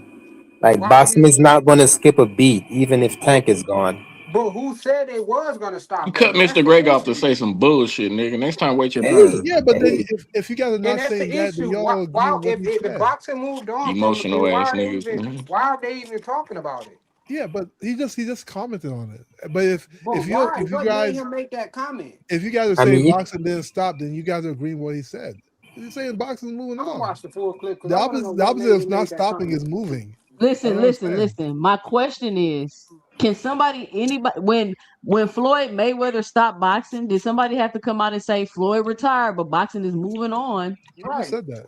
Like Why boxing is did? not going to skip a beat even if But Tank is gone. but who said they was gonna You stop cut though? That's Mr. the Greg off to issue. say some bullshit, nigga. Next time, wait your Hey, turn. Yeah, but then hey, if you guys are And not that's saying the that, then issue. y'all agree Why with what if, he if the said. boxing moved on from him, Emotional then ass niggas, man. why are they even talking about it? Yeah, but he just commented on it. But if But if you why? if you What made guys him make that comment? if you guys are I saying mean, boxing didn't stop, then you guys are agreeing with what he said. He's saying boxing's moving I'm gonna on. watch the full clip because The I want to know opposite the what opposite made of him not make that stopping is comment. moving. I Listen, don't listen, understand. listen. My question is, can somebody anybody when Floyd Mayweather stopped boxing, did somebody have to come out and say Floyd retired, but boxing is moving on? People Right. said that.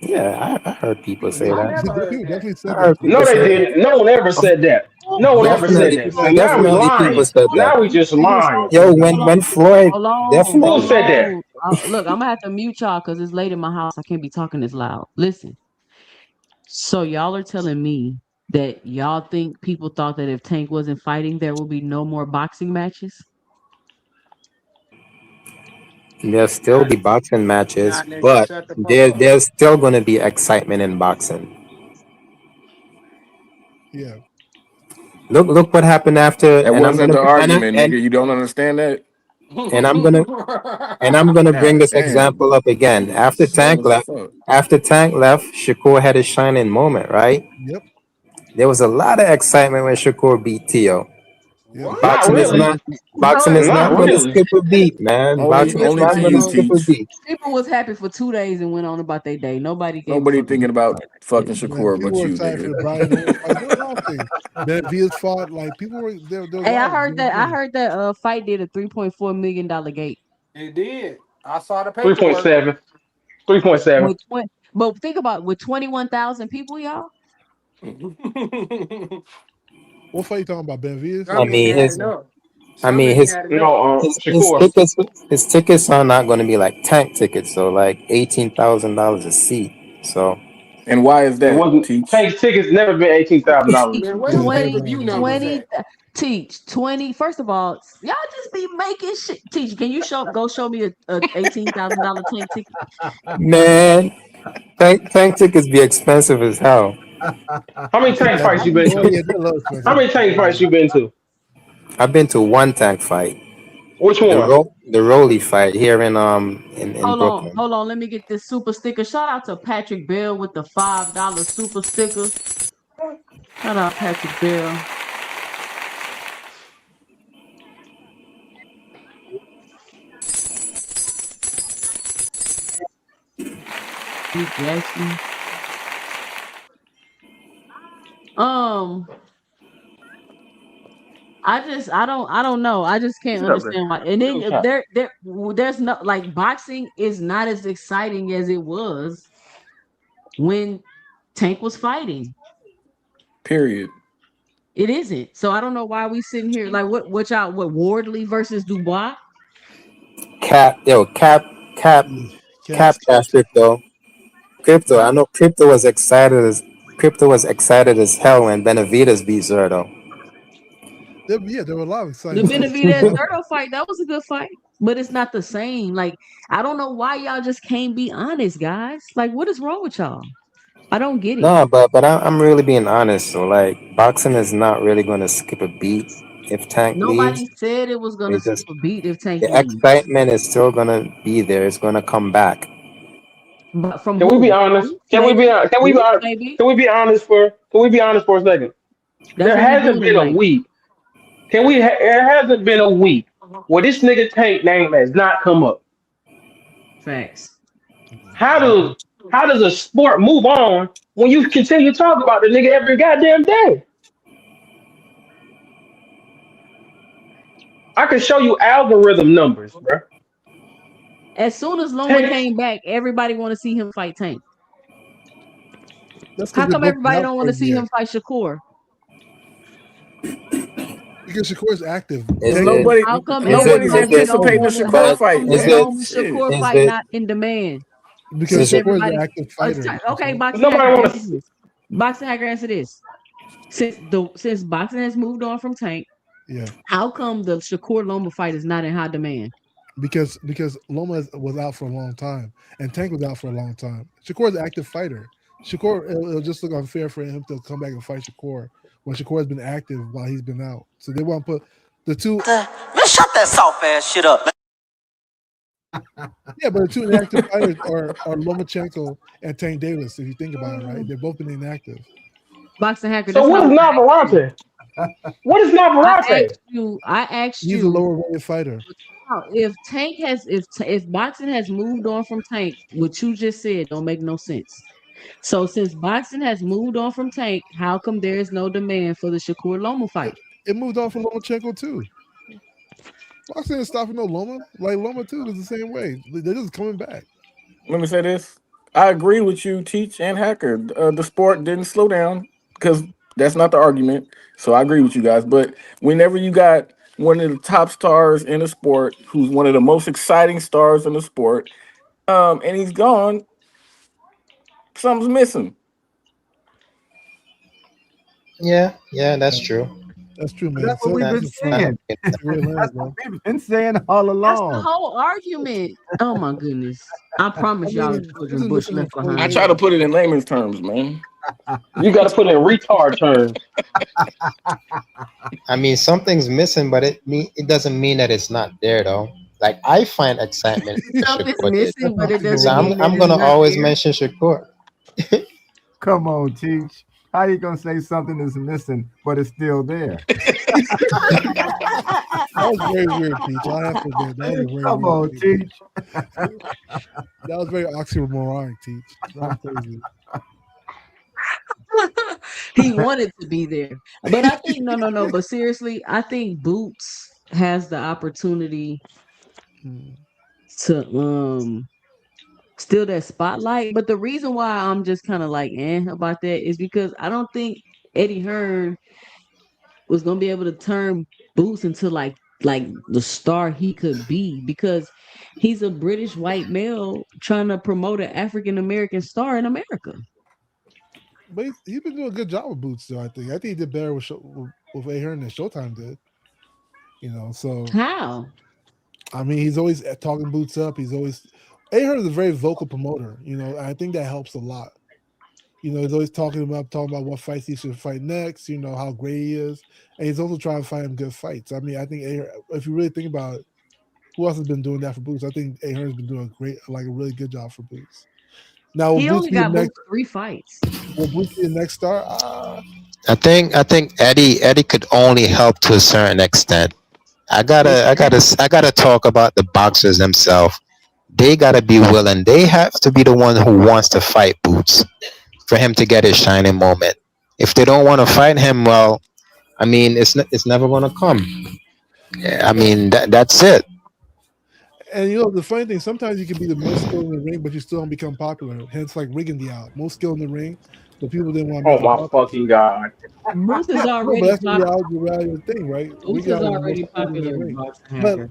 yeah, I heard people say I that. never heard People that. definitely I said that. heard No, people they say that. didn't. No one ever said that. No one ever said Definitely, that. People So said that. now we definitely people lying. said that. Now we just People said lying. Yo, that. when Floyd, Hold on, Who hold definitely. said that? on. Look, I'm gonna have to mute y'all because it's late in my house. I can't be talking this loud. Listen. So y'all are telling me that y'all think people thought that if Tank wasn't fighting, there would be no more boxing matches? There'll still Nah, be boxing matches, nah, nigga, but shut the fuck there up. there's still going to be excitement in boxing. Yeah. Look what happened after, That and I'm wasn't gonna the and I, argument, nigga. You don't understand that? and I'm gonna and I'm gonna bring God this damn. example up again. Slow as fuck. After Tank left, Shakur had his shining moment, right? Yep. There was a lot of excitement when Shakur beat Tio. Yep. What? Not Boxing is really. not boxing is Not not going to really. skip a beat, man. Only Boxing is only People not to going to you, was skip a Teach. beat. people was happy for 2 days and went on about their day. Nobody gave a Nobody fuck thinking about the about fight. fucking Man, Shakur people but were you, excited for nigga. the Brian Orton fight. There was a lot of things. Ben Via's fought. Like people were there was a Hey, lot of I things. heard that fight did a $3.4 million gate. It did. I saw the paperwork. 3.7. 3.7. With 20, but think about it, with 21,000 people, y'all. What fight you talking about? Ben Via's? I Some ain't mean had his enough. I Some mean ain't had enough. No, his Shakur. tickets are not going to be like Tank tickets, so like $18,000 a seat. So And why is It that, wasn't. Teach? Tank's tickets never been $18,000 Teach Man, where Yeah, them it's 20, never pay-per-view happened. numbers 20, at? teach 20. First of all, y'all just be making shit. Teach, can you show me a $18,000 tank ticket? man, tank tickets be expensive as hell. How many tank That, fights you been oh to? yeah, they're a little How expensive. many tank fights you been to? I've been to one tank fight, Which one? the Rolly fight here in Brooklyn. Hold on. Let me get this super sticker. Shout out to Patrick Bell with the $5 super sticker. Shout out Patrick Bell. Steve Jackson. Um, I don't know. I just can't Sit up there. understand why. And Give him a then shot. there's no like boxing is not as exciting as it was when Tank was fighting. Period. It isn't. So I don't know why we sitting here like what Wardley versus Dubois. Cap, yo, Yeah, cap, Caps. cash crypto, crypto. I know crypto was excited as hell when Benavides beat Zerto. There were a lot of The exciting fights. Benavidez Zerto fight, that was a good fight, but it's not the same. Like, I don't know why y'all just can't be honest, guys. Like, what is wrong with y'all? I don't get it. No, but I'm really being honest. So like, boxing is not really going to skip a beat if Tank leaves. Nobody said it was gonna It skip just a beat if Tank the leaves. excitement is still gonna be there. It's gonna come back. But from Can we be who? honest? Boots, maybe. Boots, maybe. Can we be honest for? Can we be honest for a second? That's There what we hasn't doing been a tonight. week. There hasn't been a week where this nigga Tank name has not come up. Facts. How does how does a sport move on when you continue to talk about the nigga every goddamn day? I can show you algorithm numbers, bro. As soon as Loma Tank, came back, everybody want to see him fight Tank. That's How because they come both been everybody out don't for want a to see year. him fight Shakur? Because Shakur's active. Is Because Tank it? nobody, How come Is it? nobody's Is everybody it? don't anticipating the want to? Is Shakur How it? fight, come the Is man. it? Loma Shit. Shakur Is fight it? not in demand? because Is Since it? Shakur is an everybody, active fighter. okay, boxing hacker, nobody want answer to. this. Boxing hacker, answer this. Since boxing has moved on from Tank, Yeah, how come the Shakur Loma fight is not in high demand? because Loma was out for a long time, and Tank was out for a long time. Shakur's an active fighter. Shakur, it'll just look unfair for him to come back and fight Shakur when Shakur has been active while he's been out. So they want to put the two. Man, shut that soft ass shit up, man. Yeah, but the two inactive fighters are Lomachenko and Tank Davis. If you think about it, right? They've both been inactive. Boxing hacker, So this is what what I is want to ask you. Navarrete? What is Navarrete? I asked He's a you lower rated fighter. if Tank has if boxing has moved on from Tank, what you just said don't make no sense. So since boxing has moved on from Tank, how come there is no demand for the Shakur Loma fight? It moved on from Lomachenko too. Boxing is stopping no Loma. Like Loma too is the same way. They're just coming back. Let me say this. I agree with you, Teach and Hacker. The sport didn't slow down because that's not the argument. So I agree with you guys. But whenever you got one of the top stars in the sport, who's one of the most exciting stars in the sport, and he's gone, something's missing. Yeah, that's true. That's true, But man. that's what So we've been That's, I saying. get it's a great land, That's what bro. we've been saying all That's the along. whole argument. Oh my goodness. I I promise y'all the mean, this children is Bush missing him left 4 I behind. try to years. put it in layman's terms, man. You got to put in retard terms. I mean, something's missing, but it doesn't mean that it's not there though. Like I find excitement in what Something's Shakur did, missing, but it so doesn't I'm mean that I'm it's gonna not always there. mention Shakur. Come on, Teach. How you gonna say something is missing but it's still there? That was very weird, Peach. I have to admit, that was a very Come weird on, statement. Teach. That was very oxymoronic, Teach. That was crazy. He wanted to be there. But I think no. But seriously, I think Boots has the opportunity Hmm. to steal that spotlight. But the reason why I'm just kind of like about that is because I don't think Eddie Hearn was gonna be able to turn Boots into like the star he could be because he's a British white male trying to promote an African American star in America. But he's been doing a good job with Boots, though. I think he did better with Ahern than Showtime did. So How? I mean, he's always talking Boots up. He's always Ahern is a very vocal promoter. I think that helps a lot. He's always talking him up, talking about what fights he should fight next. How great he is, and he's also trying to find him good fights. I mean, I think if you really think about it, who else has been doing that for Boots? I think Ahern's been doing a really good job for Boots. Now, will He Boots only be the got next? Boots 3 fights. Will Boots be the next star? I think Eddie could only help to a certain extent. I If gotta I gotta I gotta talk about the boxers themselves. They gotta be willing. They have to be the one who wants to fight Boots for him to get his shining moment. If they don't want to fight him, well, I mean, it's never gonna come. I Yeah. mean, that's it. And the funny thing, sometimes you can be the most skilled in the ring, but you still don't become popular. Hence, like Riggin the out, most skilled in the ring, but people didn't want to Oh make him my popular. fucking god! Boots is No, but already that's the popular. reality of the thing, right? Boots Riggin is was the most already skilled in the popular, ring. boxing But hacker.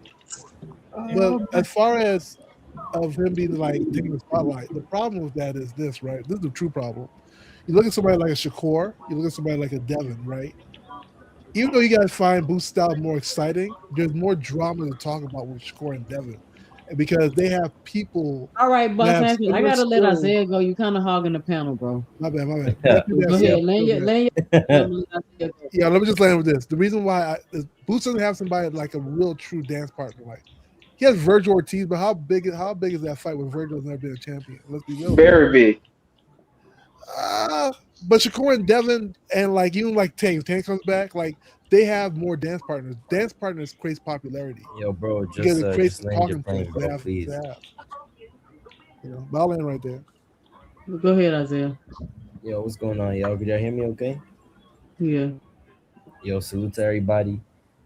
but as far as of him being like taking the spotlight, the problem with that is this, right? This is the true problem. You look at somebody like a Shakur, you look at somebody like a Devin, right? even though you guys find Boots style more exciting, there's more drama to talk about with Shakur and Devin, and because they have people All right, that boss have Anthony, I similar gotta let skills. Isaiah go. You kind of hogging the panel, bro. My bad, my bad. Definitely Go that ahead, same skill set. land your. I'm gonna let Isaiah go. Yeah, let me just land with this. The reason why Boots doesn't have somebody like a real true dance partner. Like he has Virgil Ortiz, but how big is that fight when Virgil's never been a champion? Let's be real here. Very big. But Shakur and Devin and like even like Tank, if Tank comes back, like they have more dance partners. Dance partners creates popularity Yo, bro, because it creates just the land your talking plane, points they bro, have to please. have. But I'll land right there. Go ahead, Isaiah. Yo, what's going on, y'all? Could y'all hear me okay? Yeah. Yo, salute to everybody.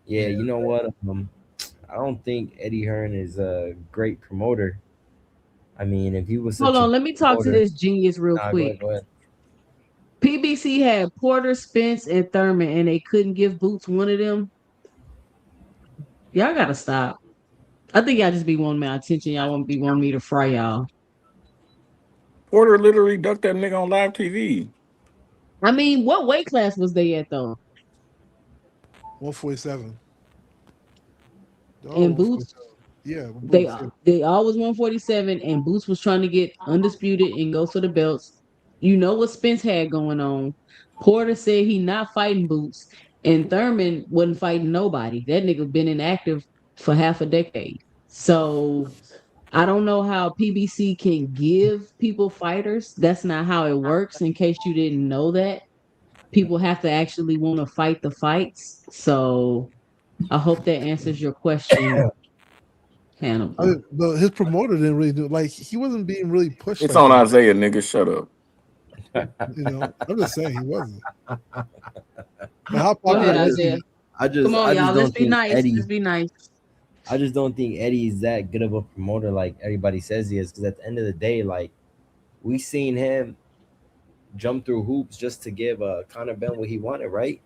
Yeah, you know what? I don't think Eddie Hearn is a great promoter. I mean, if he was Hold such a on, let me talk to promoter, this genius real nah, go quick. ahead, go ahead. PBC had Porter, Spence, and Thurman, and they couldn't give Boots one of them. Y'all gotta stop. I think y'all just be wanting my attention. Y'all won't be wanting me to fry y'all. Porter literally ducked that nigga on live TV. I mean, what weight class was they at though? 147. Oh, And Boots, 147. Yeah, they Boots. Yeah. they always 147, and Boots was trying to get undisputed and go for the belts. You know what Spence had going on. Porter said he not fighting Boots, and Thurman wasn't fighting nobody. That nigga been inactive for half a decade. So I don't know how PBC can give people fighters. That's not how it works. In case you didn't know that, people have to actually want to fight the fights. So I hope that answers your question, Hannibal. But his promoter didn't really do like he wasn't being really pushed It's like on that. Isaiah, nigga. Shut up. I'm just saying he wasn't. But how Go popular ahead, was Isaiah. he? Come on, I just y'all. Let's don't be think nice. Let's Eddie. be nice. I just don't think Eddie is that good of a promoter like everybody says he is. Because at the end of the day, like we seen him jump through hoops just to give Conor Ben what he wanted, right?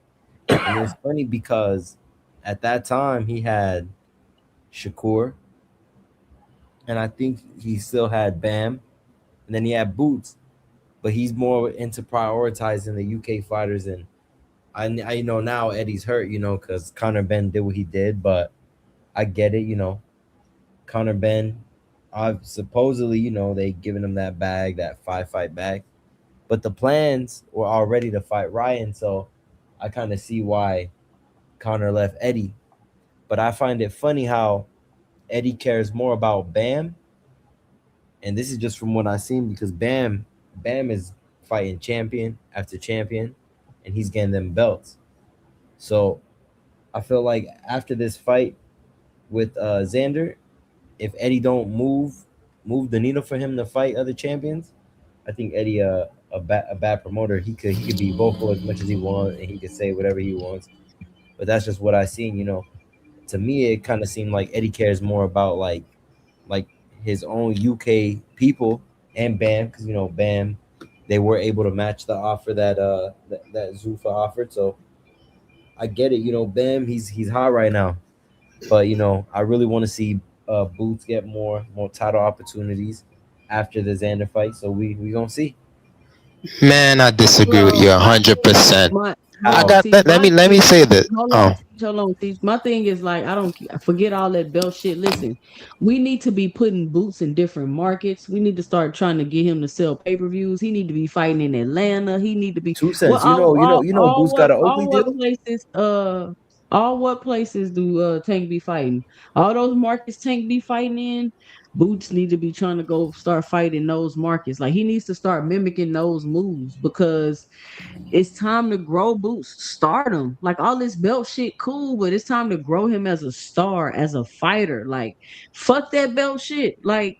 And it's funny because at that time he had Shakur, and I think he still had Bam, and then he had Boots, but he's more into prioritizing the UK fighters. And I know now Eddie's hurt, because Conor Ben did what he did, but I get it, Conor Ben, I've supposedly, they giving him that bag, that 5-fight bag, but the plans were already to fight Ryan, so I kind of see why Conor left Eddie. But I find it funny how Eddie cares more about Bam, and this is just from what I've seen because Bam is fighting champion after champion, and he's getting them belts. So I feel like after this fight with Xander, if Eddie don't move the needle for him to fight other champions, I think Eddie a bad promoter. He could be vocal as much as he wants and he could say whatever he wants. But that's just what I seen. To me, it kind of seemed like Eddie cares more about like his own UK people and Bam, because Bam, they were able to match the offer that Zuffa offered. So I get it. Bam, he's hot right now, but I really want to see Boots get more title opportunities after the Xander fight. So we gonna see. Man, I disagree with Well, you my thing, 100%. my hold I on, How? got Teach. let, let My me let me thing, say this. hold on, Oh, Teach. Hold on, Teach. My thing is like I don't forget all that belt shit. Listen, we need to be putting Boots in different markets. We need to start trying to get him to sell pay-per-views. He need to be fighting in Atlanta. He need to be Two what cents. Boots got an Oakley deal. all what places do Tank be fighting? All those markets Tank be fighting in. Boots need to be trying to go start fighting those markets. Like he needs to start mimicking those moves because it's time to grow Boots stardom. Like all this belt shit, cool, but it's time to grow him as a star, as a fighter. Like, fuck that belt shit. Like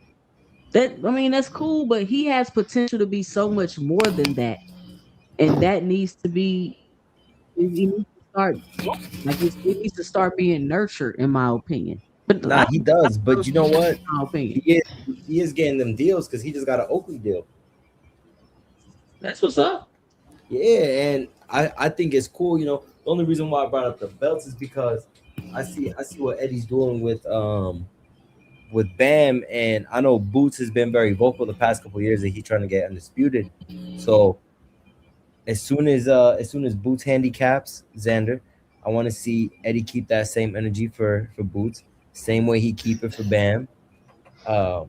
that. I mean, that's cool, but he has potential to be so much more than that, and that needs to be. He needs to start growing. Like it needs to start being nurtured, in my opinion. But I Nah, don't he think does. But you know what? in my opinion. He is getting them deals because he just got an Oakley deal. That's what's up. Yeah, and I think it's cool. The only reason why I brought up the belts is because I see what Eddie's doing with Bam, and I know Boots has been very vocal the past couple of years that he's trying to get undisputed. So as soon as Boots handicaps Xander, I want to see Eddie keep that same energy for Boots, same way he keep it for Bam. Uh,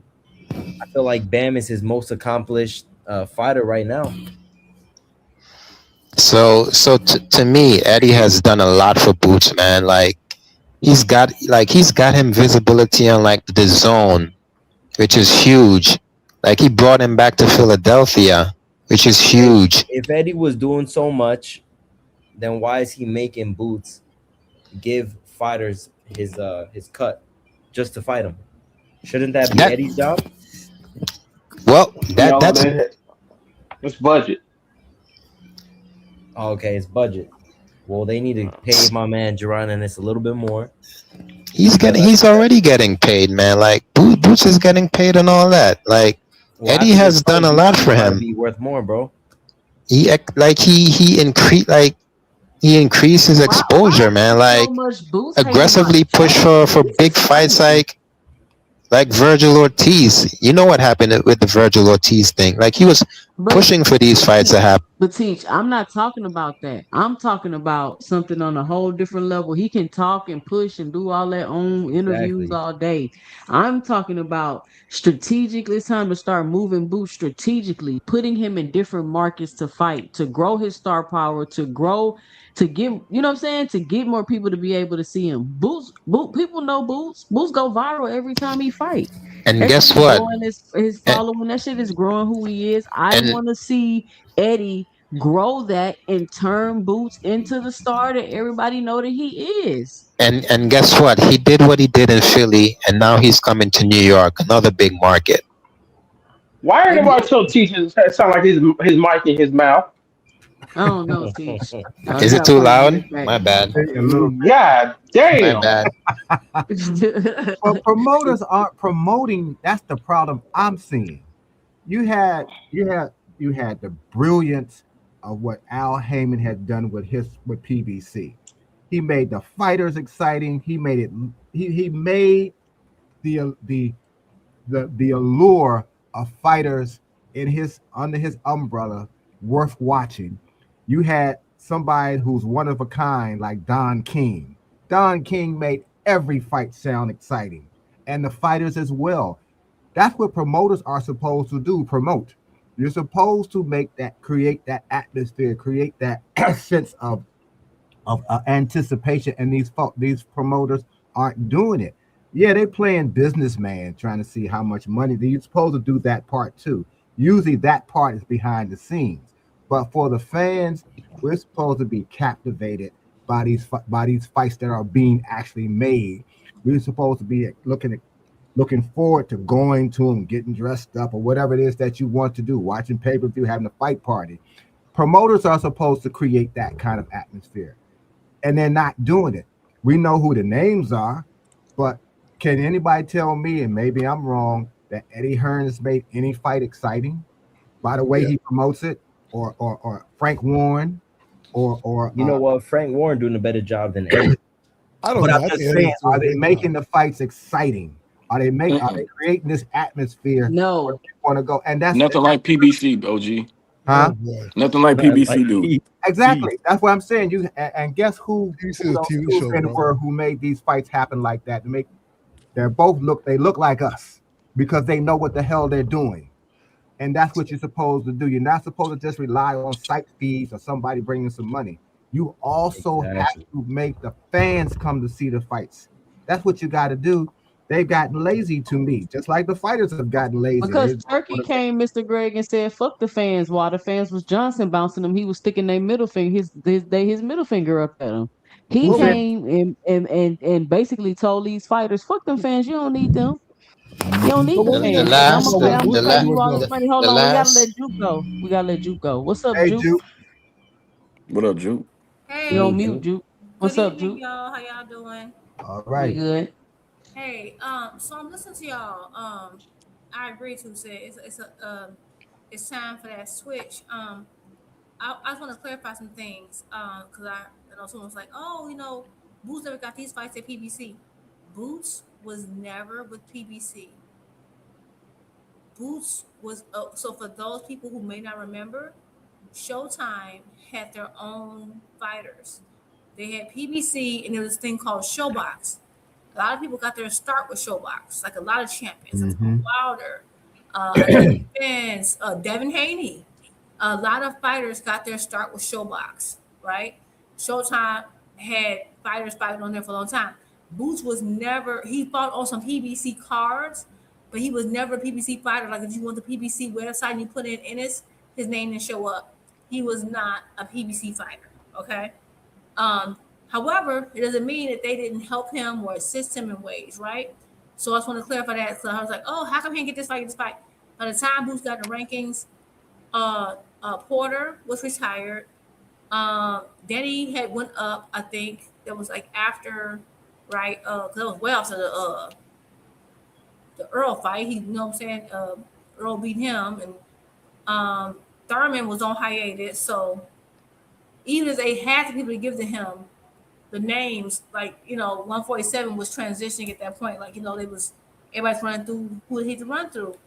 I feel like Bam is his most accomplished fighter right now. So to me, Eddie has done a lot for Boots, man. He's got him visibility on like the zone, which is huge. Like he brought him back to Philadelphia, which is Hey, huge. if Eddie was doing so much, then why is he making Boots give fighters his cut just to fight him? Shouldn't that be That Eddie's job? well, that No, that's that it's budget. Oh, okay, it's budget. Well, they need to pay my man Jerron Ennis a little bit more because he's already getting paid, man. Like Boots is getting paid and all that. Like well, Eddie after this has done fight, a Boots lot is for about to him. be worth more, bro. He increased he increased his Why exposure, is man. there so Like much Boots hate on my aggressively push chat? for This big is fights crazy. like Virgil Ortiz. You know what happened with the Virgil Ortiz thing? Like he was But pushing for these but fights to teach, happen. but teach. I'm not talking about that. I'm talking about something on a whole different level. He can talk and push and do all that on interviews Exactly. all day. I'm talking about strategically. It's time to start moving Boots strategically, putting him in different markets to fight, to grow his star power, to grow, to get, you know what I'm saying, to get more people to be able to see him. People know Boots. Boots go viral every time he fight. And That shit guess is what? growing his And, following. That shit is growing who he is. I and want to see Eddie grow that and turn Boots into the star that everybody know that he is. and guess what? He did what he did in Philly, and now he's coming to New York, another big market. Why everybody so Exactly. teachers sound like his mic in his mouth? I don't know, Teach. You Is it gotta too put it loud? right back. My bad. A little bit. God My damn. bad. But promoters aren't promoting. That's the problem I'm seeing. You had you had you had the brilliance of what Al Heyman had done with PBC. He made the fighters exciting. He made it. He made the the allure of fighters in his under his umbrella worth watching. You had somebody who's one of a kind like Don King. Don King made every fight sound exciting, and the fighters as well. That's what promoters are supposed to do. Promote. You're supposed to create that atmosphere, create that sense of anticipation, and these promoters aren't doing it. Yeah, they playing businessman, trying to see how much money. You're supposed to do that part too. Usually, that part is behind the scenes, but for the fans, we're supposed to be captivated by these fights that are being actually made. We're supposed to be looking forward to going to them, getting dressed up, or whatever it is that you want to do, watching pay per view, having a fight party. Promoters are supposed to create that kind of atmosphere, and they're not doing it. We know who the names are, but can anybody tell me, and maybe I'm wrong, that Eddie Hearns made any fight exciting by the way Yeah, he promotes it, or Frank Warren, or You know what? Frank Warren doing a better job than Eddie. I don't but know. I'm I think just Eddie saying, was doing are a they great job. making the fights exciting? Are they Mm-mm. creating this atmosphere where No. people want to go? And that's Nothing like PBC, OG. huh? Oh boy, Nothing like Not like PBC do. PG. Exactly. That's what I'm saying. And guess PBC who is a those TV two show, men bro. were who made these fights happen like that? They look like us because they know what the hell they're doing. And that's what you're supposed to do. You're not supposed to just rely on site fees or somebody bringing some money. You also have Exactly. to make the fans come to see the fights. That's what you got to do. They've gotten lazy to me, just like the fighters have gotten lazy. They Because don't Turkey want to. came, Mr. Greg, and said, "Fuck the fans." While the fans was Johnson bouncing them, he was sticking their middle finger, his middle finger up at him. He Well, then, came and basically told these fighters, "Fuck them fans. You don't need them. You don't but need the what, The fans. but And you know last, what I'm the gonna Boots pay la, is you doing all though. this money." Hold the on, we gotta let last. Juke go. We gotta let Juke go. What's up, Hey, Juke? Juke. What up, Juke? You Hey, on Hey, mute, Juke. Juke? good What's up, evening, Juke? y'all. How y'all doing? All We right. good. Hey, so I'm listening to y'all. I agree to say it's time for that switch. I just want to clarify some things. Because I know someone was like, oh, Boots never got these fights at PBC. Boots was never with PBC. Boots was so for those people who may not remember, Showtime had their own fighters. They had PBC, and there was this thing called Showbox. A lot of people got their start with Showbox, like a lot of champions, Mm-hmm. Wilder, Errol Spence, Devin Haney. A lot of fighters got their start with Showbox, right? Showtime had fighters fighting on there for a long time. Boots was never, he fought on some PBC cards, but he was never a PBC fighter. Like if you went to the PBC website and you put in Ennis, his name didn't show up. He was not a PBC fighter, okay? Um, However, it doesn't mean that they didn't help him or assist him in ways, right? So I just want to clarify that. So I was like, oh, how come he didn't get this fight, get this fight? By the time Boots got the rankings, Porter was retired. Denny had went up. I think that was like after, right? Cause that was well after the Earl fight. He, you know what I'm saying? Earl beat him, and Thurman was on hiatus. So even if they had the people to give to him the names, like 147 was transitioning at that point. Like they was everybody's running through who he had to run through,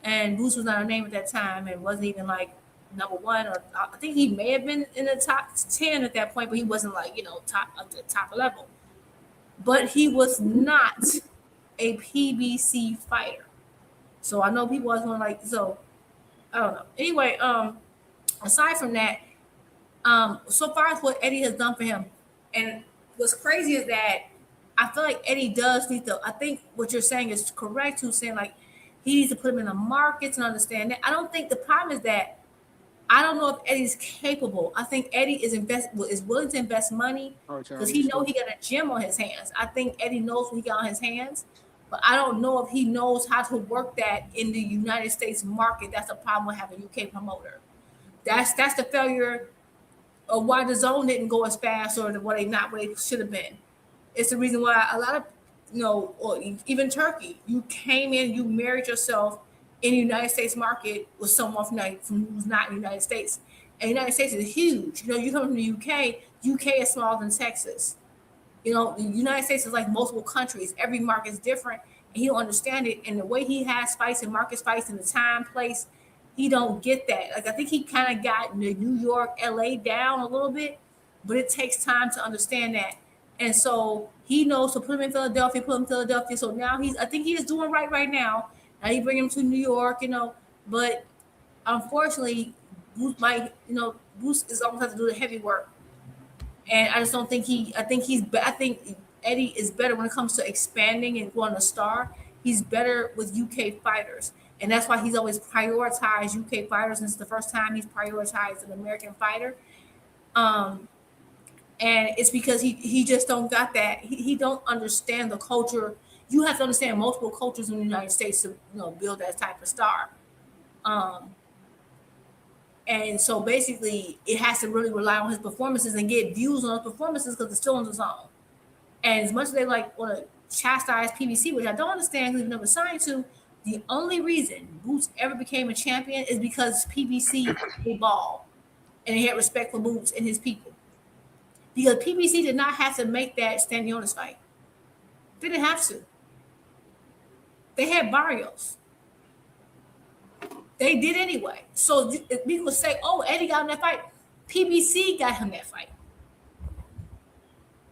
and Boots was not a name at that time, and wasn't even like number one, or I think he may have been in the top 10 at that point, but he wasn't like top at the top level. But he was not a PBC fighter. So I know people always want to so I don't know. Anyway, aside from that, so far as what Eddie has done for him, and what's crazy is that I feel like Eddie does need to. I think what you're saying is correct. Who's saying like he needs to put him in the markets and understand that. I don't think the problem is that I don't know if Eddie's capable. I think Eddie is willing to invest money because he know he got a gym on his hands. I think Eddie knows what he got on his hands, but I don't know if he knows how to work that in the United States market. That's the problem with having a UK promoter. That's the failure of why the zone didn't go as fast or what they should have been. It's the reason why a lot of or even Turkey, you came in, you married yourself in the United States market with someone from who's not in the United States. And the United States is huge. You come from the UK. UK is smaller than Texas. The United States is like multiple countries. Every market is different, and he don't understand it. And the way he has fights and markets fights in the time, place, he don't get that. Like I think he kind of got the New York, LA down a little bit, but it takes time to understand that. And so he knows to put him in Philadelphia, put him in Philadelphia. So now I think he is doing right now. Now you bring him to New York, but unfortunately, Boost is almost have to do the heavy work. And I just don't think I think Eddie is better when it comes to expanding and growing a star. He's better with UK fighters. And that's why he's always prioritized UK fighters. And it's the first time he's prioritized an American fighter. And it's because he just don't got that. He don't understand the culture. You have to understand multiple cultures in the United States to build that type of star. And so basically, it has to really rely on his performances and get views on his performances because it's still in the zone. And as much as they want to chastise PBC, which I don't understand because he's never signed to, the only reason Boots ever became a champion is because PBC evolved and he had respect for Boots and his people. Because PBC did not have to make that Stanionis fight. They didn't have to. They had Barrios. They did anyway. So people say, oh, Eddie got him that fight. PBC got him that fight.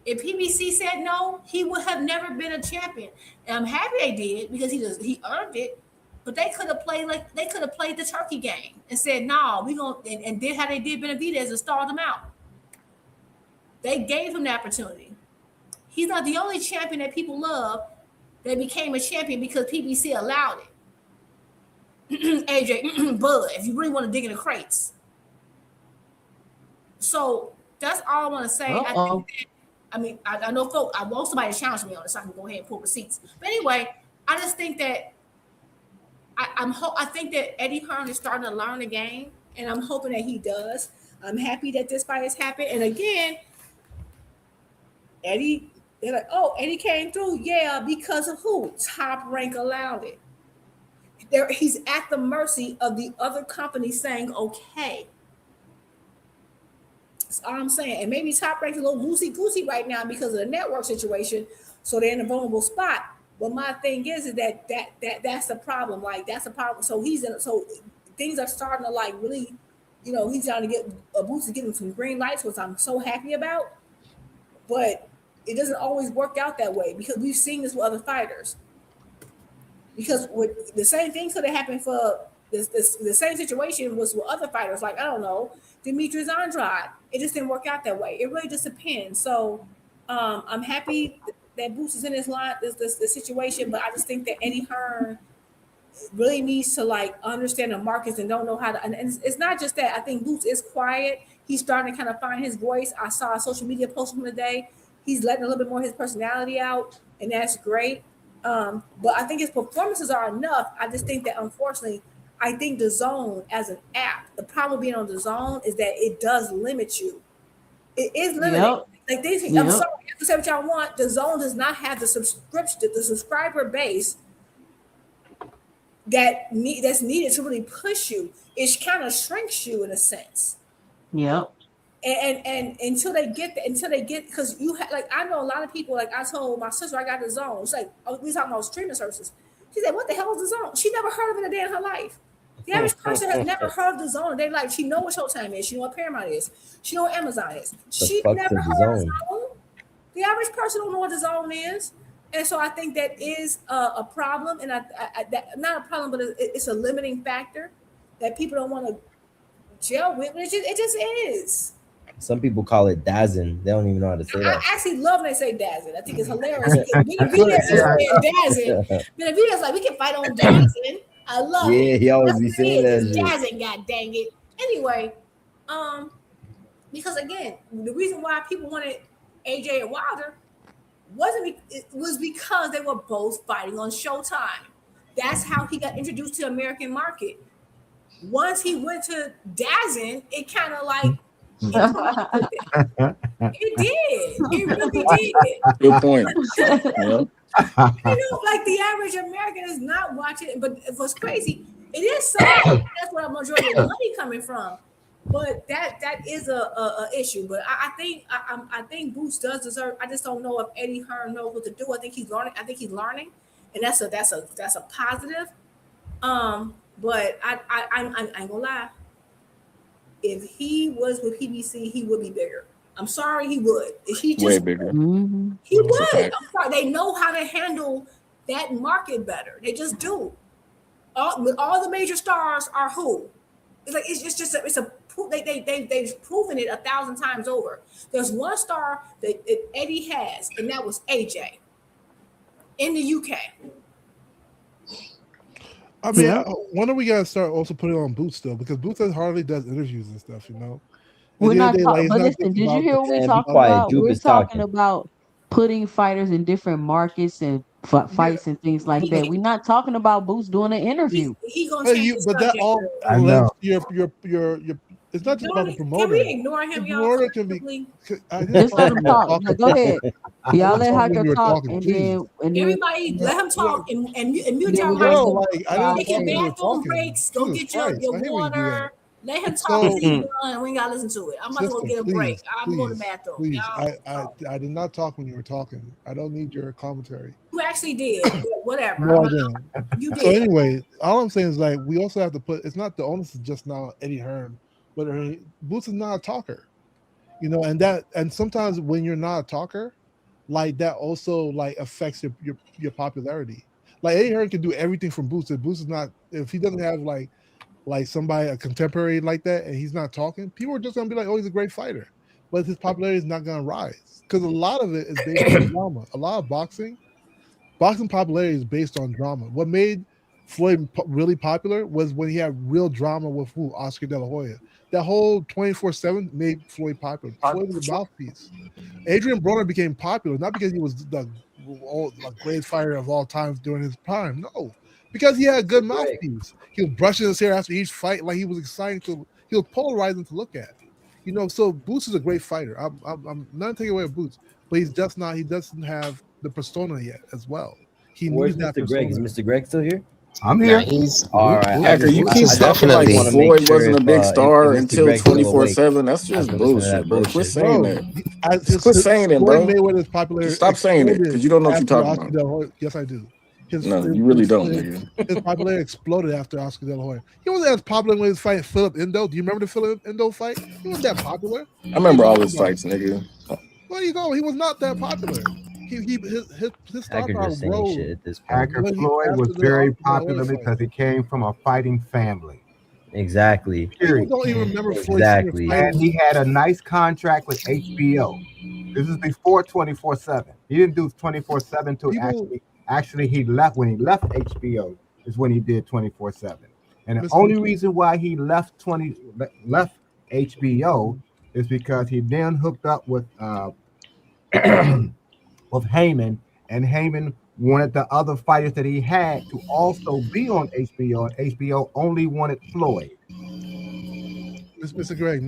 If PBC said no, he would have never been a champion. And I'm happy they did because he earned it. But they could have played the turkey game and said, no, we gonna and did how they did Benavidez and stalled him out. They gave him the opportunity. He's not the only champion that people love that became a champion because PBC allowed it. AJ, Bud, if you really want to dig in the crates. So that's all I want to say. I know folks, I want somebody to challenge me on this so I can go ahead and pull receipts. But anyway, I just think that I think that Eddie Hearn is starting to learn the game, and I'm hoping that he does. I'm happy that this fight has happened. And again, Eddie, they're like, oh, Eddie came through. Yeah, because of who? Top Rank allowed it. He's at the mercy of the other company saying, okay. That's all I'm saying. And maybe Top Rank's a little loosey-goosey right now because of the network situation, so they're in a vulnerable spot. But my thing is that's the problem. Like, that's the problem. So things are starting to like really, he's trying to get a boost to give him some green lights, which I'm so happy about. but it doesn't always work out that way because we've seen this with other fighters. Because with the same thing could have happened for the same situation was with other fighters. Like, I don't know, Demetrius Andrade. It just didn't work out that way. It really just depends. So I'm happy that Boots is in this line, this situation, but I just think that Eddie Hearn really needs to like understand the markets and don't know how to. And it's not just that. I think Boots is quiet. He's starting to kind of find his voice. I saw a social media post from him today. He's letting a little bit more of his personality out, and that's great. But I think his performances are enough. I just think that unfortunately, I think the Zone as an app, the problem being on the Zone is that it does limit you. It is limiting. Yep. Like I'm Yep. sorry, you have to say what y'all want. The Zone does not have the subscriber base that's needed to really push you. It kind of shrinks you in a sense. Yep. And until they get because you like I know a lot of people, like I told my sister I got the Zone. It's like, oh, we talking about streaming services. She said, what the hell is the Zone? She never heard of it a day in her life. The average person has never heard of the Zone in their life. She know what Showtime is, she know what Paramount is, she know what Amazon is. She never heard of the Zone. The average person don't know what the Zone is. And so I think that is a problem, and that not a problem, but it's a limiting factor that people don't want to gel with. But it just is. Some people call it dazzing. They don't even know how to say that. I actually love when they say dazzing. I think it's hilarious. Benavidez is saying dazzing. Benavidez like, we can fight on dazzing. I love it. Yeah, he always be saying that shit. Dazzing, god dang it. Anyway, because again, the reason why people wanted AJ and Wilder was because they were both fighting on Showtime. That's how he got introduced to the American market. Once he went to DAZN, it kind of like it did. It really did. Good point. Like the average American is not watching. But what's crazy, it is so. That's where the majority of the money coming from. But that is a issue. But I think Boots does deserve. I just don't know if Eddie Hearn knows what to do. I think he's learning, and that's a positive. But I ain't gonna lie. If he was with PBC, he would be bigger. I'm sorry, he would. He just way bigger. He would. I'm sorry. They know how to handle that market better. They just do. All the major stars are who? It's like they've proven it 1,000 times over. There's one star that Eddie has, and that was AJ in the UK. I mean, when are we gonna start also putting on Boots still? Because Boots hardly does interviews and stuff, you know. We're not talking. But listen, did you hear what we talking about? We're talking about putting fighters in different markets and fights and things like that. We're not talking about Boots doing an interview. He gonna change but that all your it's not just about the promoter. Can we ignore him, y'all? Promoter can be. Just let him talk. Go ahead. Y'all let Hacker talk, and then everybody let him talk and mute your mics. Take your bathroom breaks. Go get your water. Let him talk and he's done. We ain't gotta listen to it. I'm about to get a break. I'm going to the bathroom. Please, I did not talk when you were talking. I don't need your commentary. You actually did. Whatever. No, I didn't. You did. So anyway, all I'm saying is like we also have to put. It's not the onus is just now Eddie Hearn, but Boots is not a talker, you know, and sometimes when you're not a talker, like that also like affects your popularity. Like Eddie Hearn can do everything from Boots. If Boots is not, if he doesn't have like somebody, a contemporary like that, and he's not talking, people are just gonna be like, oh, he's a great fighter, but his popularity is not gonna rise because a lot of it is based on drama. A lot of boxing popularity is based on drama. What made Floyd really popular was when he had real drama with Oscar De La Hoya. That whole 24/7 made Floyd popular. Floyd was a mouthpiece. Adrian Broner became popular not because he was the great fighter of all time during his prime. No. Because he had a good mouthpiece. He was brushing his hair after each fight, like he was exciting he was polarizing to look at. You know, so Boots is a great fighter. I'm not taking away with Boots, but he doesn't have the persona yet as well. Where's Mr. Greg? Is Mr. Greg still here? I'm here. Yeah, he's all right. After you keep talking like Floyd wasn't a big star until 24/7. That's just bullshit, bro. Quit saying that. Just quit saying it, bro. Just stop saying it because you don't know what you're talking about. Yes, I do. No, you really don't, nigga. His popularity exploded after Oscar De La Hoya. He wasn't as popular when he was fighting Philip Endo. Do you remember the Philip Endo fight? He wasn't that popular. I remember all his fights, nigga. Where you go? He was not that popular. His star Hacker power just saying rose shit at this point. Hacker when he Floyd was after very the Mayweather popular fight. because he came from a fighting family. Exactly. People Period. don't even remember Floyd Senior Exactly. And fighting. he had a nice contract with HBO. This is before 24/7. He didn't do 24/7 till People, actually he left. When he left HBO is when he did 24/7. And the Mr. only reason why he left HBO is because he then hooked up with with Heyman, and Heyman wanted the other fighters that he had to also be on HBO, and HBO only wanted Floyd. Mr. Greg,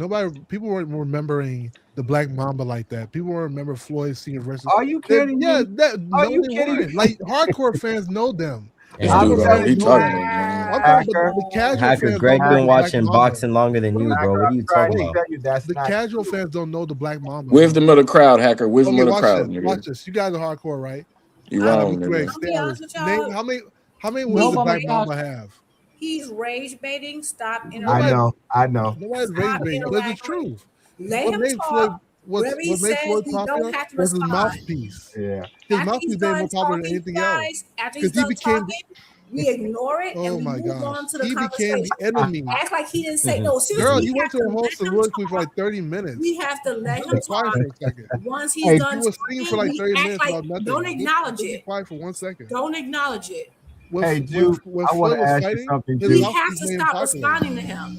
people weren't remembering the Black Mamba like that. People weren't remember Floyd Senior versus. Are you kidding Yeah, me? no, you they kidding weren't. me? Like hardcore fans know them. This I'm dude, telling Fans he you, know talking them. about, man. I'm talking Hacker, about the casual Hacker, fans don't Greg know been the Black watching Mamba. boxing longer than you, bro. What are I'm you trying talking to about? tell you that's The not casual true. fans don't know the Black Mamba. Bro. Wisdom of the crowd, Hacker. Wisdom Okay, of the watch crowd, this. nigga. Watch this. You guys are hardcore, right? You I'm, wrong, Greg, nigga. I'm stay be honest. honest with Name y'all. how many wins He's the Black Nobody rage, thought Mamba have? he's rage baiting. Stop I Nobody, interrupting. know, I know. nobody's rage Stop baiting, but it's the interacting. truth. Let What him made Floyd talk. Whatever he what made says, Floyd we popular don't have to was his respond. mouthpiece. Yeah. His After he's mouthpiece made him more done popular than talking, anything else. guys, after he's Because he done became talking, we ignore it and oh we my move gosh. on to the He became the conversation. enemy. Act like he didn't say no. Girl, Seriously, you we went have to to a whole let him soliloquy for talk. like 30 minutes. We have to let Just him be quiet talk. for a second. Once he's Hey, done You were singing for talking, like we 30 act minutes like about nothing. don't acknowledge Just be it. quiet for 1 second. Don't acknowledge it. hey, When Jude, I want Floyd to was ask you fighting, something, his We Jude. have mouthpiece to made him stop popular. responding to him.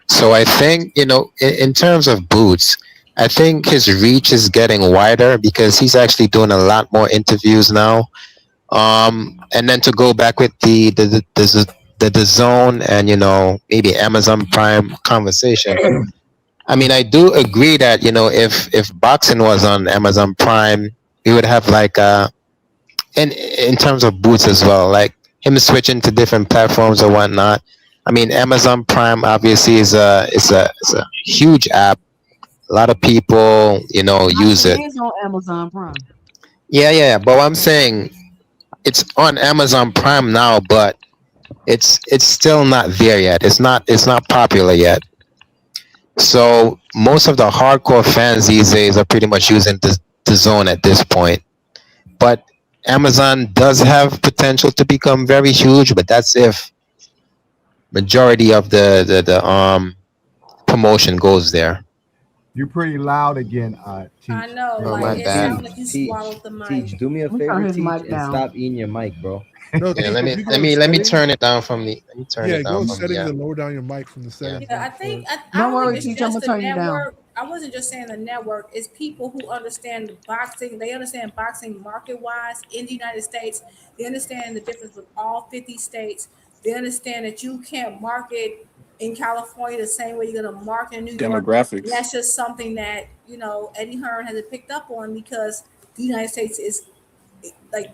So I think in terms of Boots, I think his reach is getting wider because he's actually doing a lot more interviews now. And then to go back with the zone and maybe Amazon Prime conversation. I mean, I do agree that if boxing was on Amazon Prime, we would have like in terms of Boots as well, like him switching to different platforms or whatnot. I mean, Amazon Prime obviously is a huge app. A lot of people use Boxing it. is on Amazon Prime. Yeah. But what I'm saying, it's on Amazon Prime now, but it's still not there yet. It's not popular yet. So most of the hardcore fans these days are pretty much using the zone at this point. But Amazon does have potential to become very huge, but that's if majority of the promotion goes there. You're pretty loud again, I Teach. know, Oh, like my it bad. sounds like you Teach, swallowed the mic. teach. Do me a Let me turn favor, his teach, mic and down. stop eating your mic, bro. No, Yeah, Teach, let if me you go let to me let me settings, turn it down from the let me turn yeah, it go down to from the settings app. and lower down your mic from the Yeah. settings. Yeah, I Don't don't think worry, it's Teach, I'm just gonna the turn you down. network. I wasn't just saying the network. It's people who understand the boxing. They understand boxing market wise in the United States. They understand the difference with all 50 states. They understand that you can't market in California the same way you're gonna market in New York. And Demographics. that's just something that Eddie Hearn has picked up on because the United States is like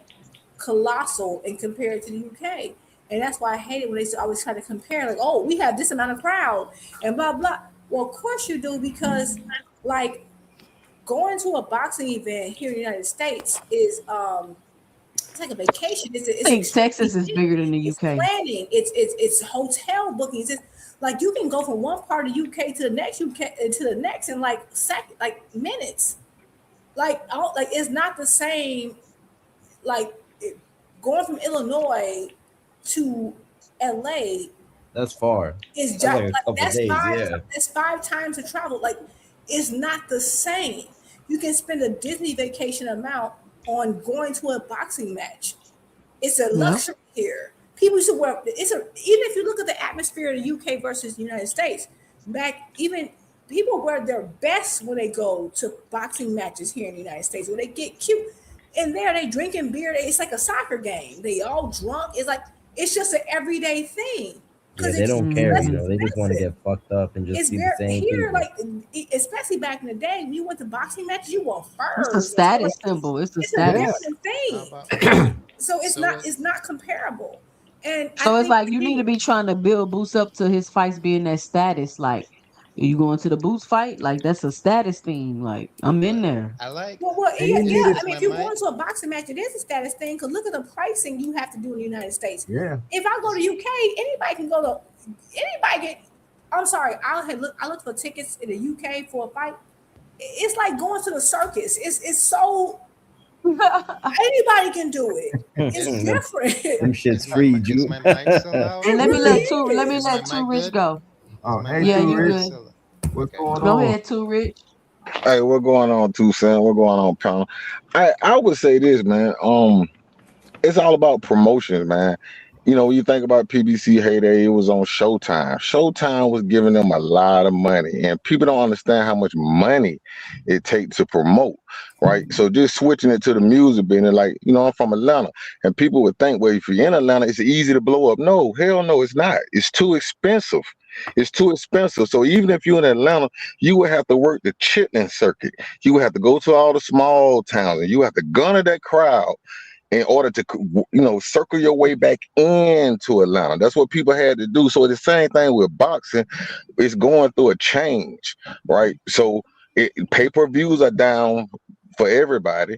colossal and compared to the UK. And that's why I hate it when they always try to compare, like, oh, we have this amount of crowd and blah blah. Well, of course you do, because like going to a boxing event here in the United States is it's like a vacation. I It's think Texas is extremely, bigger than the it's UK. planning. It's hotel bookings. It's like you can go from one part of UK to the next UK to the next in like minutes. Like it's not the same. Like going from Illinois to LA That's far. is That's like a like couple days. Yeah. that's 5 times the travel. Like it's not the same. You can spend a Disney vacation amount on going to a boxing match. It's a Yeah. luxury here. People used to wear even if you look at the atmosphere in the UK versus the United States, back even people wear their best when they go to boxing matches here in the United States. When they get cute. And there they drinking beer. It's like a soccer game. They all drunk. It's like it's just an everyday thing. Yeah, Because they don't it's care, less Mhm. They just want to expensive. get fucked up and just It's see the very same here, people. like especially back in the day when you went to boxing matches, you wore It's a furs and stuff status like that. symbol. It's a It's a Yeah. status. different thing. So it's not comparable. And I So it's think like you need to be trying to build Boots up to his fights being that status. Like, are you going to the Boots fight? Like that's a status thing. Like I'm in there. well, And you yeah. need I mean, if you're going to a boxing match, it is a status thing. Because look at the pricing you have to do in the United States. Yeah. If I go to UK, anybody can go to anybody get. I'm sorry, I looked for tickets in the UK for a fight. it's like going to the circus. It's so anybody can do it. It's different. Them shit's free, Juke. And It let me let really two let me is. let Too Rich go. Oh, hey, Yeah, Too you Rich. good. What's going Go on? ahead, Too Rich. Hey, what going on, 2CENTS? What going on, panel? I would say this, man. It's all about promotions, man. You know, when you think about PBC heyday, it was on Showtime. Showtime was giving them a lot of money, and people don't understand how much money it takes to promote, right? So just switching it to the music business, like, you know, I'm from Atlanta, and people would think, well, if you're in Atlanta, it's easy to blow up. No, hell no, it's not. It's too expensive. It's too expensive. So even if you're in Atlanta, you would have to work the chitlin circuit. You would have to go to all the small towns, and you have to gunner that crowd in order to, you know, circle your way back into Atlanta. That's what people had to do. So the same thing with boxing. It's going through a change, right? So pay-per-views are down for everybody.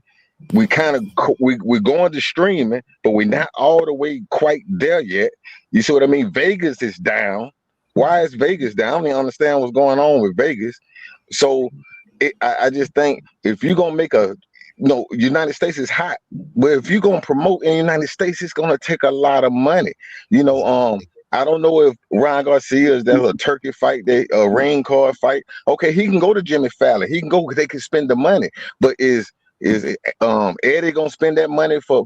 We kind of we're going to streaming, but we're not all the way quite there yet. You see what I mean? Vegas is down. Why is Vegas down? I don't even understand what's going on with Vegas. So I just think if you're gonna make a, no, United States is hot, but if you're gonna promote in the United States, it's gonna take a lot of money. You know, I don't know if Ryan Garcia is there's a turkey fight, a ring card fight. Okay, he can go to Jimmy Fallon. He can go. They can spend the money, but is Eddie gonna spend that money for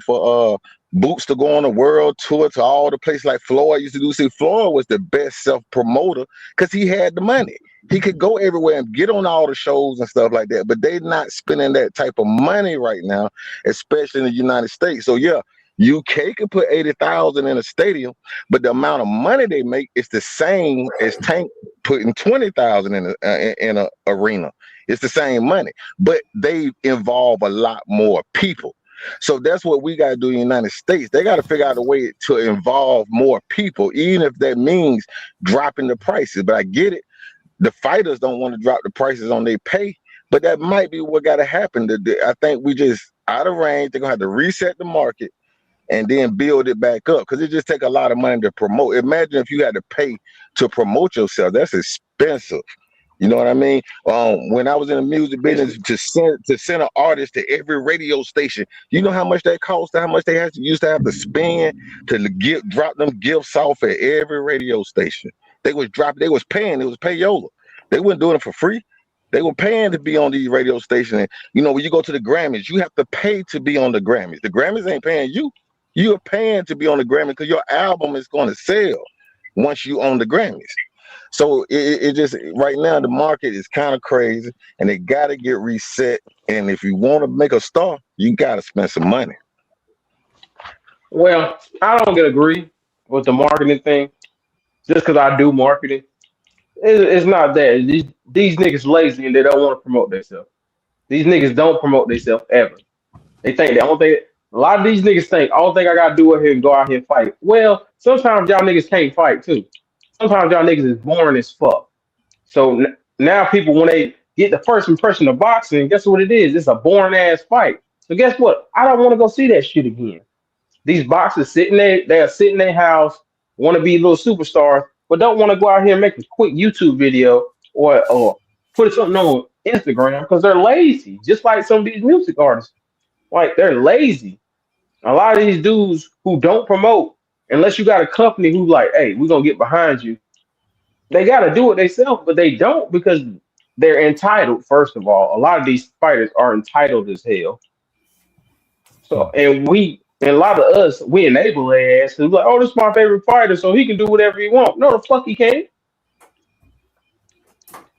Boots to go on a world tour to all the places like Floyd used to do? See, Floyd was the best self promoter because he had the money. He could go everywhere and get on all the shows and stuff like that, but they're not spending that type of money right now, especially in the United States. So yeah, UK could put 80,000 in a stadium, but the amount of money they make is the same as Tank putting 20,000 in a arena. It's the same money, but they involve a lot more people. So that's what we got to do in the United States. They got to figure out a way to involve more people, even if that means dropping the prices. But I get it. The fighters don't want to drop the prices on their pay, but that might be what got to happen. I think we just out of range. They're gonna have to reset the market and then build it back up because it just take a lot of money to promote. Imagine if you had to pay to promote yourself. That's expensive. You know what I mean? When I was in the music business, to send an artist to every radio station, you know how much that cost? How much they used to have to spend to drop them gifts off at every radio station. They was paying. It was payola. They weren't doing it for free. They were paying to be on these radio stations. And, you know, when you go to the Grammys, you have to pay to be on the Grammys. The Grammys ain't paying you. You're paying to be on the Grammys because your album is going to sell once you own the Grammys. So it just right now the market is kind of crazy, and they got to get reset. And if you want to make a star, you got to spend some money. Well, I don't agree with the marketing thing. Just because I do marketing, it's not that. These niggas lazy and they don't want to promote themselves. These niggas don't promote themselves ever. They think the only thing a lot of these niggas think all thing I gotta do is here and go out here and fight. Well, sometimes y'all niggas can't fight too. Sometimes y'all niggas is boring as fuck. So now people when they get the first impression of boxing, guess what it is? It's a boring ass fight. So guess what? I don't want to go see that shit again. These boxers sitting there, they are sitting in their house, want to be little superstars, but don't want to go out here and make a quick YouTube video or put something on Instagram because they're lazy. Just like some of these music artists, like they're lazy. A lot of these dudes who don't promote, unless you got a company who like, hey, we're gonna get behind you. They got to do it themselves, but they don't because they're entitled. First of all, a lot of these fighters are entitled as hell. So, and a lot of us, we enable their ass because like, oh, this is my favorite fighter, so he can do whatever he want. No, the fuck he can't.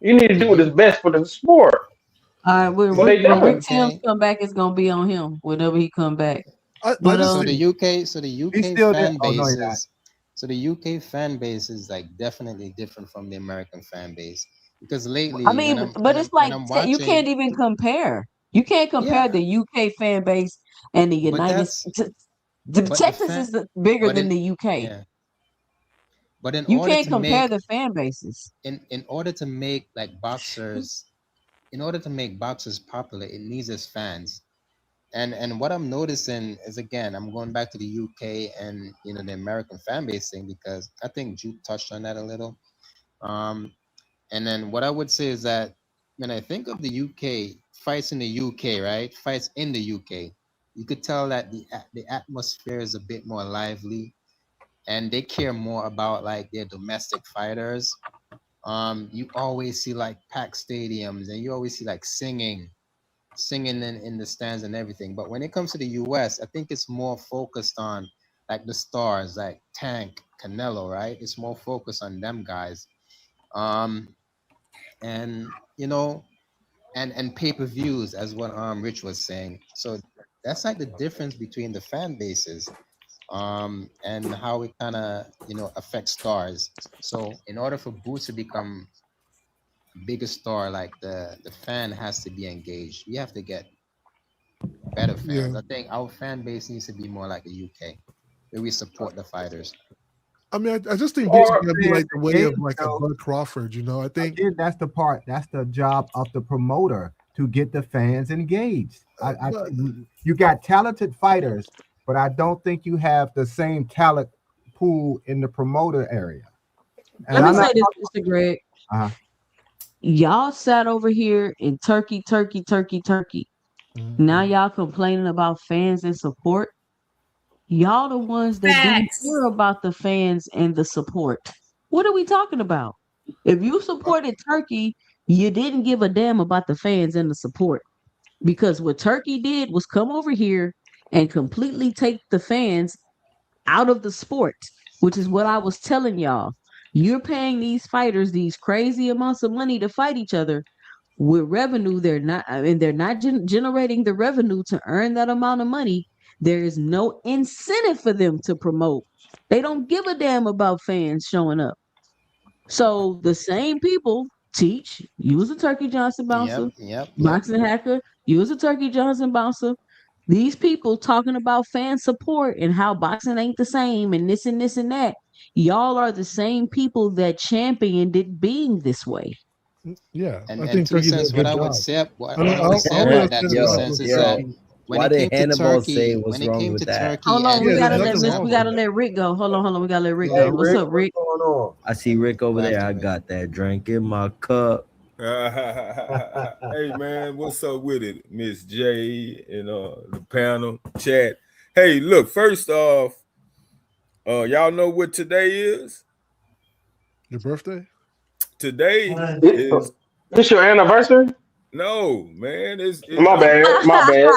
You need to do what is best for the sport. All right, But they when Rick don't. Sims come back, it's gonna be on him whenever he come back. I But just So the think He's UK still there. fan Oh no, base he's not. is so the UK fan base is like definitely different from the American fan base because I lately mean, but it's like when I'm you can't watching, even compare. You can't compare yeah, the UK fan base and the but United that's States. The but the Texas fan is bigger but than in the UK. yeah but You can't compare the fan bases. in order to make like boxers in order to make boxers popular, it needs its fans. And what I'm noticing is again, I'm going back to the UK and the American fan base thing because I think Juke touched on that a little. Um, and then what I would say is that when I think of the UK fights in the UK, right? Fights in the UK, you could tell that the atmosphere is a bit more lively, and they care more about like their domestic fighters. You always see like packed stadiums, and you always see like singing in the stands and everything. But when it comes to the US, I think it's more focused on like the stars, like Tank, Canelo, right? It's more focused on them guys. Um, and and pay-per-views, as what Rich was saying. So that's like the difference between the fan bases, and how it kind of affects stars. So in order for Boots to become a bigger star, like the fan has to be engaged. We have to get better Yeah. fans. I think our fan base needs to be more like the UK, where we support the fighters. I mean, I just think Boots is Or gonna be Fans like the way of engaged, like a though. Bud Crawford. I think. Again, that's the part. That's the job of the promoter to get the fans engaged. But You got talented fighters, but I don't think you have the same talent pool in the promoter area. Let And me I'm not say this, talking. Mr. Greg. Uh, Y'all sat over here in Turkey, Turkey, Turkey, Turkey. Now y'all complaining about fans and support. Y'all the ones that didn't Facts. care about the fans and the support. What are we talking about? If you supported Turkey, you didn't give a damn about the fans and the support. Because what Turkey did was come over here and completely take the fans out of the sport, which is what I was telling y'all. You're paying these fighters these crazy amounts of money to fight each other with revenue. They're not, I mean, they're not generating the revenue to earn that amount of money. There is no incentive for them to promote. They don't give a damn about fans showing up. So the same people teach, use a Turkey Johnson bouncer, Yep. boxing hacker, use a Turkey Johnson bouncer. These people talking about fan support and how boxing ain't the same and this and this and that. Y'all are the same people that championed it being this way. Yeah, And I and think two Turkey did cents, a what good I would job. say, I what don't. I I would don't, I say don't about that, understand two the cents, is controversy. that Yo, when why it did came to Hannibal say Turkey, what's wrong with that? Hold on, we Yeah, there's gotta let nothing Miss, wrong we with gotta that. let Rick go. Hold on, we gotta let Rick Hey, go. What's Rick, up, what's Rick? going on? I see Rick over go there. after I Rick. got that drink in my cup. Hey man, what's up with it, Miss J and the panel chat? Hey, look, first off, y'all know what today is? Your birthday? Today is It's your anniversary? no man, it's My bad. My bad.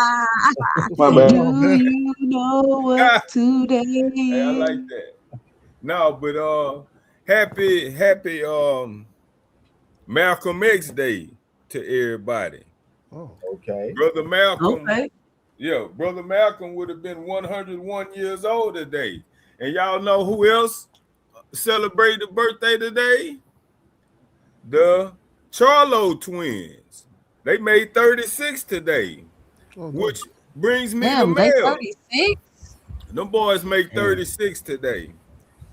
My Oh bad. wow, Do man. you know what today hey, I is? like that. No, but happy Malcolm X Day to everybody. Oh, Okay. Brother Malcolm, Okay. yeah, Brother Malcolm would have been 101 years old today. And y'all know who else celebrated the birthday today? The Charlo twins. They made 36 today, oh no. which brings me to Damn, they Mel. 36? Them boys make Damn. 36 today.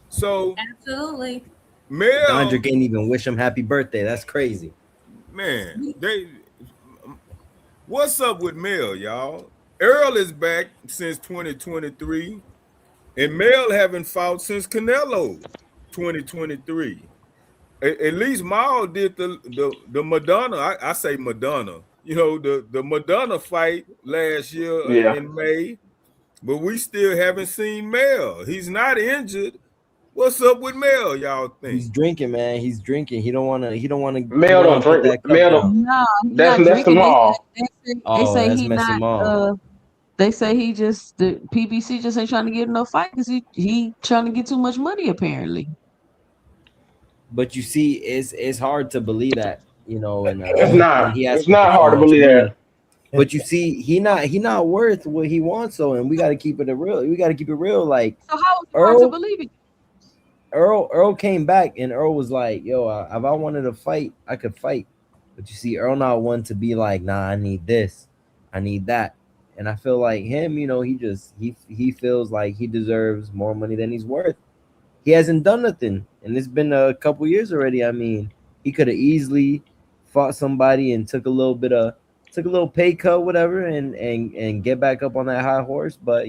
So Absolutely. Dondra Mel, can't even wish him happy birthday. That's crazy. man, what's up with Mel, y'all? Earl is back since 2023, and Mel haven't fought since Canelo 2023. At least Maul did the Madonna. I say Madonna. You know the Madonna fight last year Yeah. in May, but we still haven't seen Mel. He's not injured. What's up with Mel? Y'all He's think? drinking, man. He's drinking. He don't wanna he don't wanna he Male don't don't wanna put drink. that cup Male don't. down. No, he That's not that's the drinking. mall. They Oh, say that's he Messy not Mall. they say he just the PBC just ain't trying to get no fight because he trying to get too much money apparently. But you see, it's hard to believe that, and It's when not. he It's asking for not so hard to much believe money. that. But you see, he not worth what he wants, so and we gotta keep it real. We gotta keep it real. Like So how is it hard to Earl, believe it? Earl came back and Earl was like, "Yo, if I wanted to fight, I could fight." But you see, Earl not one to be like, "Nah, I need this, I need that." And I feel like him, he feels like he deserves more money than he's worth. He hasn't done nothing, and it's been a couple years already. I mean, he could have easily fought somebody and took a little pay cut, whatever, and get back up on that high horse. But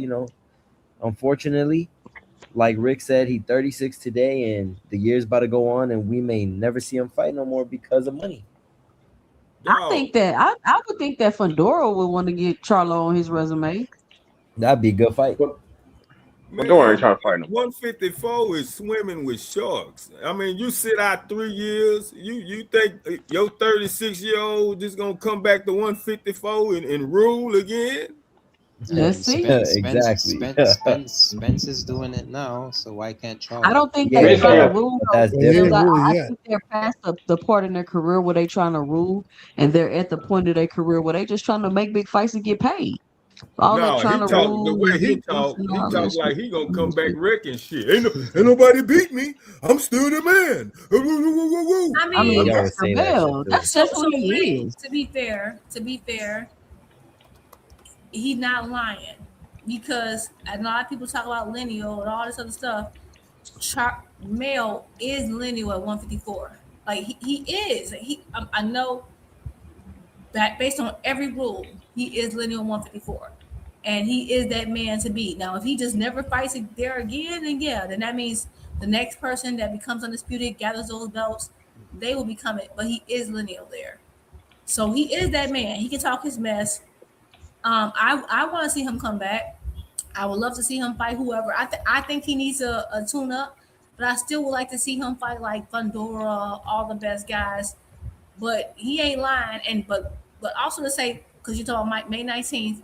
unfortunately, like Rick said, he 36 today, and the year's about to go on, and we may never see him fight no more because of money. I think that I would think that Fedora would want to get Charlo on his resume. That'd be a good fight. Fedora ain't Man, trying to fight nobody. 154 is swimming with sharks. I mean, you sit out 3 years. You think your 36-year-old just gonna come back to 154 and rule again? Let's see. Exactly. Spence is doing it now, so why can't I Charlo? don't think Yeah, they're Spence trying to ain't. rule though, that's But he because ain't different. really I yet. think they're past the part in their career where they trying to rule, and they're at the point of their career where they just trying to make big fights and get paid. All that No, trying he to talk the rule way and get boosts and he all talk that like shit. he gonna come back wrecking shit. Ain't nobody beat me. I'm still the man. Woo, woo, woo, woo, woo. I I Yeah, mean, mean, he that's always the say that shit bell. too. That's so just so who he wait, is. to be fair, he's not lying because a lot of people talk about lineal and all this other stuff. Male is lineal at 154. Like he is. I know that based on every rule, he is lineal 154. And he is that man to beat. Now, if he just never fights it there again, then yeah, then that means the next person that becomes undisputed, gathers those belts, they will become it. But he is lineal there. So he is that man. He can talk his mess. I want to see him come back. I would love to see him fight whoever. I think he needs a tune up, but I still would like to see him fight like Fundora, all the best guys. But he ain't lying. But also to say, because you talking about May 19th,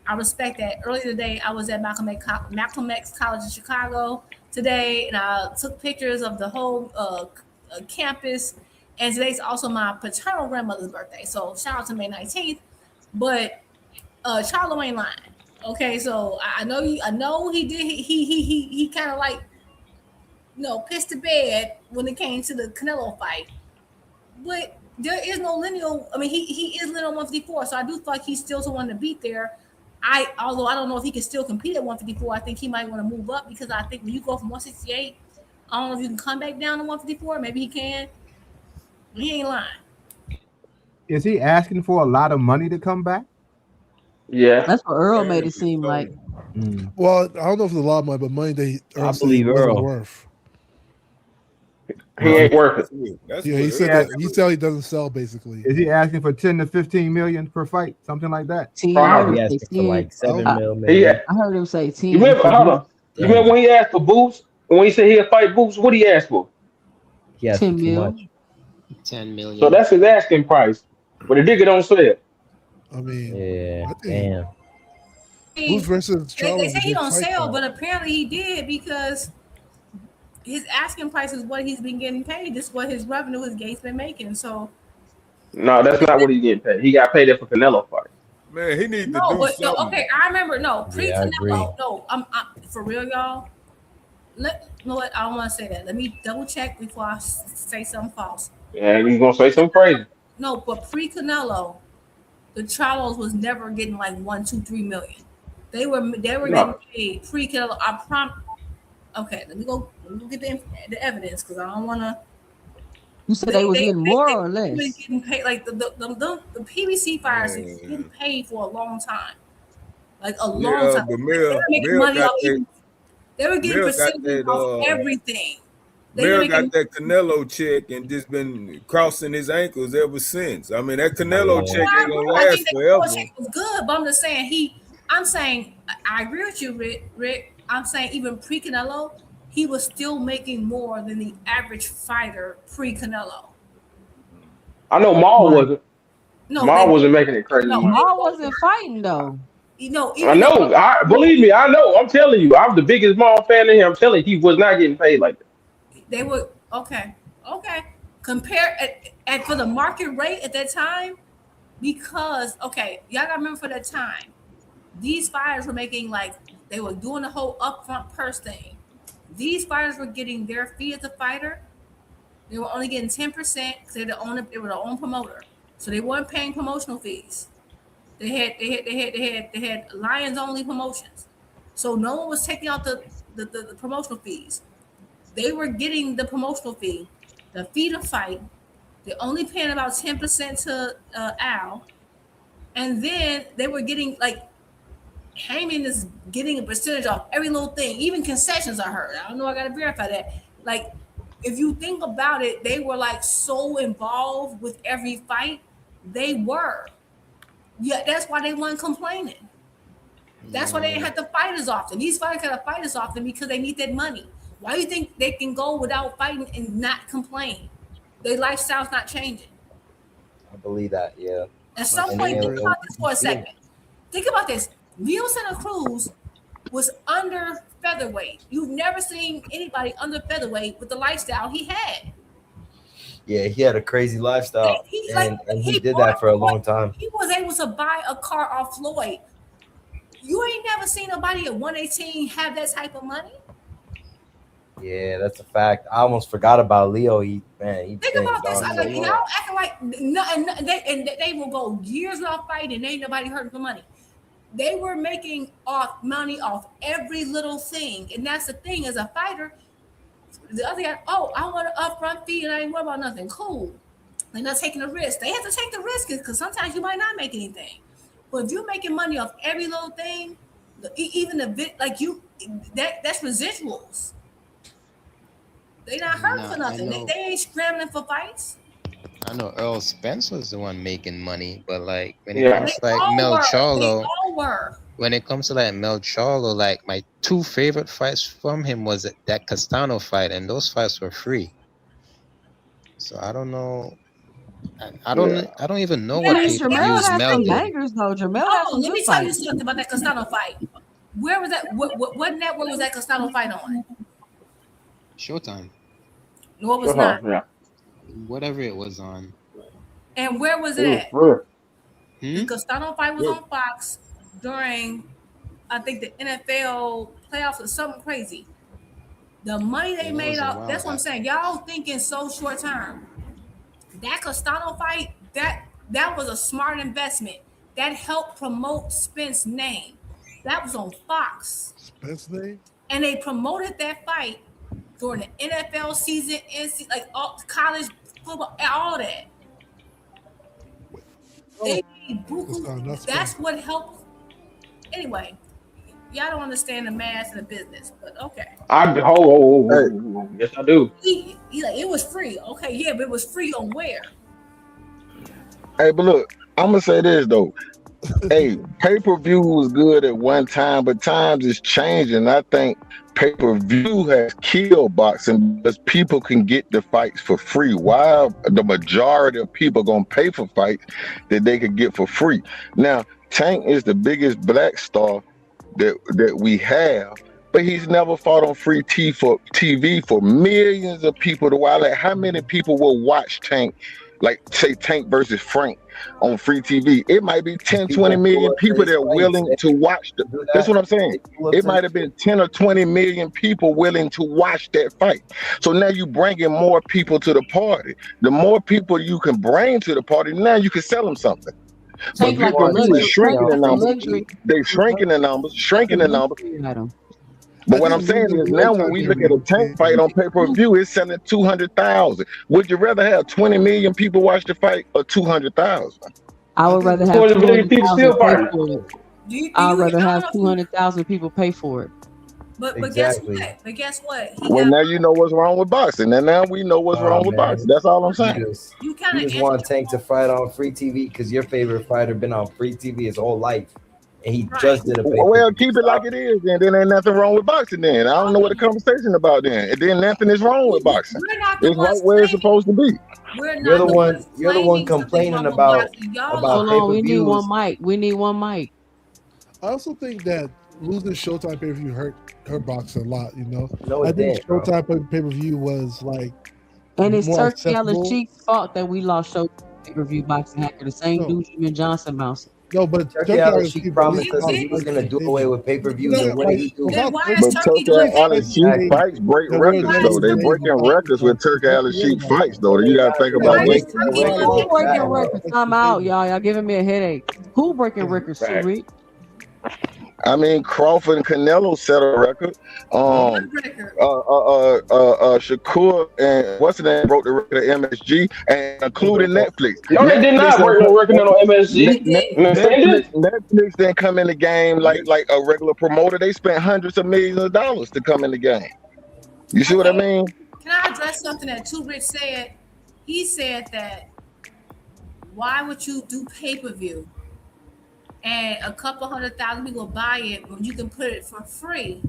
I respect that. Earlier today, I was at Malcolm X College in Chicago today, and I took pictures of the whole campus. And today's also my paternal grandmother's birthday, so shout out to May 19th. But Charlo ain't lying. Okay, so I know you. I know he did. He kind of like pissed the bed when it came to the Canelo fight. But there is no lineal. I mean, he is lineal 154, so I do feel like he's still someone to beat there. Although I don't know if he can still compete at 154. I think he might want to move up because I think when you go from 168, I don't know if you can come back down to 154. Maybe he can. He ain't lying. Is he asking for a lot of money to come back? Yeah. That's what Earl made it Apparently seem like. so. Well, I don't know if it's a lot of money, but money they I Earl said he believe wasn't Earl. worth. He ain't worth it. That's Yeah, what he said Yeah. that he said he doesn't sell basically. Is he asking for 10 to 15 million per fight? Something like that? 10. I heard He him Probably. say asking for 10. like 7 Oh, mil, He. maybe. I heard him say 10 You remember? for Hold Boots. on. You remember Damn, when he asked for Boots? When he said he'd fight Boots, what he asked for? he asked for 10 too mil. much. 10 So million. that's his asking price. But the nigga don't sell. I mean, Yeah, I think damn. I Boots mean, versus Charlo they is a say he good don't fight sell, card. but apparently he did because his asking price is what he's been getting paid. This is what his revenue, his gate's been making. So No, that's not what he's getting paid. He got paid that for Canelo fight. Man, he need to no, do but no, something. okay, I remember pre Yeah, I agree. Canelo. No, I'm for real, y'all. You know what? I don't want to say that. Let me double check before I say something false. And he's gonna say something crazy. No, but pre Canelo, the Charlos was never getting like 1, 2, 3 million. They were getting No. paid pre Canelo. I prom. Okay, let me go get the evidence because I don't want to. You said they was getting more or They've been less? getting paid like the PBC fighters have been getting Man. paid for a long time, like a long Yeah, time. but They were making money off even. They were getting Mel got percentages that off everything. They were Mel got making. that Canelo check and just been crossing his ankles ever since. I mean, that Canelo Yeah. check I ain't agree. gonna I think last that Canelo forever. check was good, but I'm just saying I'm saying I agree with you, Rick. I'm saying even pre Canelo, he was still making more than the average fighter pre Canelo. I know Maul Right. wasn't. No, Maul wasn't making it crazy no, money. they Maul both wasn't fighting though. I even though know. I believe me. I know. I'm telling you. I'm the biggest Maul fan in here. I'm telling you, he was not getting paid like that. they were okay. Compare at for the market rate at that time, because y'all gotta remember for that time, these fighters were making like they were doing the whole upfront purse thing. These fighters were getting their fee as a fighter. They were only getting 10% because they were their own promoter, so they weren't paying promotional fees. They had Lions only promotions, so no one was taking out the promotional fees. They were getting the promotional fee, the fee to fight. They're only paying about 10% to Al, and then they were getting like Heyman is getting a percentage off every little thing, even concessions. I heard. I don't know. I gotta verify that. Like, if you think about it, they were like so involved with every fight They were. Yeah, that's why they weren't complaining. That's why they didn't have to fight as often. These fighters got to fight as often because they need that money. Why do you think they can go without fighting and not complain? Their lifestyle's not changing. I believe that. Yeah. At some And point, and, think and about this we for a see him. second. Think about this. Leo Santa Cruz was under featherweight. You've never seen anybody under featherweight with the lifestyle he had. Yeah, he had a crazy lifestyle, and he did that for a long time. He was able to buy a car off Floyd. You ain't never seen nobody at 118 have that type of money. Yeah, that's a fact. I almost forgot about Leo. He Think been about this. gone I so mean, long. y'all acting like they will go years without fighting, and ain't nobody hurting for money. They were making off money off every little thing, and that's the thing. As a fighter, the other guy, oh, I want an upfront fee, and I ain't worried about nothing. Cool. They're not taking the risk. They have to take the risk because sometimes you might not make anything. But if you're making money off every little thing, even the bit like you, that's residuals. They not hurting for nothing. They ain't scrambling for fights. I know Earl Spence was the one making money, but like when it Yeah. comes to They like all Mel were. They Charlo, all were. when it comes to like Mel Charlo, like my two favorite fights from him was that Castano fight, and those fights were free. So I don't know. I don't even know I what mean, pay per Jamel views had Mel some did. bangers though. Jamel had Oh, some let good me tell you fights. something about that Castano fight. Where was that? What network was that Castano fight on? Showtime, No, it was not. Yeah. whatever it was on. And where was It it was at? free. The Castano fight was on Fox during, I think, the NFL playoffs or something crazy. The money they Yeah, that made was a out, while that's what I'm back. saying. Y'all thinking so short term. That Castano fight, that was a smart investment. That helped promote Spence's name. That was on Fox. Spence name? And they promoted that fight during the NFL season, like all college football, all that. They made buku. That's what helped. Anyway, y'all don't understand the math and the business, but okay. Yes, I do. He like it was free. Okay, yeah, but it was free on where? Hey, but look, I'm gonna say this though. Hey, pay-per-view was good at one time, but times is changing. I think pay-per-view has killed boxing because people can get the fights for free. While the majority of people gonna pay for fights that they could get for free. Now, Tank is the biggest black star that we have, but he's never fought on free TV for millions of people to watch. Like, how many people will watch Tank? Like, say Tank versus Frank on free TV. It might be 10, 20 People pull million up to people his that are fights. willing to watch Do that's that. what I'm saying. They pull up It to might have been 10 or 20 million people willing to watch that fight. So now you bringing more people to the party. The more people you can bring to the party, now you can sell them something. But Tank like a pay-per-view is luxury. Tank shrinking the like a numbers. luxury. They shrinking the numbers, Like a shrinking the numbers. luxury item. But I what I'm think saying losing is now when Showtime we look at a pay-per-view Tank fight on pay-per-view, it's selling 200,000. Would you rather have 20 million people watch the fight or 200,000? I would rather have 200 million people 200,000 still pay fighting. for it. Do I'd you? rather I don't have know if you. 200,000 people pay for it. But Exactly. guess what? But guess what? He Well, got. now you know what's wrong with boxing. And now we know what's Oh wrong with man, boxing. That's all I'm you saying. just You kind you of just answered want Tank to fight on free TV because your favorite fighter been on free TV his whole life, and he right. just did a pay per Well, view. keep it like it is, then. Then ain't nothing wrong with boxing. Then I don't know what the conversation about. Then and then nothing is wrong with boxing. We're not the It's right ones where it's claiming. supposed to be. We're You're not the the one. ones You're the one claiming something's complaining wrong with boxing. Y'all about Hold are. pay on, per we need one views. mic. We need one mic. I also think that losing Showtime pay per view hurt boxing a lot. You know, No, I it think didn't, bro. Showtime pay per view was like And it's more Turkey Al accessible. Sheik's fault that we lost show pay-per-view boxing hacker. The same No, dude Jimmy Johnson bouncing. no, but Turkey Turkey Al Al Sheik Sheik at promised least us bought that he was fights gonna on do pay away per with pay per views, view. and what did he do? Then Without why is But Turkey, Turkey Turkey doing Allen pay-per-view? Sheik they fights break there weren't records that Why is though. many They Turkey? names breaking with records with boxing. Turkey Let's Allen forget Sheik about fights that. though. You gotta think They Why about gotta is that. wait till the Turkey record doing Who gets pay-per-view? breaking bad, bro. records? I'm out, y'all. Y'all giving me a headache. Who breaking records, Right. Rick? I mean, Crawford and Canelo set a record. Huh? What Um, record? Shakur and what's the name broke the record of MSG, and including Netflix. No, they did Netflix not didn't break no record on They MSG. did. Netflix didn't come in the game like a regular promoter. They spent hundreds of millions of dollars to come in the game. You see what I Okay. mean? Can I address something that Too Rich said? He said that Why would you do pay-per-view and a couple 100,000 people buy it when you can put it for free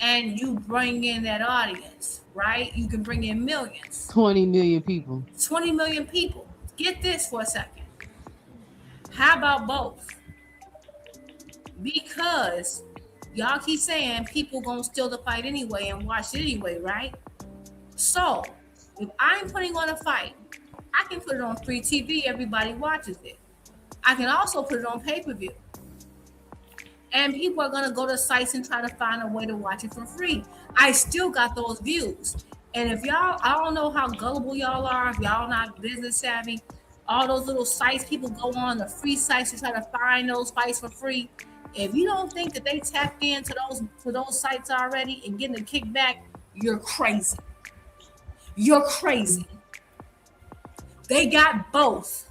and you bring in that audience, right? You can bring in millions. 20 million people. 20 million people. Get this for a second. How about both? Because y'all keep saying people gonna steal the fight anyway and watch it anyway, right? So if I'm putting on a fight, I can put it on free TV, everybody watches it. I can also put it on pay-per-view. And people are gonna go to sites and try to find a way to watch it for free. I still got those views. And if y'all, I don't know how gullible y'all are, if y'all not business savvy, all those little sites people go on, the free sites to try to find those fights for free. If you don't think that they tapped into those sites already and getting a kickback, you're crazy. You're crazy. They got both.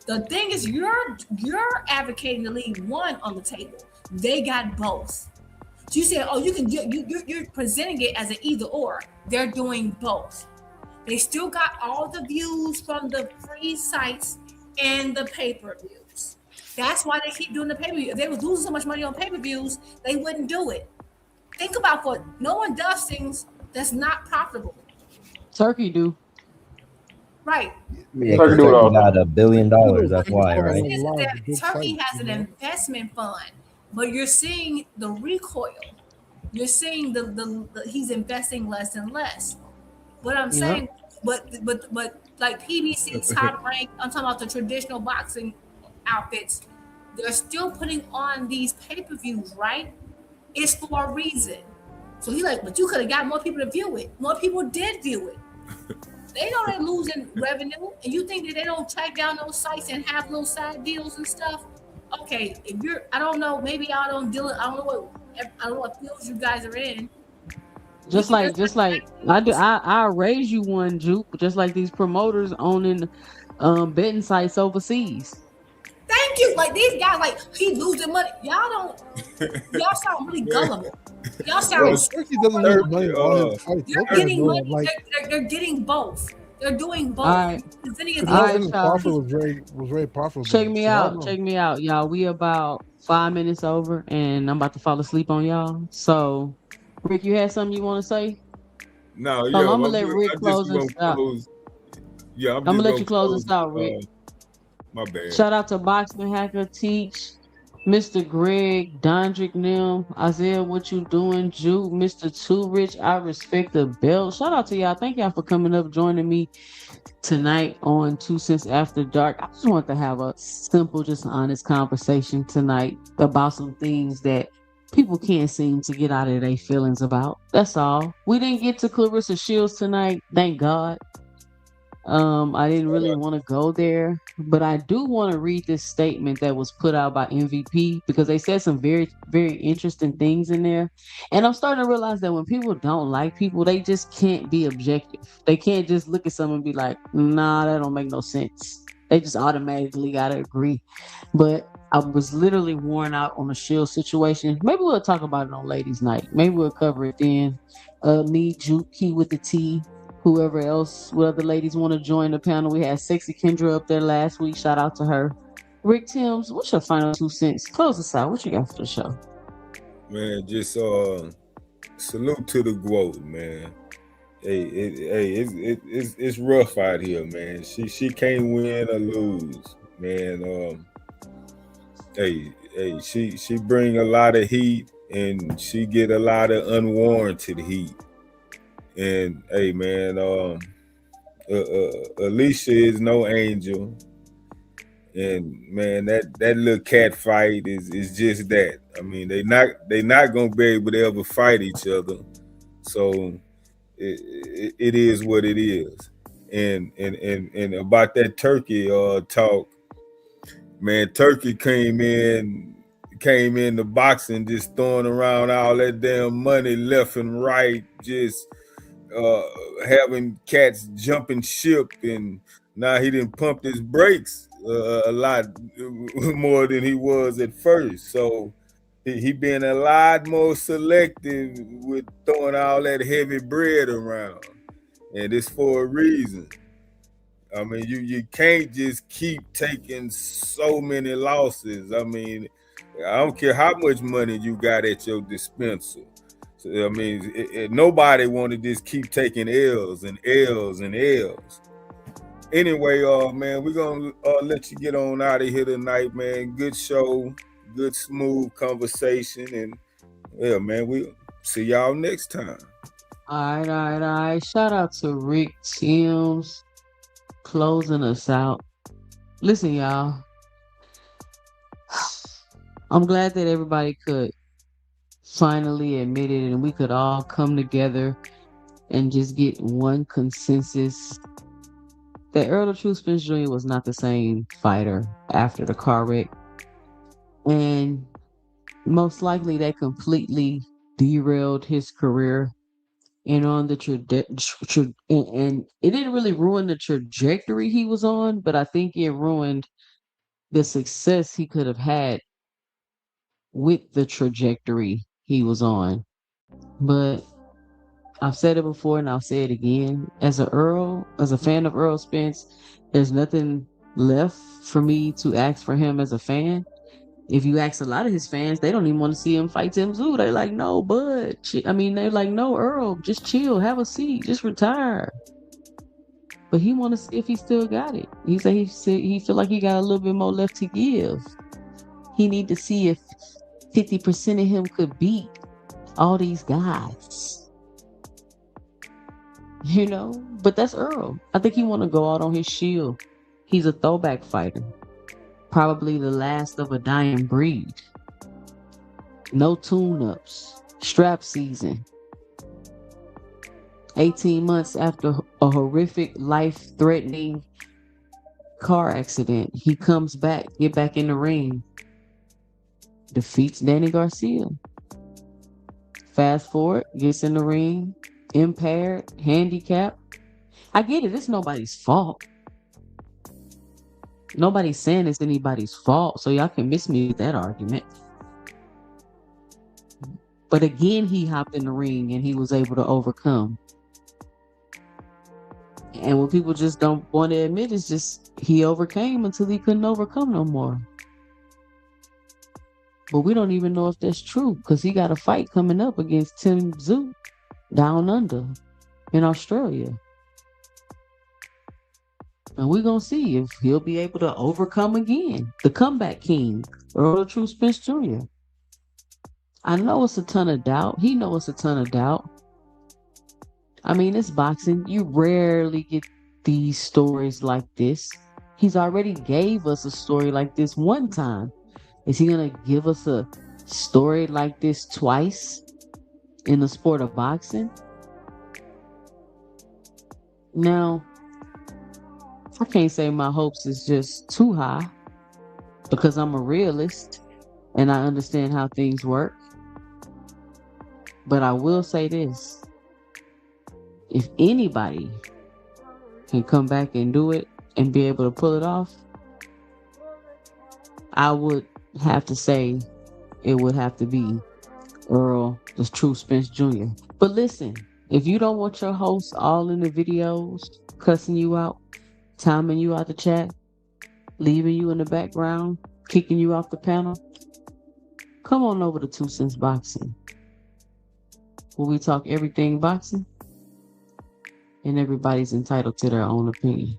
The thing is, you're advocating to leave one on the table. They got both. So you say, oh, you can you're presenting it as an either or. They're doing both. They still got all the views from the free sites and the pay-per-views. That's why they keep doing the pay-per-view. If they was losing so much money on pay-per-views, they wouldn't do it. Think about what no one does things that's not profitable. Turkey do. Right. Yeah, Turkey because do it Turkey all the got time. $1 billion. That's why, The right? thing is that Turkey has an investment fund, but you're seeing the recoil. You're seeing the he's investing less and less. But I'm Yep. saying, but like PBC top rank, I'm talking about the traditional boxing outfits. They're still putting on these pay-per-views, right? It's for a reason. So he's like, but you could have got more people to view it. More people did view it. They know they're losing revenue, and you think that they don't track down those sites and have little side deals and stuff. Okay, if you're, I don't know, maybe y'all don't deal. I don't know what fields you guys are in. Just like I do, I raise you one, Juke. Just like these promoters owning betting sites overseas. Thank you. Like these guys, like he losing money. Y'all sound really gullible. Y'all sound. Turkey doesn't lose money on his fights. They're Most people getting know that. money. Like They're getting both. They're doing both. All right. The thing is, the All North right, Indian y'all. profit was very profitable. Check me So I out. don't know. Check me out, y'all. We about 5 minutes over, and I'm about to fall asleep on y'all. So, Rick, you had something you want to say? No, Oh, yeah, I'm gonna I'm let good. Rick I just close gonna us out. close. Yeah, I'm I'm gonna just let gonna you close close. us out, Rick. My bad. Shout out to Boxing Hacker Teach, Mr. Greg, Dondrick Nim, Isaiah, what you doing, Juke, Mr. Too Rich, I respect the belt. Shout out to y'all. Thank y'all for coming up, joining me tonight on 2 Cents After Dark. I just want to have a simple, just honest conversation tonight about some things that people can't seem to get out of their feelings about. That's all. We didn't get to Clarissa Shields tonight, thank God. I didn't really want to go there, but I do want to read this statement that was put out by MVP because they said some very, very interesting things in there. And I'm starting to realize that when people don't like people, they just can't be objective. They can't just look at someone and be like, nah, that don't make no sense. They just automatically got to agree. But I was literally worn out on the Shield situation. Maybe we'll talk about it on Ladies' Night. Maybe we'll cover it then. Me, Juke, Key with the T, whoever else, what other ladies want to join the panel. We had Sexy Kendra up there last week. Shout out to her. Rick Timms, what's your final 2 cents? Close us out. What you got for the show? Man, just salute to the GWOAT, man. Hey, it's rough out here, man. She can't win or lose, man. She bring a lot of heat and she get a lot of unwarranted heat. And hey, man, Alicia is no angel, and man, that little cat fight is just that. I mean, they not gonna be able to ever fight each other, so it is what it is. And about that Turkey talk, man, Turkey came in the boxing just throwing around all that damn money left and right, just having cats jumping ship, and now he didn't pump his brakes a lot more than he was at first. So he been a lot more selective with throwing all that heavy bread around, and it's for a reason. I mean, you can't just keep taking so many losses. I mean, I don't care how much money you got at your dispenser. So, I mean, nobody want to just keep taking L's and L's and L's. Anyway, man, we're gonna let you get on out of here tonight, man. Good show, good smooth conversation, and yeah, man, we'll see y'all next time. All right, all right, all right. Shout out to Rick Timms closing us out. Listen, y'all. I'm glad that everybody could finally admit it and we could all come together and just get one consensus that Earl the True Spence Jr. was not the same fighter after the car wreck. And most likely that completely derailed his career and on the and it didn't really ruin the trajectory he was on, but I think it ruined the success he could have had with the trajectory he was on. But I've said it before and I'll say it again. As a fan of Earl Spence, there's nothing left for me to ask for him as a fan. If you ask a lot of his fans, they don't even want to see him fight Tim Tszyu. They're like, no, bud. They're like, no, Earl, just chill, have a seat, just retire. But he want to see if he still got it. He said he feel like he got a little bit more left to give. He need to see if 50% of him could beat all these guys. You know? But that's Earl. I think he want to go out on his shield. He's a throwback fighter. Probably the last of a dying breed. No tune-ups. Strap season. 18 months after a horrific, life-threatening car accident, he comes back, get back in the ring, defeats Danny Garcia. Fast forward, gets in the ring, impaired, handicapped. I get it, it's nobody's fault. Nobody's saying it's anybody's fault, so y'all can miss me with that argument. But again, he hopped in the ring and he was able to overcome. And what people just don't want to admit is just he overcame until he couldn't overcome no more. But we don't even know if that's true because he got a fight coming up against Tim Tszyu down under in Australia. And we're going to see if he'll be able to overcome again. The comeback king, Earl the True Spence Jr. I know it's a ton of doubt. He knows it's a ton of doubt. I mean, it's boxing. You rarely get these stories like this. He's already gave us a story like this one time. Is he going to give us a story like this twice in the sport of boxing? Now, I can't say my hopes is just too high because I'm a realist and I understand how things work. But I will say this. If anybody can come back and do it and be able to pull it off, I would have to say it would have to be Earl the True Spence Jr. But listen, if you don't want your hosts all in the videos cussing you out, timing you out the chat, leaving you in the background, kicking you off the panel, come on over to 2CENTS Boxing, where we talk everything boxing and everybody's entitled to their own opinion.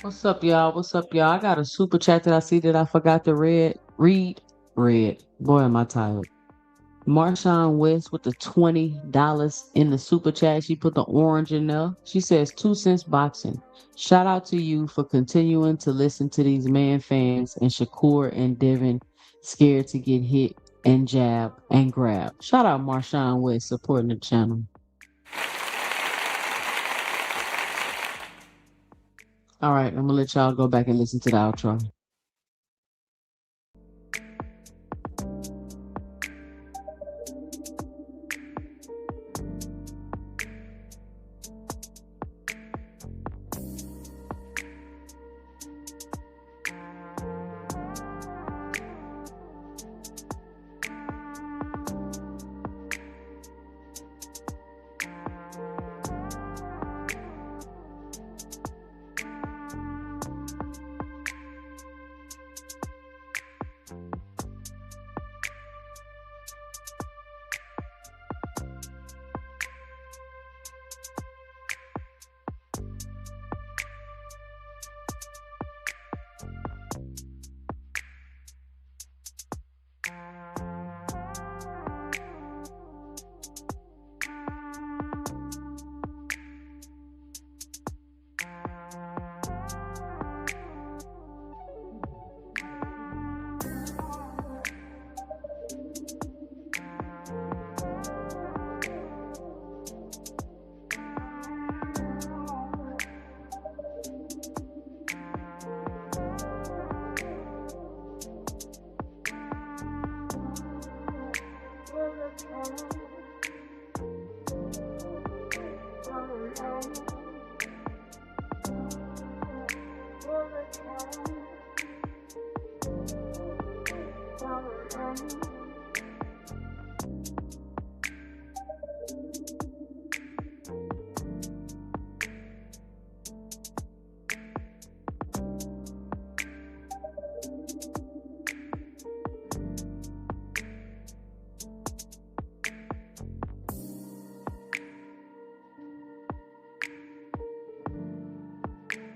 What's up, y'all? What's up, y'all? I got a super chat that I see that I forgot to read. Boy, am I tired. Marshawn West with the $20 in the super chat. She put the orange in there. She says 2 cents boxing. Shout out to you for continuing to listen to these man fans and Shakur and Devin scared to get hit and jab and grab. Shout out Marshawn West supporting the channel. All right, I'm gonna let y'all go back and listen to the outro.